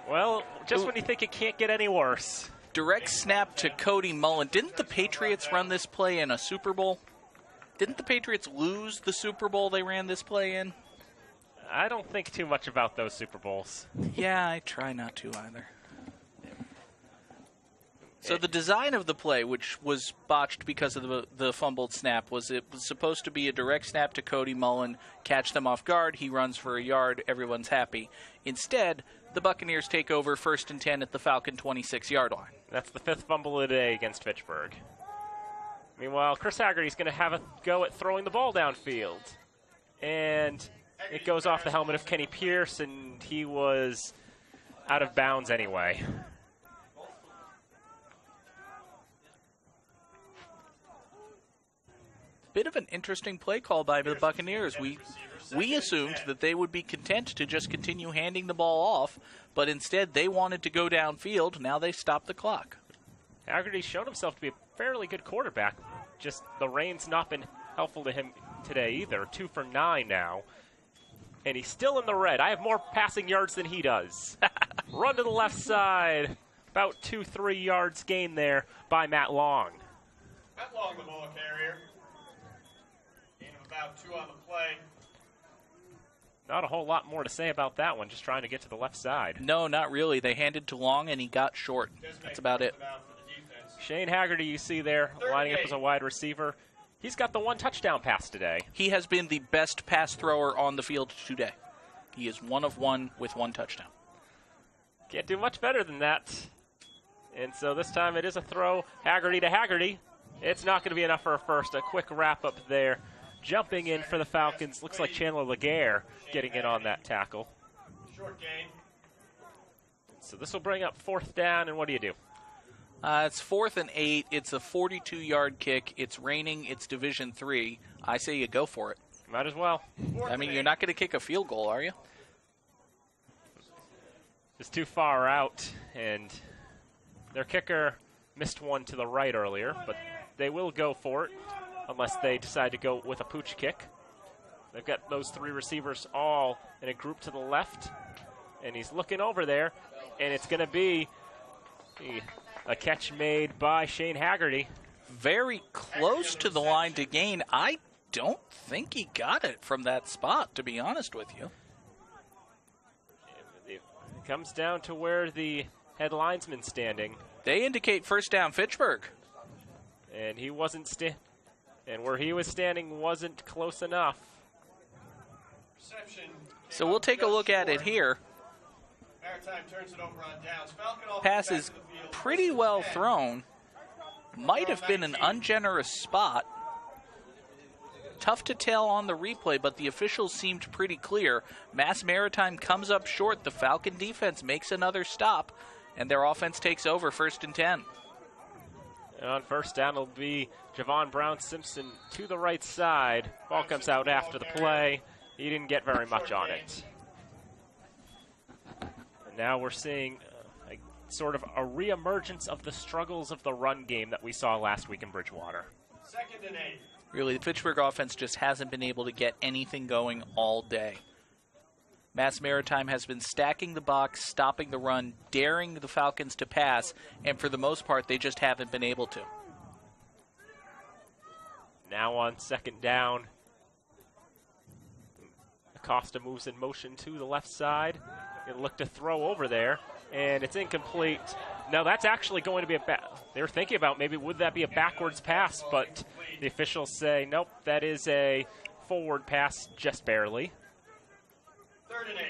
well, just when you think it can't get any worse. Direct snap to Cody Mullen. Didn't the Patriots run this play in a Super Bowl? Didn't the Patriots lose the Super Bowl they ran this play in? I don't think too much about those Super Bowls. Yeah, I try not to either. So the design of the play, which was botched because of the fumbled snap, was it was supposed to be a direct snap to Cody Mullen, catch them off guard, he runs for a yard, everyone's happy. Instead, the Buccaneers take over 1st and 10 at the Falcon 26-yard line. That's the 5th fumble of the day against Fitchburg. Meanwhile, Chris Haggerty's going to have a go at throwing the ball downfield. And it goes off the helmet of Kenny Pierce, and he was out of bounds anyway. Bit of an interesting play call by the Buccaneers. We assumed that they would be content to just continue handing the ball off, but instead they wanted to go downfield. Now they stop the clock. Haggerty showed himself to be a fairly good quarterback. Just the rain's not been helpful to him today either. 2 for 9 now. And he's still in the red. I have more passing yards than he does. Run to the left side. About 2-3 yards gained there by Matt Long. Matt Long, the ball carrier. Gain of about 2 on the play. Not a whole lot more to say about that one, just trying to get to the left side. No, not really. They handed to Long, and he got short. That's about it. Shane Haggerty, you see there, lining up as a wide receiver. He's got the 1 touchdown pass today. He has been the best pass thrower on the field today. He is 1 of 1 with 1 touchdown. Can't do much better than that. And so this time it is a throw, Haggerty to Haggerty. It's not going to be enough for a first. A quick wrap-up there. Jumping in for the Falcons. Looks like Chandler Laguerre getting in on that tackle. Short gain. So this will bring up 4th down, and what do you do? It's 4th and 8. It's a 42-yard kick. It's raining. It's Division III. I say you go for it. Might as well. I mean, you're not going to kick a field goal, are you? Just too far out, and their kicker missed one to the right earlier, but they will go for it unless they decide to go with a pooch kick. They've got those 3 receivers all in a group to the left, and he's looking over there, and it's going to be a catch made by Shane Haggerty. Very close to the line to gain. I don't think he got it from that spot, to be honest with you. It comes down to where the head linesman's standing. They indicate 1st down Fitchburg. And he wasn't and where he was standing wasn't close enough. So we'll take a look at it here. Maritime turns it over on downs. Falcon Pass is pretty well thrown. Might have been an ungenerous spot. Tough to tell on the replay, but the officials seemed pretty clear. Mass Maritime comes up short. The Falcon defense makes another stop, and their offense takes over 1st and 10. And on 1st down, it'll be Javon Brown-Simpson to the right side. Ball comes out after the play. He didn't get very much on it. And now we're seeing sort of a reemergence of the struggles of the run game that we saw last week in Bridgewater. 2nd and 8. Really, the Fitchburg offense just hasn't been able to get anything going all day. Mass Maritime has been stacking the box, stopping the run, daring the Falcons to pass, and for the most part, they just haven't been able to. Now on 2nd down, Acosta moves in motion to the left side. He'll look to throw over there, and it's incomplete. No, that's actually going to be they were thinking about maybe would that be a backwards pass, but the officials say, nope, that is a forward pass, just barely. 3rd and 8.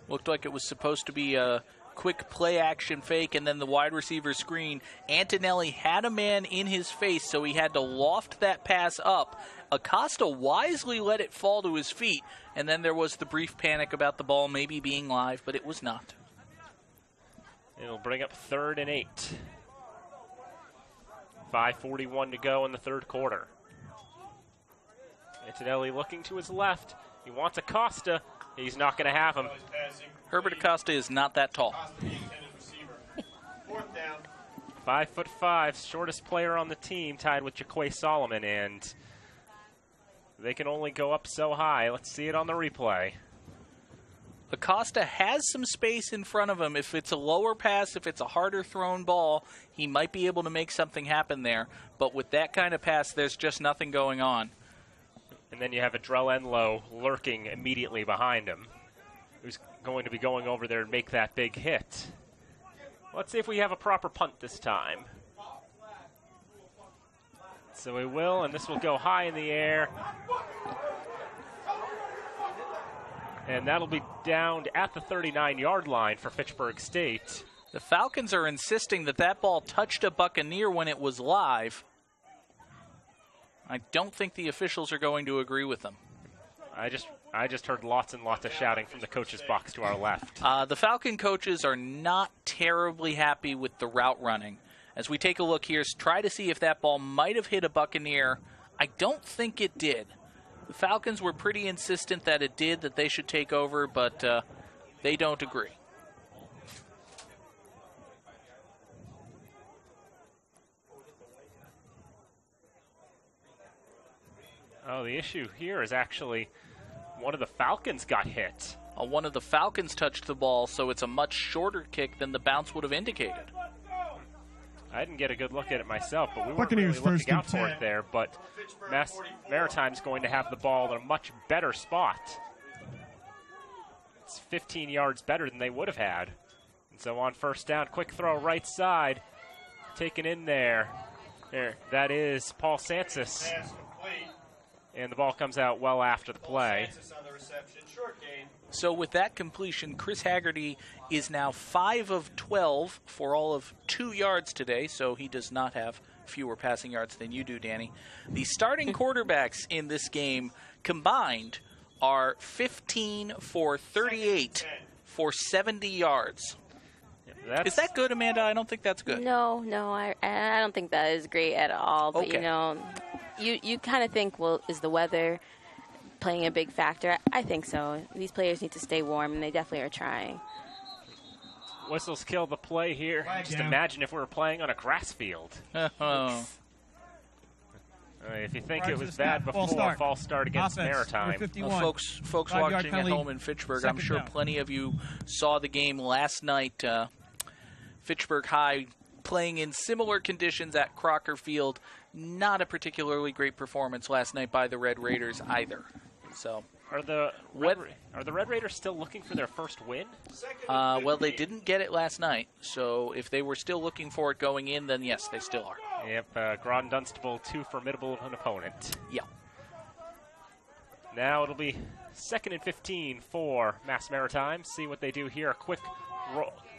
Looked like it was supposed to be a quick play-action fake, and then the wide receiver screen. Antonelli had a man in his face, so he had to loft that pass up. Acosta wisely let it fall to his feet, and then there was the brief panic about the ball maybe being live, but it was not. It'll bring up 3rd and 8. 5:41 to go in the 3rd quarter. Antonelli looking to his left. He wants Acosta. He's not going to have him. Herbert Acosta is not that tall. 4th down. 5'5", shortest player on the team, tied with Jaquay Solomon, and they can only go up so high. Let's see it on the replay. Acosta has some space in front of him. If it's a lower pass, if it's a harder thrown ball, he might be able to make something happen there. But with that kind of pass, there's just nothing going on. And then you have Adrell Enlow lurking immediately behind him, who's going to be going over there and make that big hit. Let's see if we have a proper punt this time. So he will, and this will go high in the air. And that'll be downed at the 39-yard line for Fitchburg State. The Falcons are insisting that that ball touched a Buccaneer when it was live. I don't think the officials are going to agree with them. I just heard lots and lots of shouting from the coach's box to our left. The Falcon coaches are not terribly happy with the route running. As we take a look here, try to see if that ball might have hit a Buccaneer. I don't think it did. The Falcons were pretty insistent that it did, that they should take over, but they don't agree. Oh, the issue here is actually one of the Falcons got hit. One of the Falcons touched the ball, so it's a much shorter kick than the bounce would have indicated. I didn't get a good look at it myself, but we weren't Buccaneers really looking out first and for 10. it there. But Maritime's going to have the ball in a much better spot. It's 15 yards better than they would have had. And so on first down, quick throw right side, taken in there. There, that is Paul Sansis. Pass complete. And the ball comes out well after the play. Francis on the reception. Short gain. So with that completion, Chris Haggerty is now 5 of 12 for all of 2 yards today, so he does not have fewer passing yards than you do, Danny. The starting quarterbacks in this game combined are 15 for 38 for 70 yards. Is that good, Amanda? I don't think that's good. No, I don't think that is great at all. But, Okay. you know, you kind of think, well, is the weather playing a big factor? I think so. These players need to stay warm, and they definitely are trying. Whistles kill the play here. Just down. imagine if we were playing on a grass field. If you think it was bad before, false start against Offense, Maritime. number 51. Well, folks 5-yard watching at penalty, home in Fitchburg, I'm second sure down. plenty of you saw the game last night. Fitchburg High playing in similar conditions at Crocker Field. Not a particularly great performance last night by the Red Raiders either. So, Are the Red Raiders still looking for their first win? well, they didn't get it last night. So if they were still looking for it going in, then yes, they still are. Yep, Groton Dunstable, too formidable of an opponent. Yeah. Now it'll be 2nd and 15 for Mass Maritime. See what they do here. A quick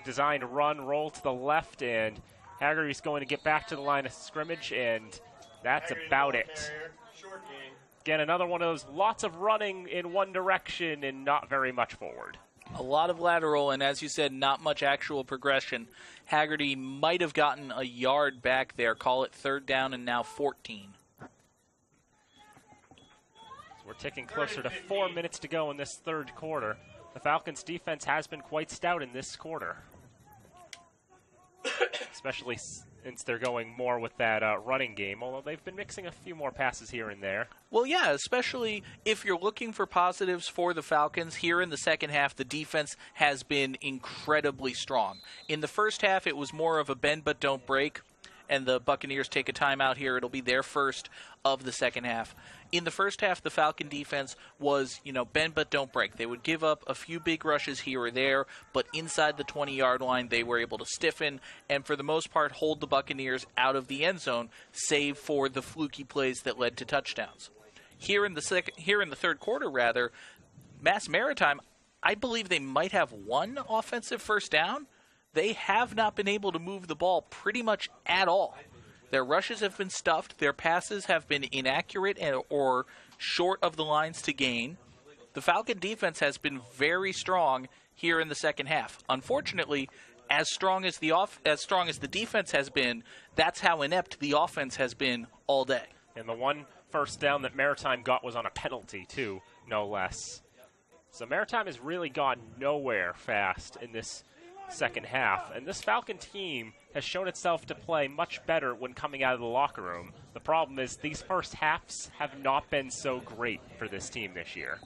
designed run, roll to the left, and Haggerty's going to get back to the line of scrimmage, and that's about it. Short gain. Again, another one of those lots of running in one direction and not very much forward. A lot of lateral, and as you said, not much actual progression. Haggerty might have gotten a yard back there. Call it 3rd down and now 14. So we're ticking closer to 4 minutes to go in this third quarter. The Falcons' defense has been quite stout in this quarter, especially since they're going more with that running game, although they've been mixing a few more passes here and there. Well, yeah, especially if you're looking for positives for the Falcons, here in the second half, the defense has been incredibly strong. In the first half, it was more of a bend but don't break, and the Buccaneers take a timeout here. It'll be their first of the second half. In the first half, the Falcon defense was, bend but don't break. They would give up a few big rushes here or there, but inside the 20-yard line, they were able to stiffen and, for the most part, hold the Buccaneers out of the end zone, save for the fluky plays that led to touchdowns. Here in the third quarter, Mass Maritime, I believe they might have one offensive first down. They have not been able to move the ball pretty much at all. Their rushes have been stuffed. Their passes have been inaccurate or short of the lines to gain. The Falcon defense has been very strong here in the second half. Unfortunately, as strong as the defense has been, that's how inept the offense has been all day. And the one first down that Maritime got was on a penalty, too, no less. So Maritime has really gone nowhere fast in this second half, and this Falcon team has shown itself to play much better when coming out of the locker room. The problem is these first halves have not been so great for this team this year.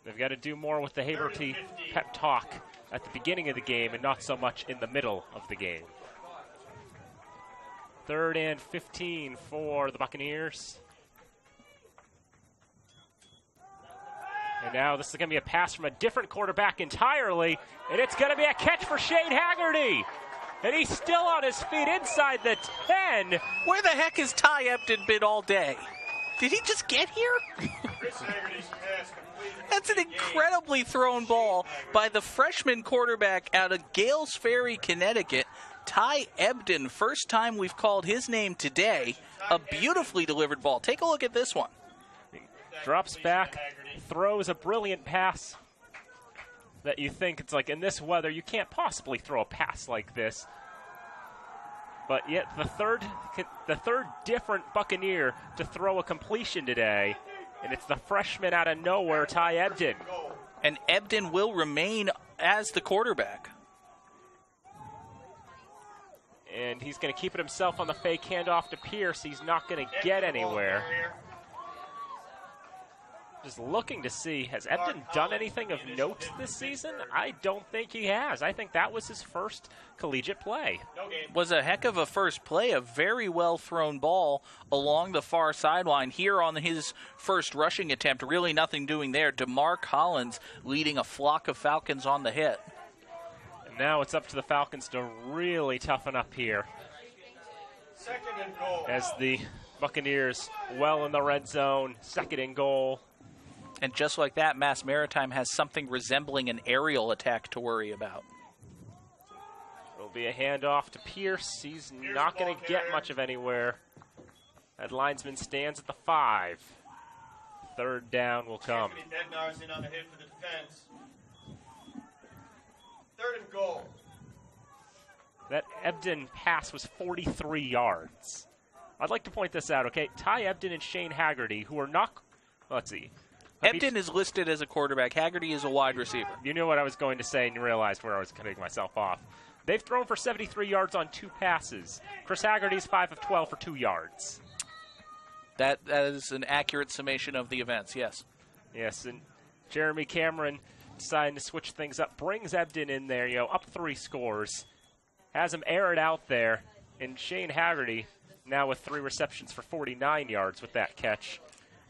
They've got to do more with the Haverty pep talk at the beginning of the game and not so much in the middle of the game. 3rd and 15 for the Buccaneers. And now this is going to be a pass from a different quarterback entirely, and it's going to be a catch for Shane Haggerty. And he's still on his feet inside the 10. Where the heck has Ty Ebden been all day? Did he just get here? That's an incredibly thrown ball by the freshman quarterback out of Gales Ferry, Connecticut, Ty Ebden. First time we've called his name today. A beautifully delivered ball. Take a look at this one. Drops back, throws a brilliant pass that you think it's like in this weather you can't possibly throw a pass like this. But yet the third different Buccaneer to throw a completion today, and it's the freshman out of nowhere, Ty Ebden. And Ebden will remain as the quarterback. And he's going to keep it himself on the fake handoff to Pierce. He's not going to get anywhere. Just looking to see, has Ebden done anything of note this season? I don't think he has. I think that was his first collegiate play. Was a heck of a first play, a very well thrown ball along the far sideline here on his first rushing attempt. Really nothing doing there. DeMar Collins leading a flock of Falcons on the hit. And now it's up to the Falcons to really toughen up here. Second and goal. As the Buccaneers well in the red zone, second and goal. And just like that, Mass Maritime has something resembling an aerial attack to worry about. It'll be a handoff to Pierce. He's not going to get much of anywhere. That linesman stands at the 5. Third down will come. Anthony Bednar's in on the hit for the defense. Third and goal. That Ebden pass was 43 yards. I'd like to point this out, okay? Ty Ebden and Shane Haggerty, who are not, let's see. Ebden is listed as a quarterback. Haggerty is a wide receiver. You knew what I was going to say and you realized where I was cutting myself off. They've thrown for 73 yards on 2 passes. Chris Haggerty's 5 of 12 for 2 yards. That is an accurate summation of the events, yes. Yes, and Jeremy Cameron deciding to switch things up, brings Ebden in there, up 3 scores, has him air it out there, and Shane Haggerty now with 3 receptions for 49 yards with that catch.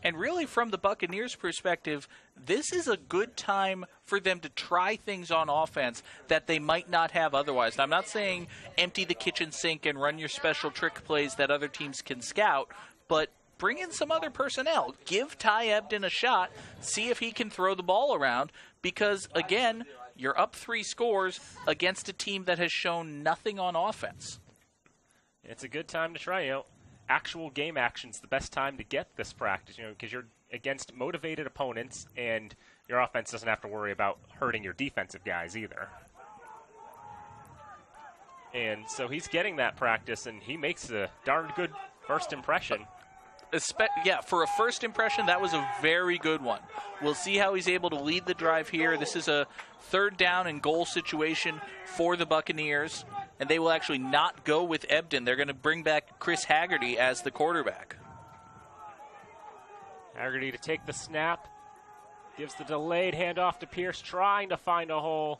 And really, from the Buccaneers' perspective, this is a good time for them to try things on offense that they might not have otherwise. Now, I'm not saying empty the kitchen sink and run your special trick plays that other teams can scout, but bring in some other personnel. Give Ty Ebden a shot. See if he can throw the ball around because, again, you're up 3 scores against a team that has shown nothing on offense. It's a good time to try, actual game action's the best time to get this practice, because you're against motivated opponents and your offense doesn't have to worry about hurting your defensive guys either. And so he's getting that practice, and he makes a darn good first impression. Yeah, for a first impression, that was a very good one. We'll see how he's able to lead the drive here. This is a third down and goal situation for the Buccaneers, and they will actually not go with Ebden. They're going to bring back Chris Haggerty as the quarterback. Haggerty to take the snap, gives the delayed handoff to Pierce, trying to find a hole.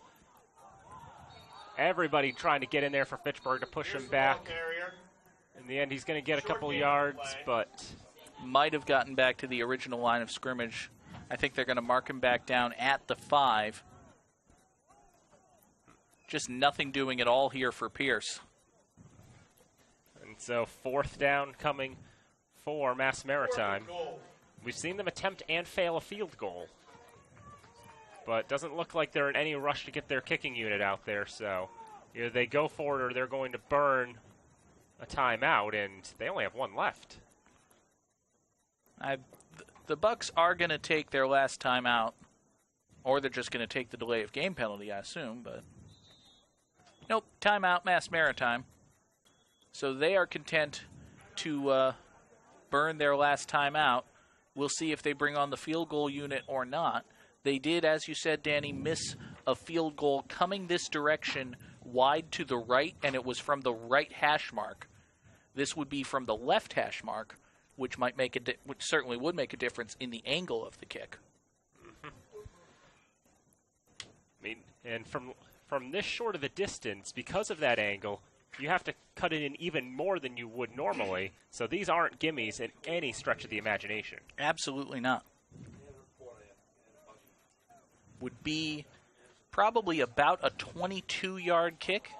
Everybody trying to get in there for Fitchburg to push him back. In the end, he's going to get a couple yards, but might have gotten back to the original line of scrimmage. I think they're going to mark him back down at the 5. Just nothing doing at all here for Pierce. And so 4th down coming for Mass Maritime. We've seen them attempt and fail a field goal, but it doesn't look like they're in any rush to get their kicking unit out there. So either they go for it or they're going to burn a timeout, and they only have 1 left. The Bucs are going to take their last timeout, or they're just going to take the delay of game penalty, I assume. But nope, timeout, Mass Maritime. So they are content to burn their last timeout. We'll see if they bring on the field goal unit or not. They did, as you said, Danny, miss a field goal coming this direction wide to the right, and it was from the right hash mark. This would be from the left hash mark, which might make which certainly would make a difference in the angle of the kick. Mm-hmm. I mean, and from this short of a distance, because of that angle, you have to cut it in even more than you would normally. So these aren't gimmies in any stretch of the imagination. Absolutely not. Would be probably about a 22-yard kick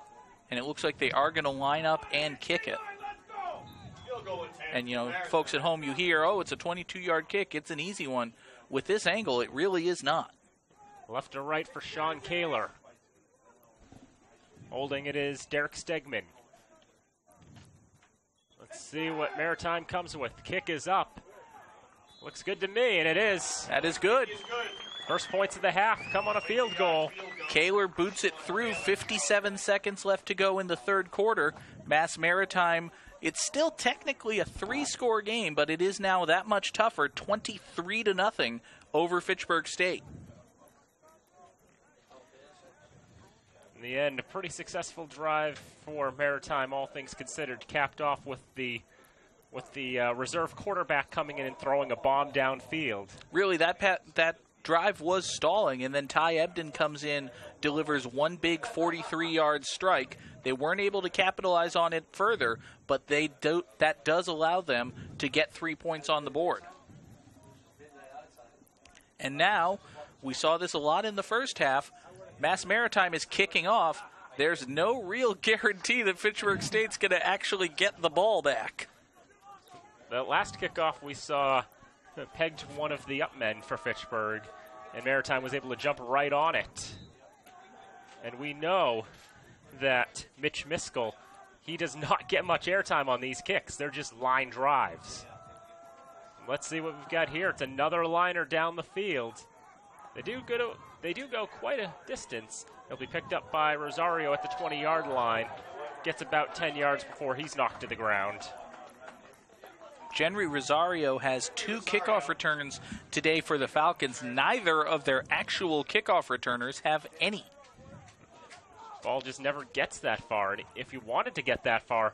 And it looks like they are going to line up and kick it. And, folks at home, you hear, oh, it's a 22-yard kick. It's an easy one. With this angle, it really is not. Left to right for Sean Kaler. Holding it is Derek Stegman. Let's see what Maritime comes with. Kick is up. Looks good to me, and it is. That is good. First points of the half come on a field goal. Kaler boots it through. 57 seconds left to go in the third quarter. Mass Maritime, it's still technically a 3-score game, but it is now that much tougher, 23-0 over Fitchburg State. In the end, a pretty successful drive for Maritime, all things considered, capped off with the reserve quarterback coming in and throwing a bomb downfield. Really, that drive was stalling, and then Ty Ebden comes in, delivers one big 43-yard strike. They weren't able to capitalize on it further, but that does allow them to get 3 points on the board. And now, we saw this a lot in the first half, Mass Maritime is kicking off. There's no real guarantee that Fitchburg State's going to actually get the ball back. The last kickoff we saw pegged one of the upmen for Fitchburg, and Maritime was able to jump right on it. And we know that Mitch Miskell, he does not get much airtime on these kicks. They're just line drives. Let's see what we've got here. It's another liner down the field. They do go quite a distance. They'll be picked up by Rosario at the 20-yard line. Gets about 10 yards before he's knocked to the ground. Genry Rosario has 2 kickoff returns today for the Falcons. Neither of their actual kickoff returners have any. Ball just never gets that far. And if you wanted to get that far,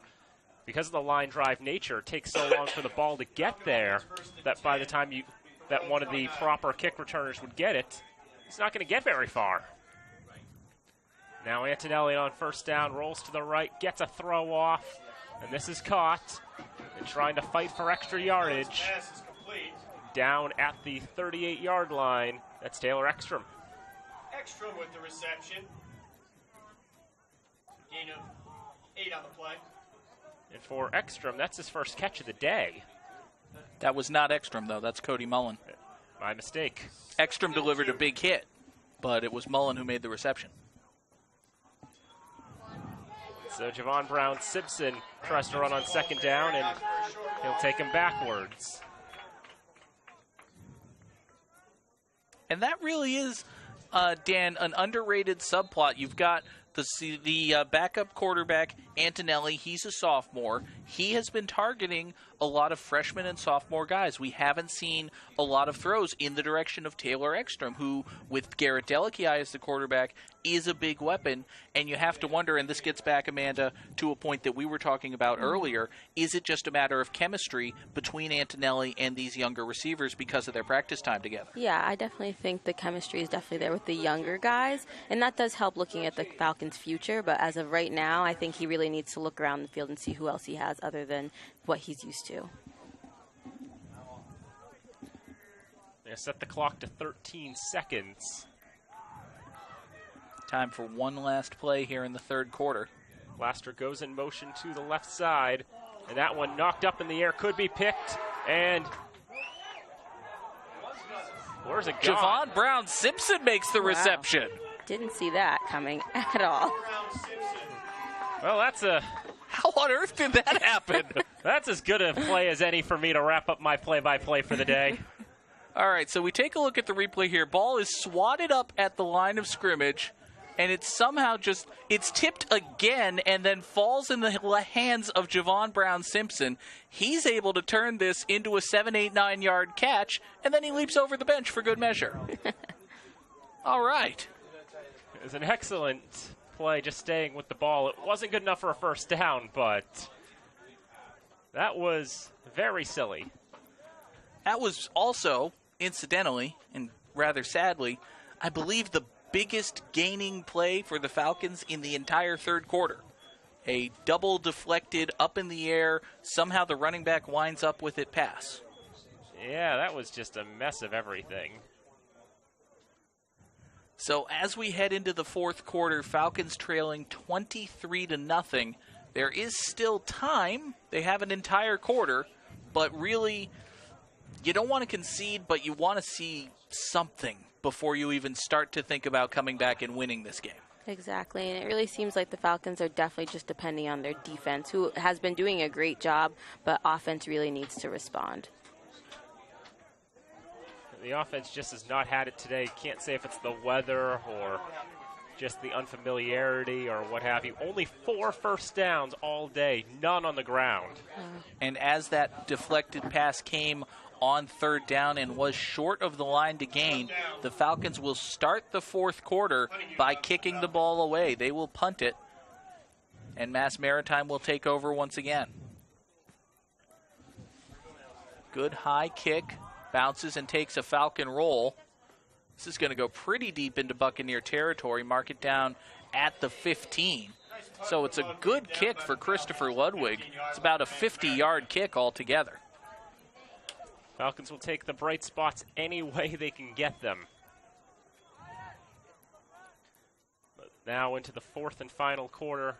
because of the line drive nature, it takes so long for the ball to get there that by the time that one of the proper kick returners would get it, it's not going to get very far. Now Antonelli on first down, rolls to the right, gets a throw off, and this is caught. And trying to fight for extra yardage. Down at the 38-yard line, that's Taylor Ekstrom. Ekstrom with the reception. Gain of 8 on the play. And for Ekstrom, that's his first catch of the day. That was not Ekstrom, though. That's Cody Mullen. My mistake. Ekstrom delivered a big hit, but it was Mullen who made the reception. So Javon Brown-Simpson tries to run on second down, and he'll take him backwards. And that really is, Dan, an underrated subplot. You've got the backup quarterback, Antonelli. He's a sophomore. He has been targeting a lot of freshmen and sophomore guys. We haven't seen a lot of throws in the direction of Taylor Ekstrom, who, with Garrett Delakiai as the quarterback, is a big weapon. And you have to wonder, and this gets back, Amanda, to a point that we were talking about earlier, is it just a matter of chemistry between Antonelli and these younger receivers because of their practice time together? Yeah, I definitely think the chemistry is definitely there with the younger guys, and that does help looking at the Falcons' future, but as of right now, I think he really needs to look around the field and see who else he has other than what he's used to. They set the clock to 13 seconds. Time for one last play here in the third quarter. Blaster goes in motion to the left side, and that one knocked up in the air, could be picked, and where's it gone? Javon Brown-Simpson makes the reception. Didn't see that coming at all. Well, How on earth did that happen? That's as good a play as any for me to wrap up my play-by-play for the day. All right, so we take a look at the replay here. Ball is swatted up at the line of scrimmage, and it's somehow it's tipped again and then falls in the hands of Javon Brown-Simpson. He's able to turn this into a 7, 8, 9-yard catch, and then he leaps over the bench for good measure. All right. It was an excellent play, just staying with the ball. It wasn't good enough for a first down, but that was very silly. That was also, incidentally, and rather sadly, I believe the biggest gaining play for the Falcons in the entire third quarter. A double deflected up in the air, somehow the running back winds up with it pass. Yeah, that was just a mess of everything. So as we head into the fourth quarter, Falcons trailing 23-0. There is still time. They have an entire quarter, but really, you don't want to concede, but you want to see something before you even start to think about coming back and winning this game. Exactly, and it really seems like the Falcons are definitely just depending on their defense, who has been doing a great job, but offense really needs to respond. The offense just has not had it today. Can't say if it's the weather or just the unfamiliarity or what have you. Only 4 first downs all day, none on the ground. And as that deflected pass came on third down and was short of the line to gain, the Falcons will start the fourth quarter by kicking the ball away. They will punt it, and Mass Maritime will take over once again. Good high kick, bounces and takes a Falcon roll. This is going to go pretty deep into Buccaneer territory, mark it down at the 15. So it's a good kick for Christopher Ludwig. It's about a 50-yard kick altogether. Falcons will take the bright spots any way they can get them. But now into the fourth and final quarter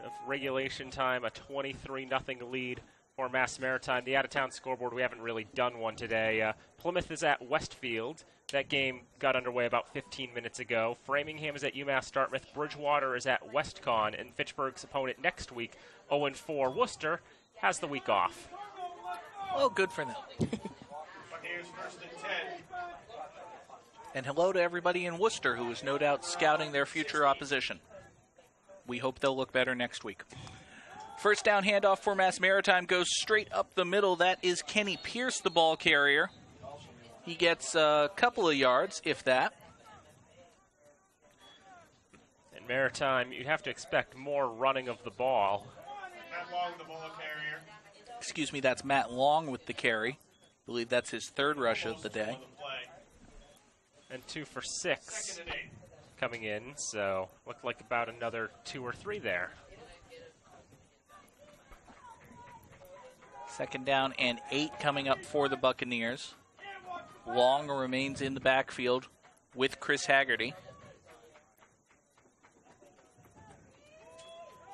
of regulation time, a 23-0 lead for Mass Maritime. The out-of-town scoreboard, we haven't really done one today. Plymouth is at Westfield. That game got underway about 15 minutes ago. Framingham is at UMass Dartmouth. Bridgewater is at WestCon. And Fitchburg's opponent next week, 0-4, Worcester, has the week off. Oh, good for them. Buccaneers first and 10. And hello to everybody in Worcester who is no doubt scouting their future opposition. We hope they'll look better next week. First down handoff for Mass Maritime goes straight up the middle. That is Kenny Pierce, the ball carrier. He gets a couple of yards, if that. And Maritime, you'd have to expect more running of the ball. Matt Long, the ball carrier. Excuse me, that's Matt Long with the carry. I believe that's his third rush of the day. And 2 for 6 coming in, so looked like about another 2 or 3 there. Second down and 8 coming up for the Buccaneers. Long remains in the backfield with Chris Haggerty.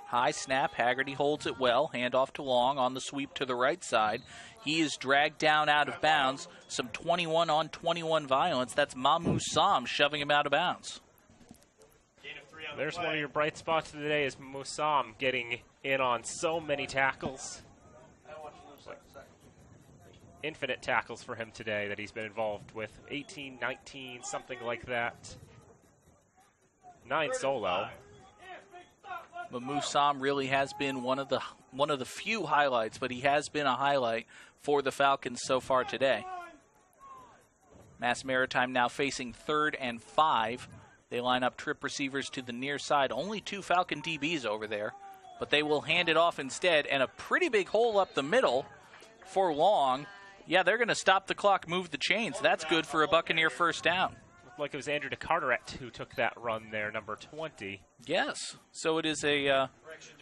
High snap, Haggerty holds it well. Handoff to Long on the sweep to the right side. He is dragged down out of bounds. Some 21-on-21 violence. That's Mahmoud Sam shoving him out of bounds. There's one of your bright spots of the day is Musam getting in on so many tackles. Infinite tackles for him today that he's been involved with. 18, 19, something like that. 9 solo. Musam really has been one of the few highlights, but he has been a highlight for the Falcons so far today. Mass Maritime now facing 3rd and 5. They line up trip receivers to the near side. Only 2 Falcon DBs over there, but they will hand it off instead, and a pretty big hole up the middle for Long. Yeah, they're going to stop the clock, move the chains. That's good for a Buccaneer first down. Looked like it was Andrew DeCarteret who took that run there, number 20. Yes. So it is a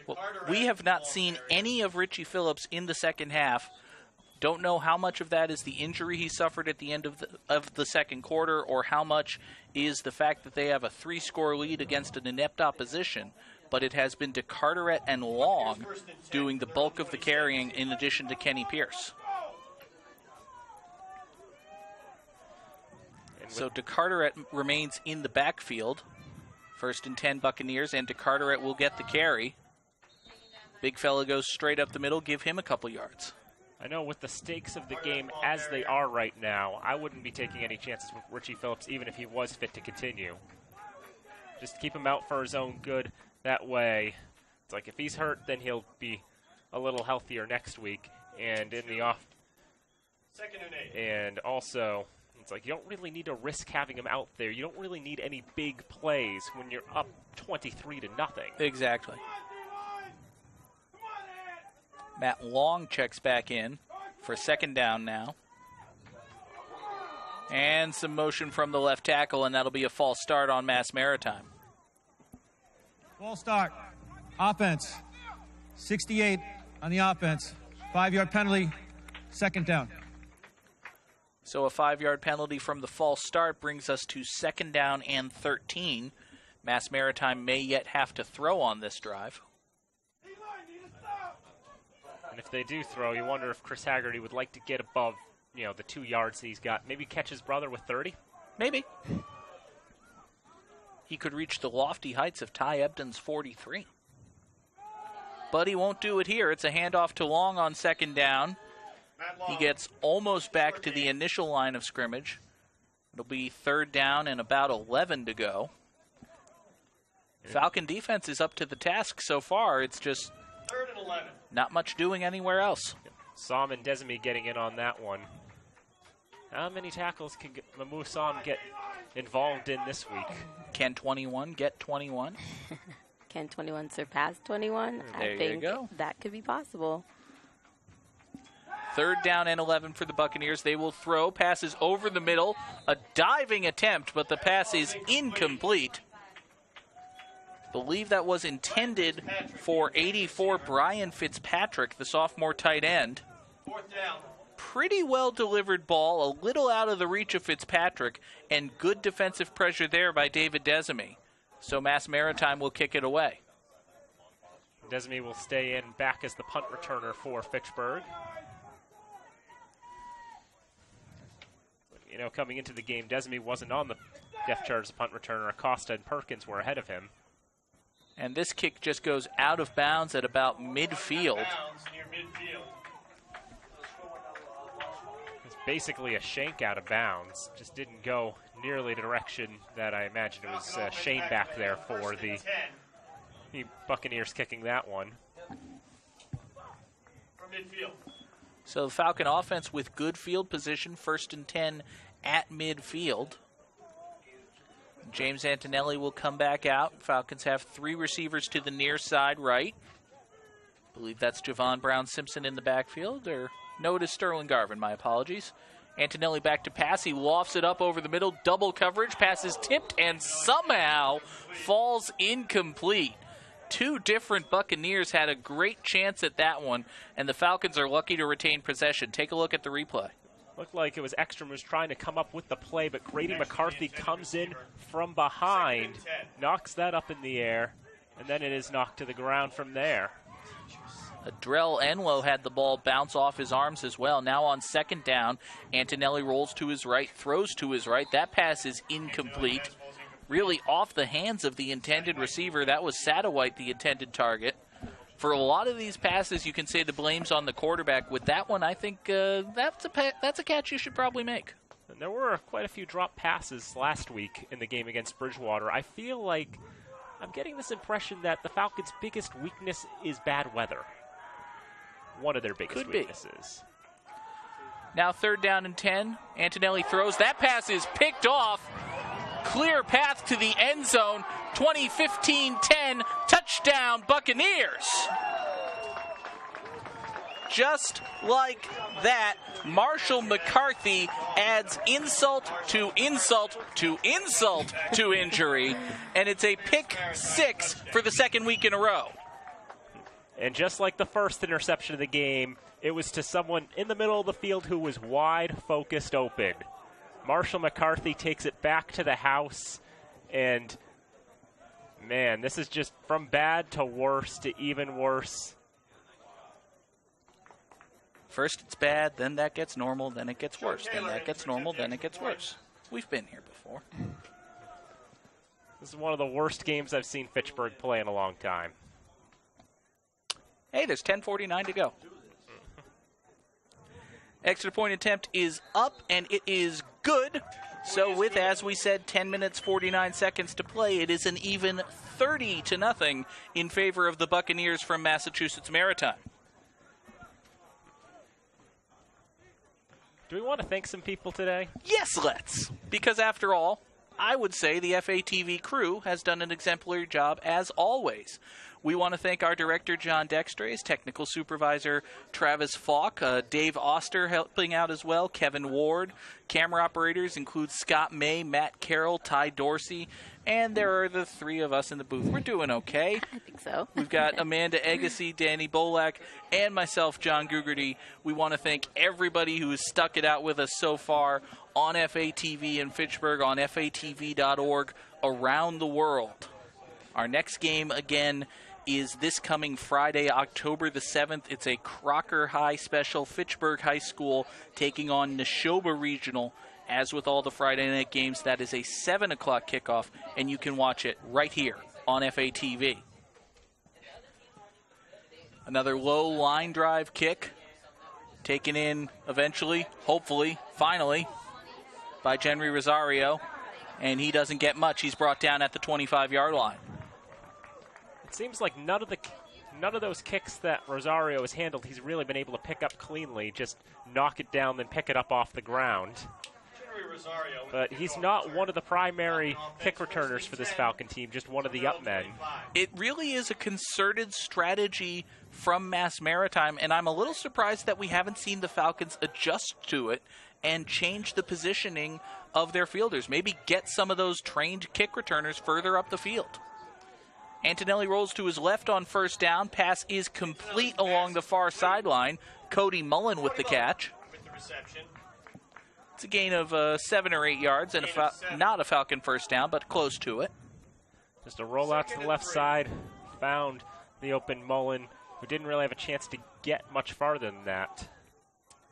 well, we have not seen any of Richie Phillips in the second half. Don't know how much of that is the injury he suffered at the end of the second quarter, or how much is the fact that they have a 3-score lead against an inept opposition. But it has been DeCarteret and Long doing the bulk of the carrying in addition to Kenny Pierce. So DeCarteret remains in the backfield. 1st and 10 Buccaneers, and DeCarteret will get the carry. Big fella goes straight up the middle, give him a couple yards. I know with the stakes of the game as they are right now, I wouldn't be taking any chances with Richie Phillips, even if he was fit to continue. Just keep him out for his own good. That way, it's like if he's hurt, then he'll be a little healthier next week. And in the off, 2nd and 8. and also, it's like you don't really need to risk having him out there. You don't really need any big plays when you're up 23-0. Exactly. Matt Long checks back in for 2nd down now. And some motion from the left tackle, and that'll be a false start on Mass Maritime. False start. Offense. 68 on the offense. 5-yard penalty. 2nd down. So a 5-yard penalty from the false start brings us to 2nd down and 13. Mass Maritime may yet have to throw on this drive. And if they do throw, you wonder if Chris Haggerty would like to get above, the 2 yards that he's got. Maybe catch his brother with 30? Maybe. He could reach the lofty heights of Ty Ebden's 43. But he won't do it here. It's a handoff to Long on 2nd down. He gets almost back to the initial line of scrimmage. It'll be 3rd down and about 11 to go. Falcon defense is up to the task so far. It's just 3rd and 11. Not much doing anywhere else. Sam and Desmi getting in on that one. How many tackles can Mahmoud Sam get involved in this week? Can 21 get 21? Can 21 surpass 21? There I think you go. that could be possible. 3rd down and 11 for the Buccaneers. They will throw. Passes over the middle. A diving attempt, but the pass is incomplete. Believe that was intended for 84 Brian Fitzpatrick, the sophomore tight end. 4th down. Pretty well delivered ball, a little out of the reach of Fitzpatrick, and good defensive pressure there by David Desimi. So Mass Maritime will kick it away. Desmi will stay in back as the punt returner for Fitchburg. Coming into the game, Desmi wasn't on the depth chart as a punt returner. Acosta and Perkins were ahead of him. And this kick just goes out of bounds at about midfield. Near midfield. It's basically a shank out of bounds. Just didn't go nearly the direction that I imagined. It was Shane back there for the Buccaneers kicking that one. From midfield. So the Falcon offense with good field position, 1st and 10 at midfield. James Antonelli will come back out. Falcons have 3 receivers to the near side right. I believe that's Javon Brown-Simpson in the backfield. No, it is Sterling Garvin. My apologies. Antonelli back to pass. He lofts it up over the middle. Double coverage. Pass is tipped and somehow falls incomplete. 2 different Buccaneers had a great chance at that one, and the Falcons are lucky to retain possession. Take a look at the replay. Looked like it was Ekstrom was trying to come up with the play, but Grady McCarthy comes in from behind, knocks that up in the air, and then it is knocked to the ground from there. Adrell Enlow had the ball bounce off his arms as well. Now on 2nd down, Antonelli rolls to his right, throws to his right. That pass is incomplete. Really off the hands of the intended receiver. That was Satterwhite, the intended target. For a lot of these passes, you can say the blame's on the quarterback. With that one, I think that's a catch you should probably make. And there were quite a few drop passes last week in the game against Bridgewater. I feel like I'm getting this impression that the Falcons' biggest weakness is bad weather. One of their biggest weaknesses. Now 3rd down and 10. Antonelli throws. That pass is picked off. Clear path to the end zone. 20-15-10. Touchdown Buccaneers. Just like that, Marshall McCarthy adds insult to insult to insult to injury, and it's a pick 6 for the 2nd week in a row. And just like the first interception of the game, it was to someone in the middle of the field who was wide, focused, open. Marshall McCarthy takes it back to the house, and man, this is just from bad to worse to even worse. First it's bad, then that gets normal, then it gets worse. Then that gets normal, then it gets worse. We've been here before. This is one of the worst games I've seen Fitchburg play in a long time. Hey, there's 10:49 to go. Extra point attempt is up, and it is good. So with, as we said, 10 minutes, 49 seconds to play, it is an even 30-0 in favor of the Buccaneers from Massachusetts Maritime. Do we want to thank some people today? Yes, let's. Because after all, I would say the FATV crew has done an exemplary job as always. We want to thank our director, John Dextres, technical supervisor, Travis Falk, Dave Oster helping out as well, Kevin Ward. Camera operators include Scott May, Matt Carroll, Ty Dorsey, and there are the three of us in the booth. We're doing okay. I think so. We've got Amanda Agassi, Danny Bolak, and myself, John Gugerty. We want to thank everybody who has stuck it out with us so far on FATV in Fitchburg, on FATV.org, around the world. Our next game, again, is this coming Friday, October the 7th. It's a Crocker High special, Fitchburg High School taking on Neshoba Regional. As with all the Friday night games, that is a 7 o'clock kickoff, and you can watch it right here on FATV. Another low line drive kick, taken in eventually, hopefully, finally, by Genry Rosario, and he doesn't get much. He's brought down at the 25-yard line. It seems like none of those kicks that Rosario has handled, he's really been able to pick up cleanly, just knock it down, then pick it up off the ground. But he's not one of the primary kick returners for this Falcon team, just one of the up men. It really is a concerted strategy from Maritime, and I'm a little surprised that we haven't seen the Falcons adjust to it and change the positioning of their fielders. Maybe get some of those trained kick returners further up the field. Antonelli rolls to his left on first down. Pass is complete along the far sideline. Cody Mullen with the catch. It's a gain of 7 or 8 yards, and not a Falcon first down, but close to it. Just a rollout to the left side. Found the open Mullen, who didn't really have a chance to get much farther than that.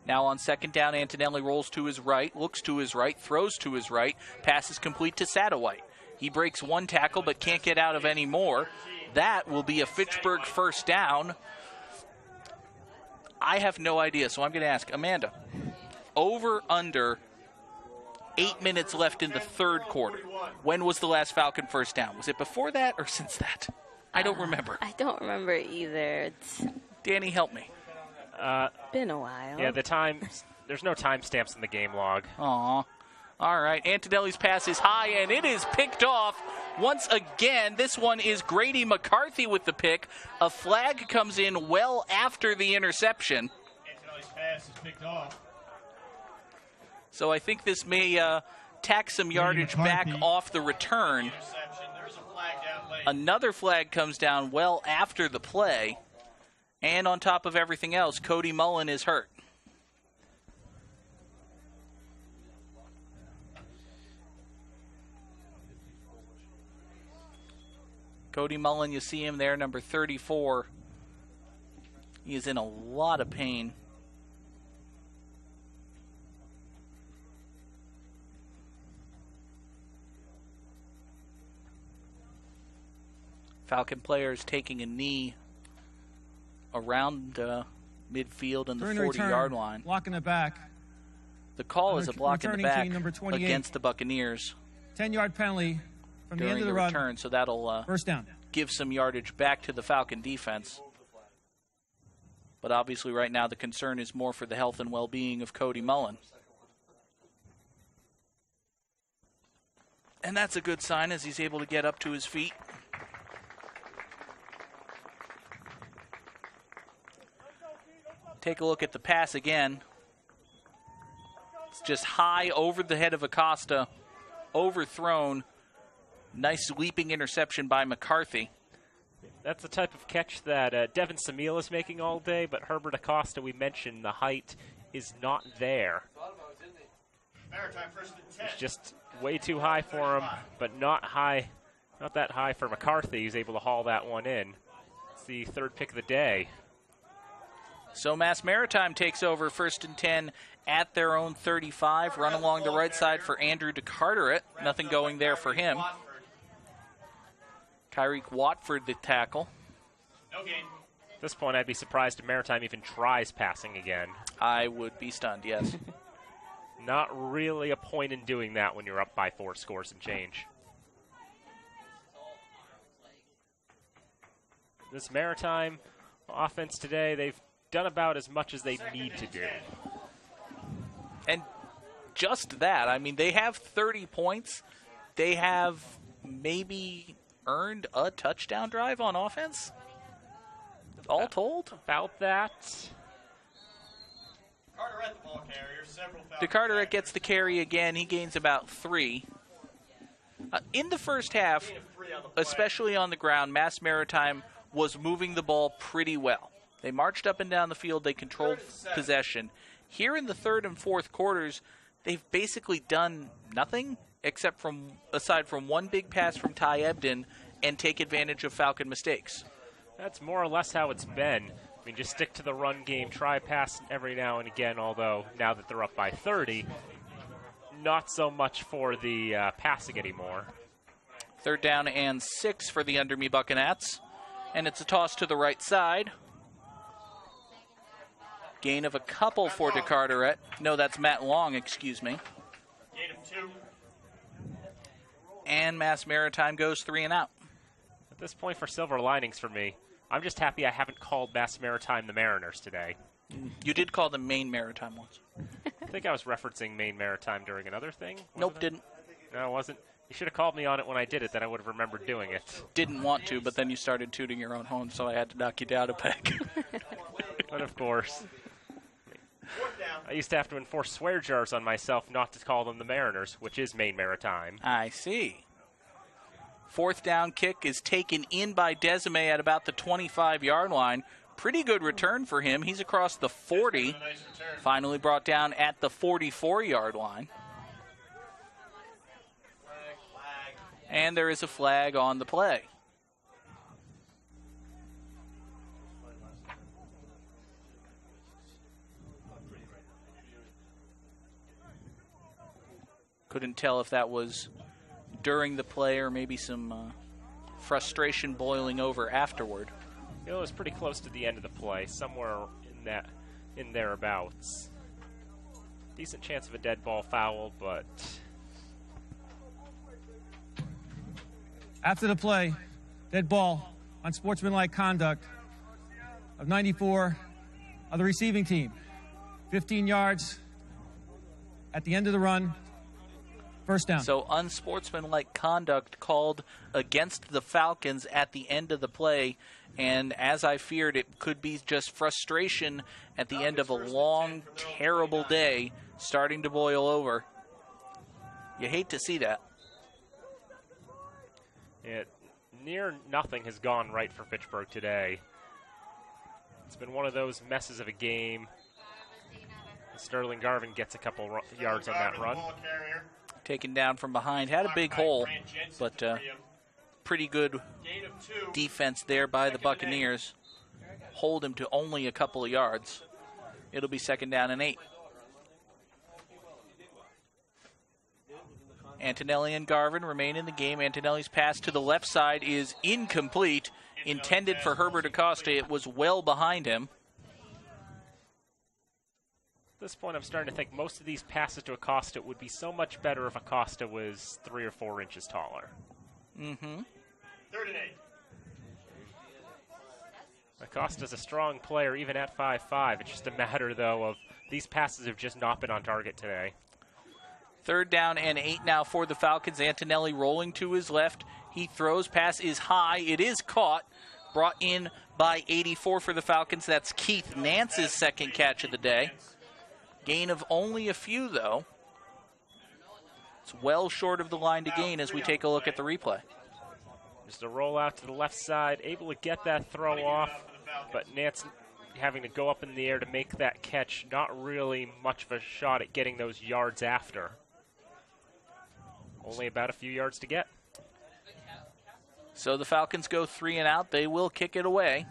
Now on second down, Antonelli rolls to his right, looks to his right, throws to his right. Pass is complete to Satterwhite. He breaks one tackle but can't get out of any more. That will be a Fitchburg first down. I have no idea, so I'm going to ask Amanda. Over, under, 8 minutes left in the third quarter. When was the last Falcon first down? Was it before that or since that? I don't remember. I don't remember either. It's Danny, help me. been a while. Yeah, there's no timestamps in the game log. Aw. All right, Antonelli's pass is high, and it is picked off. Once again, this one is Grady McCarthy with the pick. A flag comes in well after the interception. Antonelli's pass is picked off. So I think this may tack some yardage back off the return. Interception. There's a flag down late. Another flag comes down well after the play. And on top of everything else, Cody Mullen is hurt. Cody Mullen, you see him there, number 34. He is in a lot of pain. Falcon players taking a knee around midfield and the 40-yard line. Block in the back. The call is a block in the back number 28. Against the Buccaneers 10-yard penalty from the end during of the the return, run. so that'll First down. give some yardage back to the Falcon defense. But obviously right now the concern is more for the health and well-being of Cody Mullen. And that's a good sign as he's able to get up to his feet. Take a look at the pass again. It's just high over the head of Acosta, overthrown. Nice leaping interception by McCarthy. That's the type of catch that Devin Samil is making all day, but Herbert Acosta, we mentioned, the height is not there. Maritime first and 10. It's just way too high for him, but not that high for McCarthy. He's able to haul that one in. It's the third pick of the day. So Maritime takes over first and 10 at their own 35. Run along the right side for Andrew DeCarteret. Nothing going there for him. Kyreek Watford the tackle. No gain. At this point, I'd be surprised if Maritime even tries passing again. I would be stunned, yes. Not really a point in doing that when you're up by 4 scores and change. This Maritime offense today, they've done about as much as they need to do. And just that, I mean, they have 30 points, they have maybe earned a touchdown drive on offense, all told. About that. Carteret, the ball carrier, several Falcons DeCarteret gets the carry again. He gains about 3. In the first half, especially on the ground, Mass Maritime was moving the ball pretty well. They marched up and down the field. They controlled possession. Here in the third and fourth quarters, they've basically done nothing aside from one big pass from Ty Ebden and take advantage of Falcon mistakes. That's more or less how it's been. I mean, just stick to the run game, try pass every now and again, although now that they're up by 30, not so much for the passing anymore. 3rd down and 6 for the Under Me Buccaneers. And it's a toss to the right side. Gain of a couple for DeCarteret. No, that's Matt Long, excuse me. Gain of 2. And Mass Maritime goes 3 and out. At this point, for silver linings for me, I'm just happy I haven't called Mass Maritime the Mariners today. You did call them Maine Maritime once. I think I was referencing Maine Maritime during another thing. Nope, didn't. No, it wasn't. You should have called me on it when I did it, then I would have remembered doing it. Didn't want to, but then you started tooting your own horn, so I had to knock you down a peg. But of course. 4th down. I used to have to enforce swear jars on myself not to call them the Mariners, which is Maine Maritime. I see. 4th down kick is taken in by Desime at about the 25-yard line. Pretty good return for him. He's across the 40. Nice return. Finally brought down at the 44-yard line. Flag. And there is a flag on the play. Couldn't tell if that was during the play or maybe some frustration boiling over afterward. You know, it was pretty close to the end of the play, somewhere in thereabouts. Decent chance of a dead ball foul, but After the play, dead ball on sportsmanlike conduct of 94 of the receiving team. 15 yards at the end of the run. 1st down. So unsportsmanlike conduct called against the Falcons at the end of the play, and as I feared, it could be just frustration at the end of a long, terrible day starting to boil over. You hate to see that. Near nothing has gone right for Fitchburg today. It's been one of those messes of a game. Sterling Garvin gets a couple yards on that run. Ball carrier. Taken down from behind, had a big hole, but pretty good Gain of 2. defense there by the Buccaneers. Hold him to only a couple of yards. It'll be 2nd down and 8. Antonelli and Garvin remain in the game. Antonelli's pass to the left side is incomplete. Intended for Herbert Acosta. It was well behind him. At this point, I'm starting to think most of these passes to Acosta would be so much better if Acosta was 3 or 4 inches taller. Mm-hmm. 3rd and 8. Acosta's a strong player, even at 5'5". It's just a matter, though, of these passes have just not been on target today. 3rd down and 8 now for the Falcons. Antonelli rolling to his left. He throws. Pass is high. It is caught. Brought in by 84 for the Falcons. That's Keith Nance's 2nd catch of the day. Gain of only a few, though. It's well short of the line to gain as we take a look at the replay. Just a roll out to the left side, able to get that throw off, but Nance having to go up in the air to make that catch. Not really much of a shot at getting those yards after. Only about a few yards to get. So the Falcons go 3 and out. They will kick it away.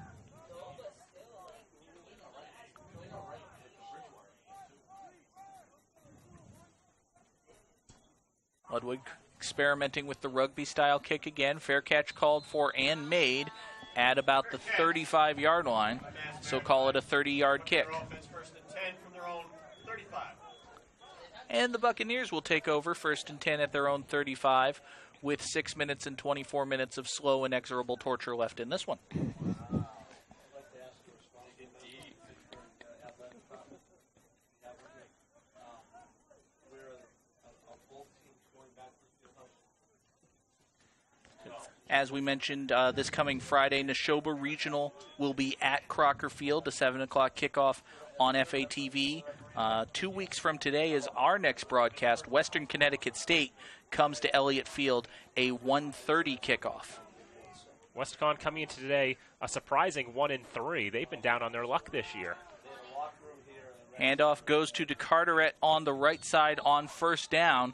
Ludwig experimenting with the rugby-style kick again. Fair catch called for and made at about the 35-yard line. So call it a 30-yard kick. Offense 1st and 10 from their own 35. And the Buccaneers will take over 1st and 10 at their own 35 with 6 minutes and 24 minutes of slow, inexorable torture left in this one. As we mentioned, this coming Friday, Neshoba Regional will be at Crocker Field, a 7 o'clock kickoff on FATV. 2 weeks from today is our next broadcast. Western Connecticut State comes to Elliott Field, a 1:30 kickoff. WestCon coming into today, a surprising 1-3. They've been down on their luck this year. Handoff goes to DeCarteret on the right side on first down.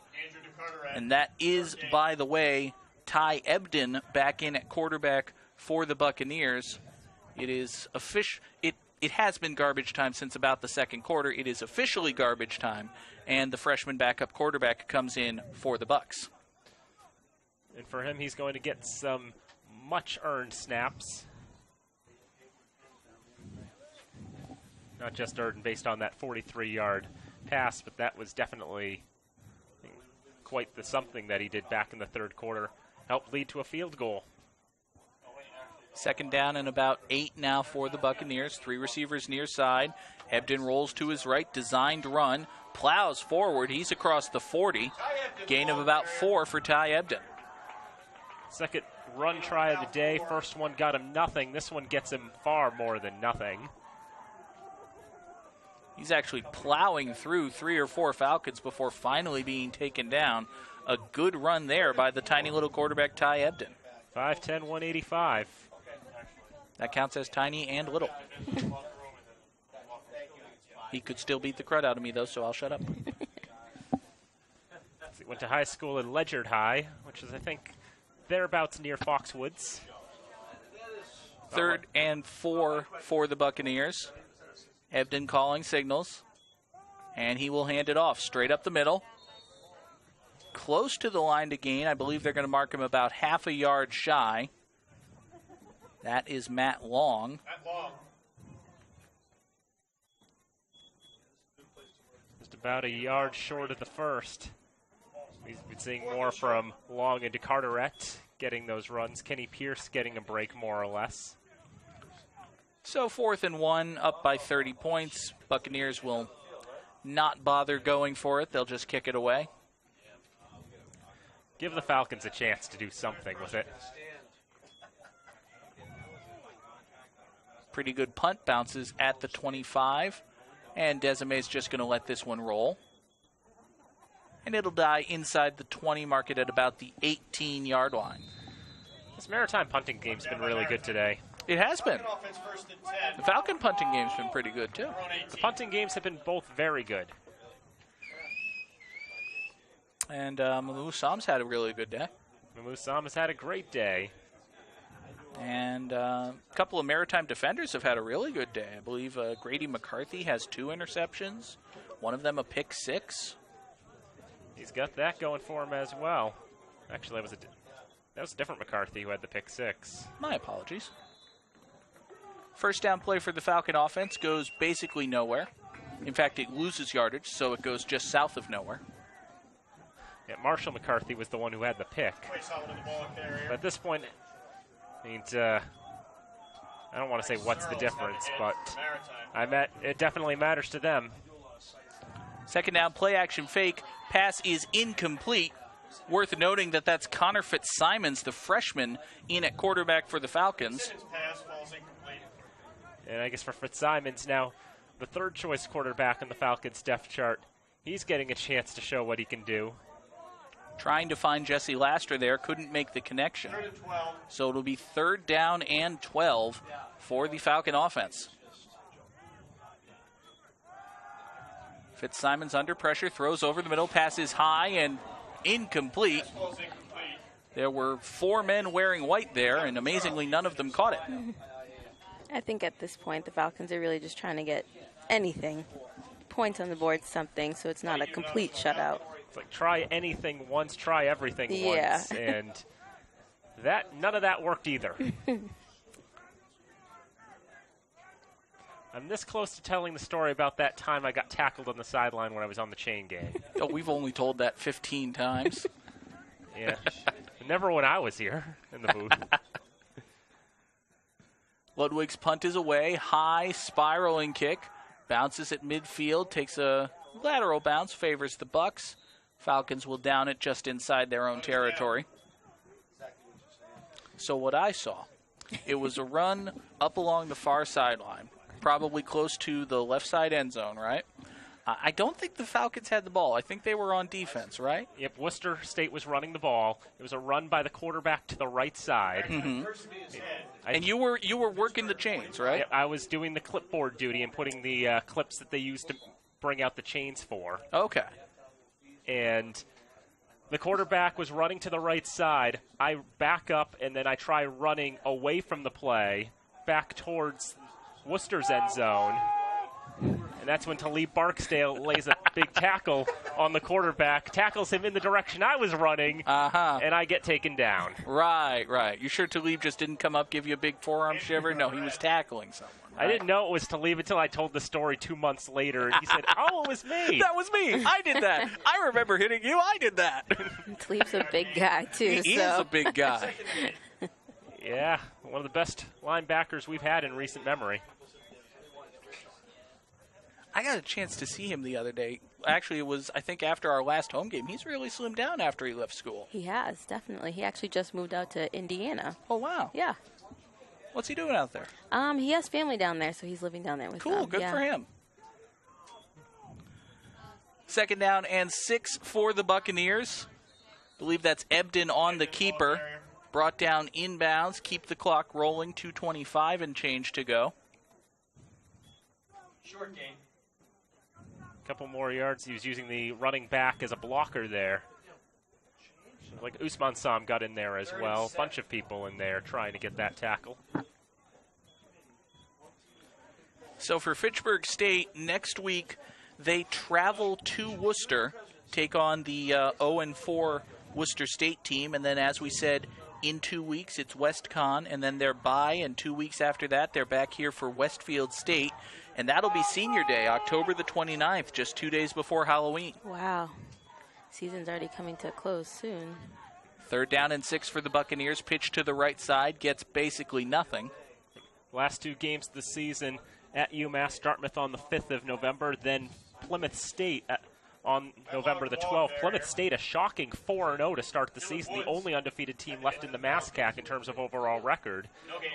And that is, by the way, Ty Ebden back in at quarterback for the Buccaneers. It is it has been garbage time since about the second quarter. It is officially garbage time, and the freshman backup quarterback comes in for the Bucs. And for him, he's going to get some much-earned snaps. Not just earned based on that 43-yard pass, but that was definitely quite the something that he did back in the third quarter. Helped lead to a field goal. Second down and about 8 now for the Buccaneers. 3 receivers near side. Ebden rolls to his right, designed run, plows forward. He's across the 40. Gain of about 4 for Ty Ebden. Second run try of the day. First one got him nothing. This one gets him far more than nothing. He's actually plowing through 3 or 4 Falcons before finally being taken down. A good run there by the tiny little quarterback, Ty Ebden. 5'10", 185. That counts as tiny and little. He could still beat the crud out of me, though, so I'll shut up. He went to high school in Ledyard High, which is, I think, thereabouts near Foxwoods. 3rd and 4 for the Buccaneers. Ebden calling signals, and he will hand it off straight up the middle. Close to the line to gain. I believe they're going to mark him about half a yard shy. That is Matt Long. Just about a yard short of the first. We've been seeing more from Long and DeCarteret getting those runs. Kenny Pierce getting a break more or less. So 4th and 1, up by 30 points. Buccaneers will not bother going for it. They'll just kick it away. Give the Falcons a chance to do something with it. Pretty good punt, bounces at the 25. And Desime's just going to let this one roll. And it'll die inside the 20, mark it at about the 18-yard line. This Maritime punting game's been really good today. It has been. The Falcon punting game's been pretty good, too. The punting games have been both very good. And Mamou Sam's had a really good day. Mamou Sam has had a great day. And a couple of Maritime defenders have had a really good day. I believe Grady McCarthy has 2 interceptions, one of them a pick 6. He's got that going for him as well. Actually, that was a different McCarthy who had the pick 6. My apologies. First down play for the Falcon offense goes basically nowhere. In fact, it loses yardage, so it goes just south of nowhere. Yeah, Marshall McCarthy was the one who had the pick. But at this point, I don't want to say what's the difference, but it definitely matters to them. Second down, play action fake. Pass is incomplete. Worth noting that that's Connor Fitzsimons, the freshman, in at quarterback for the Falcons. And I guess for Fitzsimons now, the third choice quarterback on the Falcons depth chart, he's getting a chance to show what he can do. Trying to find Jesse Laster there, couldn't make the connection. So it'll be 3rd down and 12 for the Falcon offense. Fitzsimons under pressure, throws over the middle, passes high and incomplete. There were 4 men wearing white there, and amazingly none of them caught it. I think at this point the Falcons are really just trying to get anything. Points on the board, something, so it's not a complete shutout. It's like try anything once, try everything once. And none of that worked either. I'm this close to telling the story about that time I got tackled on the sideline when I was on the chain gang. Oh, we've only told that 15 times. Yeah. Never when I was here in the booth. Ludwig's punt is away. High spiraling kick. Bounces at midfield. Takes a lateral bounce. Favors the Bucs. Falcons will down it just inside their own territory. So what I saw, it was a run up along the far sideline, probably close to the left side end zone, right? I don't think the Falcons had the ball. I think they were on defense, right? Yep, Worcester State was running the ball. It was a run by the quarterback to the right side. Mm-hmm. And you were working the chains, right? Yep, I was doing the clipboard duty and putting the clips that they used to bring out the chains for. Okay. And the quarterback was running to the right side. I back up, and then I try running away from the play back towards Worcester's end zone. And that's when Talib Barksdale lays a big tackle on the quarterback, tackles him in the direction I was running, and I get taken down. Right. You sure Talib just didn't come up, give you a big forearm shiver? No, he was tackling someone. Right? I didn't know it was Talib until I told the story 2 months later, and he said, "Oh, it was me." That was me. I did that. I remember hitting you. I did that. Talib's a big guy, too. He is a big guy. Yeah, one of the best linebackers we've had in recent memory. I got a chance to see him the other day. Actually, it was, I think, after our last home game. He's really slimmed down after he left school. He has, definitely. He actually just moved out to Indiana. Oh, wow. Yeah. What's he doing out there? He has family down there, so he's living down there with them. Cool, good for him. 2nd down and 6 for the Buccaneers. I believe that's Ebden on the keeper. Brought down inbounds, keep the clock rolling, 2:25 and change to go. Short gain. Couple more yards. He was using the running back as a blocker there. Like Usman Sam got in there as well. A bunch of people in there trying to get that tackle. So for Fitchburg State, next week they travel to Worcester, take on the 0-4 Worcester State team, and then as we said, in 2 weeks it's WestCon, and then they're bye, and 2 weeks after that they're back here for Westfield State. And that'll be Senior Day, October the 29th, just 2 days before Halloween. Wow. Season's already coming to a close soon. 3rd down and 6 for the Buccaneers. Pitch to the right side, gets basically nothing. Last 2 games of the season at UMass, Dartmouth on the 5th of November, then Plymouth State on November the 12th. Plymouth State, a shocking 4-0 to start the season, the only undefeated team left in the MASCAC in terms of overall record.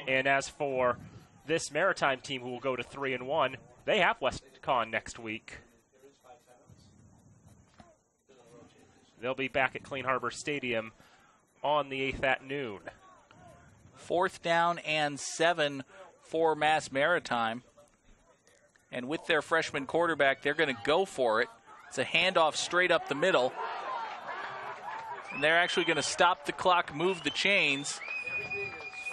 And as for this Maritime team, who will go to 3-1, they have WestCon next week. They'll be back at Clean Harbor Stadium on the 8th at noon. 4th down and 7 for Mass Maritime. And with their freshman quarterback, they're going to go for it. It's a handoff straight up the middle. And they're actually going to stop the clock, move the chains.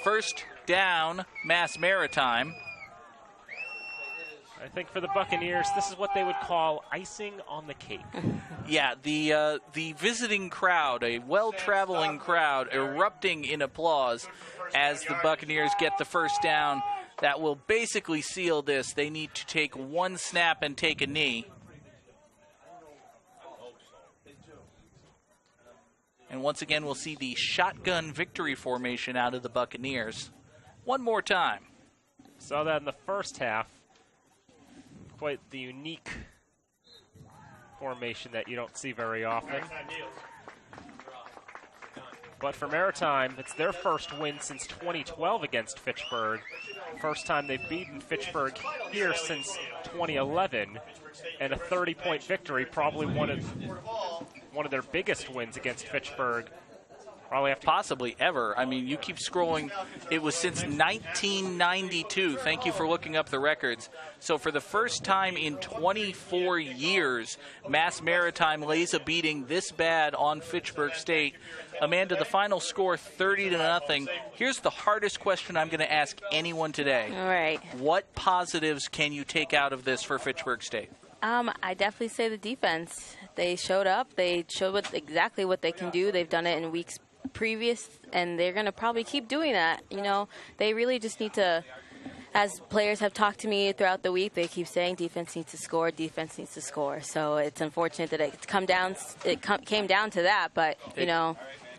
1st down, Mass Maritime. I think for the Buccaneers, this is what they would call icing on the cake. Yeah, the visiting crowd, a well-traveling crowd, erupting in applause as the Buccaneers get the 1st down. That will basically seal this. They need to take 1 snap and take a knee. And once again, we'll see the shotgun victory formation out of the Buccaneers. One more time. Saw that in the first half. Quite the unique formation that you don't see very often. But for Maritime, it's their first win since 2012 against Fitchburg. First time they've beaten Fitchburg here since 2011. And a 30-point victory, probably one of their biggest wins against Fitchburg. Probably after possibly ever. I mean, you keep scrolling. It was since 1992. Thank you for looking up the records. So for the first time in 24 years, Mass Maritime lays a beating this bad on Fitchburg State. Amanda, the final score 30-0. Here's the hardest question I'm going to ask anyone today. All right. What positives can you take out of this for Fitchburg State? I definitely say the defense. They showed up. They showed exactly what they can do. They've done it in weeks previous, and they're going to probably keep doing that. You know, they really just need to, as players have talked to me throughout the week, they keep saying defense needs to score, defense needs to score. So it's unfortunate that it came down to that, but, you know.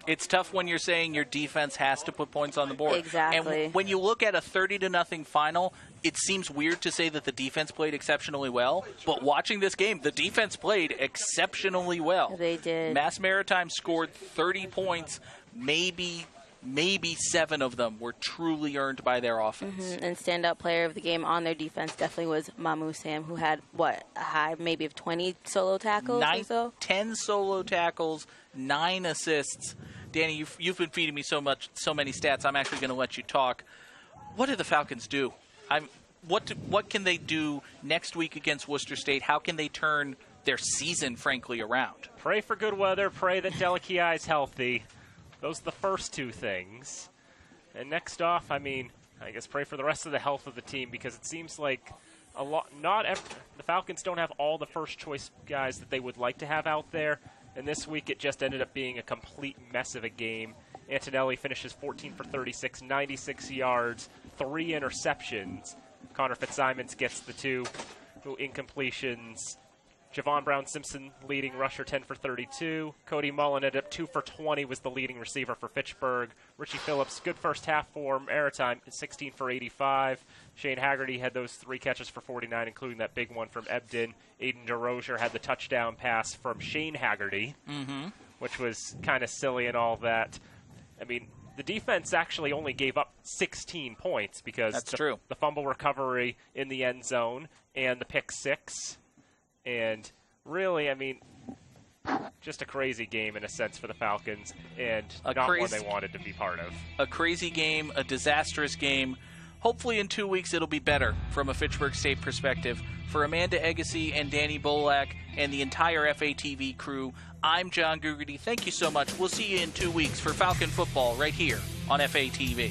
It's tough when you're saying your defense has to put points on the board. Exactly. And when you look at a 30-0 final, it seems weird to say that the defense played exceptionally well, but watching this game, the defense played exceptionally well. They did. Mass Maritime scored 30 points, maybe maybe 7 of them were truly earned by their offense. And standout player of the game on their defense definitely was Mamu Sam, who had, a high maybe of 20 solo tackles or so? 10 solo tackles, 9 assists. Danny, you've been feeding me so many stats, I'm actually going to let you talk. What do the Falcons do? What can they do next week against Worcester State? How can they turn their season, frankly, around? Pray for good weather. Pray that Delicia is healthy. Those are the first 2 things. And next off, I guess pray for the rest of the health of the team, because it seems like the Falcons don't have all the first choice guys that they would like to have out there. And this week it just ended up being a complete mess of a game. Antonelli finishes 14 for 36, 96 yards, 3 interceptions. Connor Fitzsimons gets the 2 incompletions. Javon Brown-Simpson, leading rusher, 10 for 32. Cody Mullen ended up 2 for 20, was the leading receiver for Fitchburg. Richie Phillips, good first half for Maritime, 16 for 85. Shane Haggerty had those 3 catches for 49, including that big one from Ebden. Aiden DeRozier had the touchdown pass from Shane Haggerty, which was kind of silly and all that. The defense actually only gave up 16 points because the fumble recovery in the end zone and the pick 6. And really, just a crazy game in a sense for the Falcons, and one they wanted to be part of. A crazy game, a disastrous game. Hopefully in 2 weeks it'll be better from a Fitchburg State perspective. For Amanda Agassi and Danny Bolak and the entire FATV crew, I'm John Gugerty. Thank you so much. We'll see you in 2 weeks for Falcon football right here on FATV.